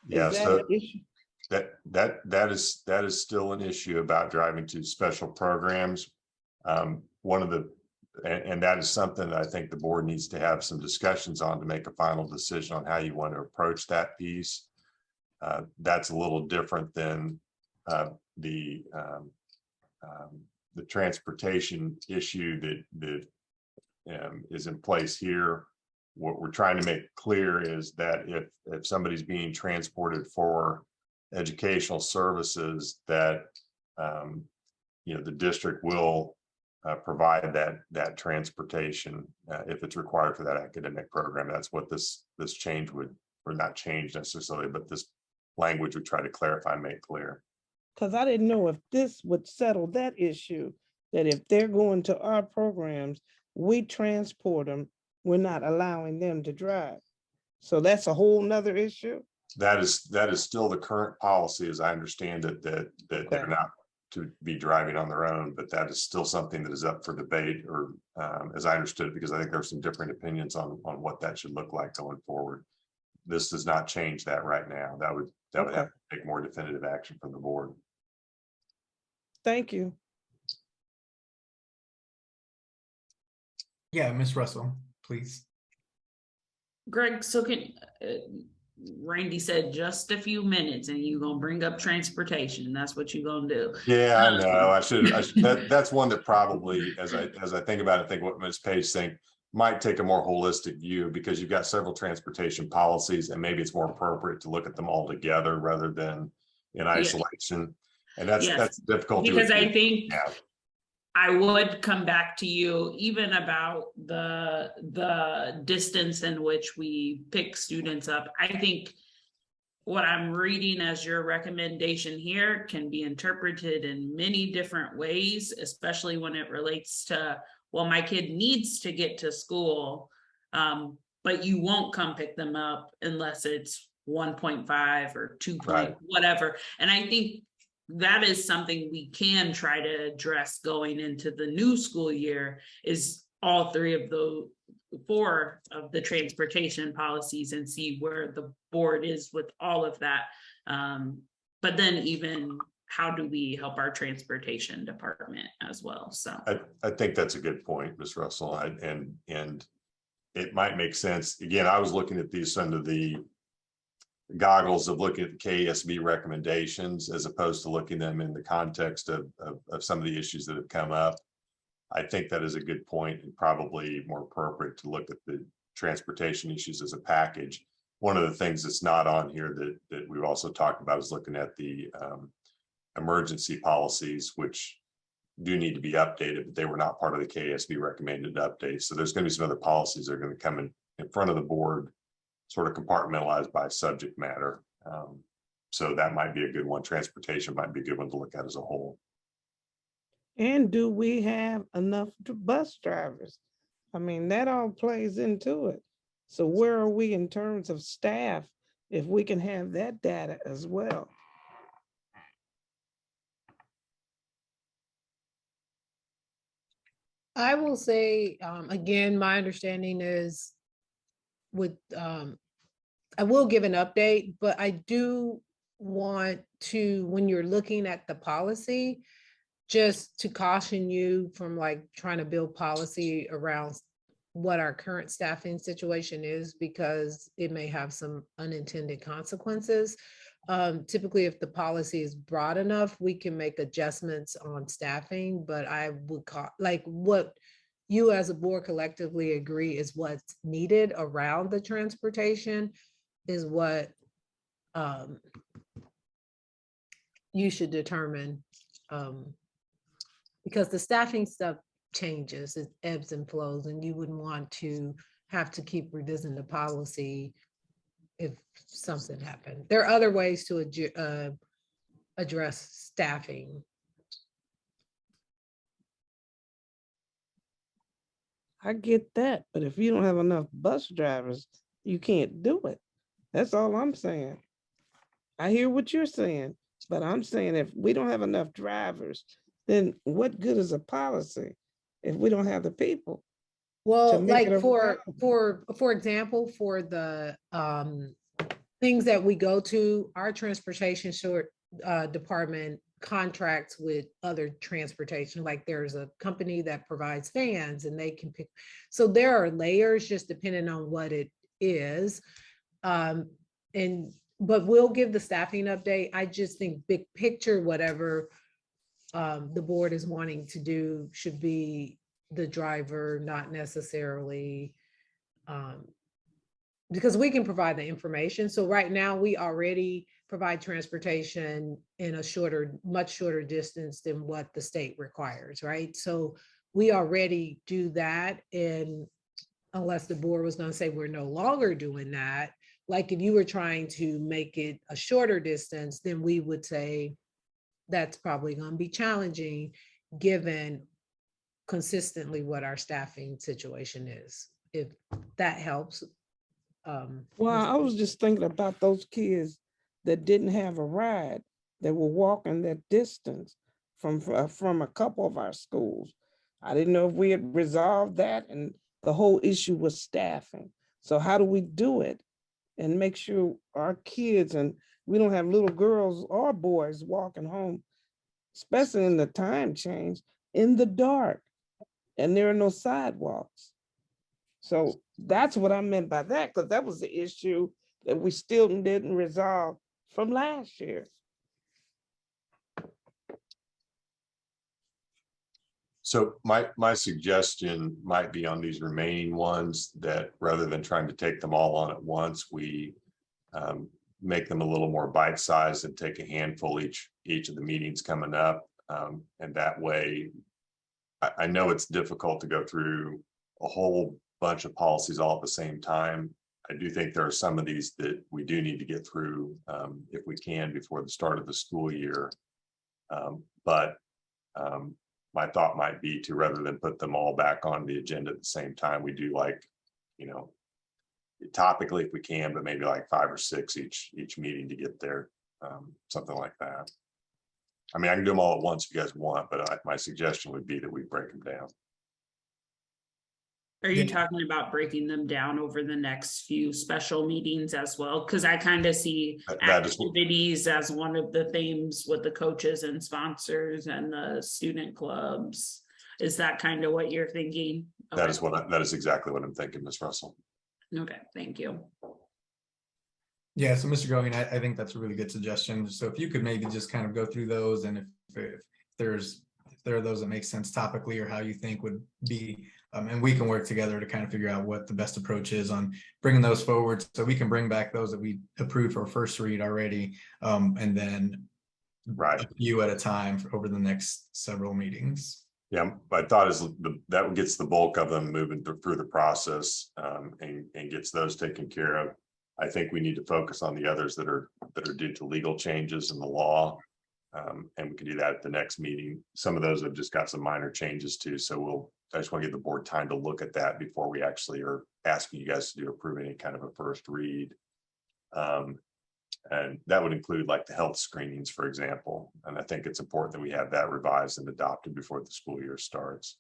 Yes, that an issue? that is still an issue about driving to special programs. One of the, and that is something that I think the board needs to have some discussions on to make a final decision on how you want to approach that piece. That's a little different than the transportation issue that is in place here. What we're trying to make clear is that if somebody's being transported for educational services, that the district will provide that transportation if it's required for that academic program. That's what this change would, or not change necessarily, but this language would try to clarify and make clear. Because I didn't know if this would settle that issue, that if they're going to our programs, we transport them, we're not allowing them to drive. So that's a whole nother issue. That is still the current policy, as I understand it, that they're not to be driving on their own, but that is still something that is up for debate, or as I understood it, because I think there's some different opinions on what that should look like going forward. This does not change that right now. That would have to take more definitive action from the board. Thank you. Yeah, Ms. Russell, please. Greg, so can Randy said just a few minutes and you're gonna bring up transportation. That's what you're gonna do. Yeah, I know. I should that's one that probably, as I think about it, think what Ms. Page saying might take a more holistic view, because you've got several transportation policies and maybe it's more appropriate to look at them all together rather than in isolation. And that's difficult because to I think I would come back to you even about the distance in which we pick students up. I think what I'm reading as your recommendation here can be interpreted in many different ways, especially when it relates to, well, my kid needs to get to school, but you won't come pick them up unless it's 1.5 or 2 Right. whatever. And I think that is something we can try to address going into the new school year, is all three of those, 4 of the transportation policies, and see where the board is with all of that. But then even how do we help our transportation department as well? So I think that's a good point, Ms. Russell. And it might make sense. Again, I was looking at these under the goggles of looking at the KSB recommendations as opposed to looking them in the context of some of the issues that have come up. I think that is a good point, and probably more appropriate to look at the transportation issues as a package. One of the things that's not on here that we've also talked about is looking at the emergency policies, which do need to be updated, but they were not part of the KSB recommended updates. So there's going to be some other policies that are going to come in front of the board, sort of compartmentalized by subject matter. So that might be a good one. Transportation might be a good one to look at as a whole. And do we have enough bus drivers? I mean, that all plays into it. So where are we in terms of staff, if we can have that data as well? I will say, again, my understanding is with, I will give an update, but I do want to, when you're looking at the policy, just to caution you from like trying to build policy around what our current staffing situation is, because it may have some unintended consequences. Typically, if the policy is broad enough, we can make adjustments on staffing, but I would call, like, what you as a board collectively agree is what's needed around the transportation is what you should determine. Because the staffing stuff changes, it ebbs and flows, and you wouldn't want to have to keep revisiting the policy if something happened. There are other ways to address staffing. I get that, but if you don't have enough bus drivers, you can't do it. That's all I'm saying. I hear what you're saying, but I'm saying if we don't have enough drivers, then what good is a policy if we don't have the people? Well, like for example, for the things that we go to, our transportation department contracts with other transportation. Like there's a company that provides vans and they can pick. So there are layers just depending on what it is. But we'll give the staffing update. I just think big picture, whatever the board is wanting to do should be the driver, not necessarily because we can provide the information. So right now we already provide transportation in a much shorter distance than what the state requires, right? So we already do that. And unless the board was going to say we're no longer doing that, like if you were trying to make it a shorter distance, then we would say that's probably going to be challenging given consistently what our staffing situation is, if that helps. Well, I was just thinking about those kids that didn't have a ride, that were walking that distance from a couple of our schools. I didn't know if we had resolved that, and the whole issue was staffing. So how do we do it and make sure our kids, and we don't have little girls or boys walking home, especially in the time change, in the dark, and there are no sidewalks. So that's what I meant by that, because that was the issue that we still didn't resolve from last year. So my suggestion might be on these remaining ones, that rather than trying to take them all on at once, we make them a little more bite-sized and take a handful each of the meetings coming up. And that way I know it's difficult to go through a whole bunch of policies all at the same time. I do think there are some of these that we do need to get through if we can before the start of the school year. But my thought might be to, rather than put them all back on the agenda at the same time, we do like, you know, topically if we can, but maybe like 5 or 6 each meeting to get there, something like that. I mean, I can do them all at once if you guys want, but my suggestion would be that we break them down. Are you talking about breaking them down over the next few special meetings as well? Because I kind of see That is activities as one of the themes with the coaches and sponsors and the student clubs. Is that kind of what you're thinking? That is that is exactly what I'm thinking, Ms. Russell. Okay, thank you. Yeah, so Mr. Goheen, I think that's a really good suggestion. So if you could maybe just kind of go through those, and if there are those that make sense topically or how you think would be, and we can work together to kind of figure out what the best approach is on bringing those forward, so we can bring back those that we approved for first read already, and then a few at a time over the next several meetings. Yeah, my thought is that gets the bulk of them moving through the process, and gets those taken care of. I think we need to focus on the others that are due to legal changes in the law. And we can do that at the next meeting. Some of those have just got some minor changes too. So I just want to give the board time to look at that before we actually are asking you guys to approve any kind of a first read. And that would include like the health screenings, for example. And I think it's important that we have that revised and adopted before the school year starts.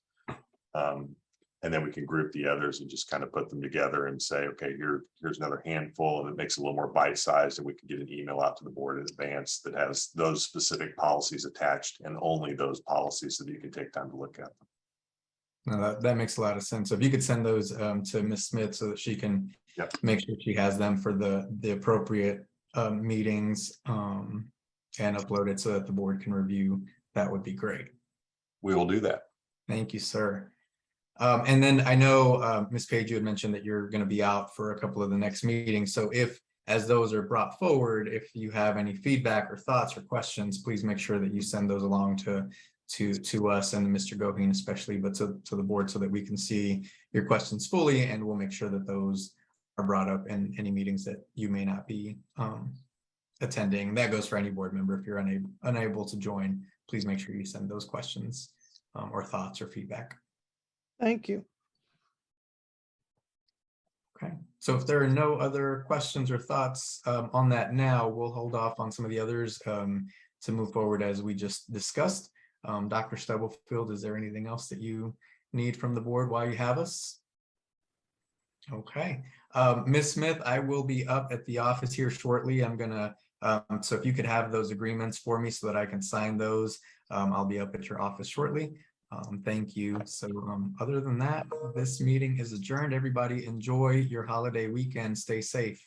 And then we can group the others and just kind of put them together and say, okay, here's another handful, and it makes it a little more bite-sized, and we can get an email out to the board in advance that has those specific policies attached, and only those policies, so that you can take time to look at them. No, that makes a lot of sense. So if you could send those to Ms. Smith so that she can make sure she has them for the appropriate meetings, and upload it so that the board can review, that would be great. We will do that. Thank you, sir. And then I know, Ms. Page, you had mentioned that you're going to be out for a couple of the next meetings. So as those are brought forward, if you have any feedback or thoughts or questions, please make sure that you send those along to us and Mr. Goheen especially, but to the board, so that we can see your questions fully, and we'll make sure that those are brought up in any meetings that you may not be attending. That goes for any board member. If you're unable to join, please make sure you send those questions or thoughts or feedback. Thank you. Okay, so if there are no other questions or thoughts on that now, we'll hold off on some of the others to move forward as we just discussed. Dr. Stubblefield, is there anything else that you need from the board while you have us? Okay, Ms. Smith, I will be up at the office here shortly. I'm gonna, so if you could have those agreements for me so that I can sign those, I'll be up at your office shortly. Thank you. So other than that, this meeting is adjourned. Everybody enjoy your holiday weekend. Stay safe.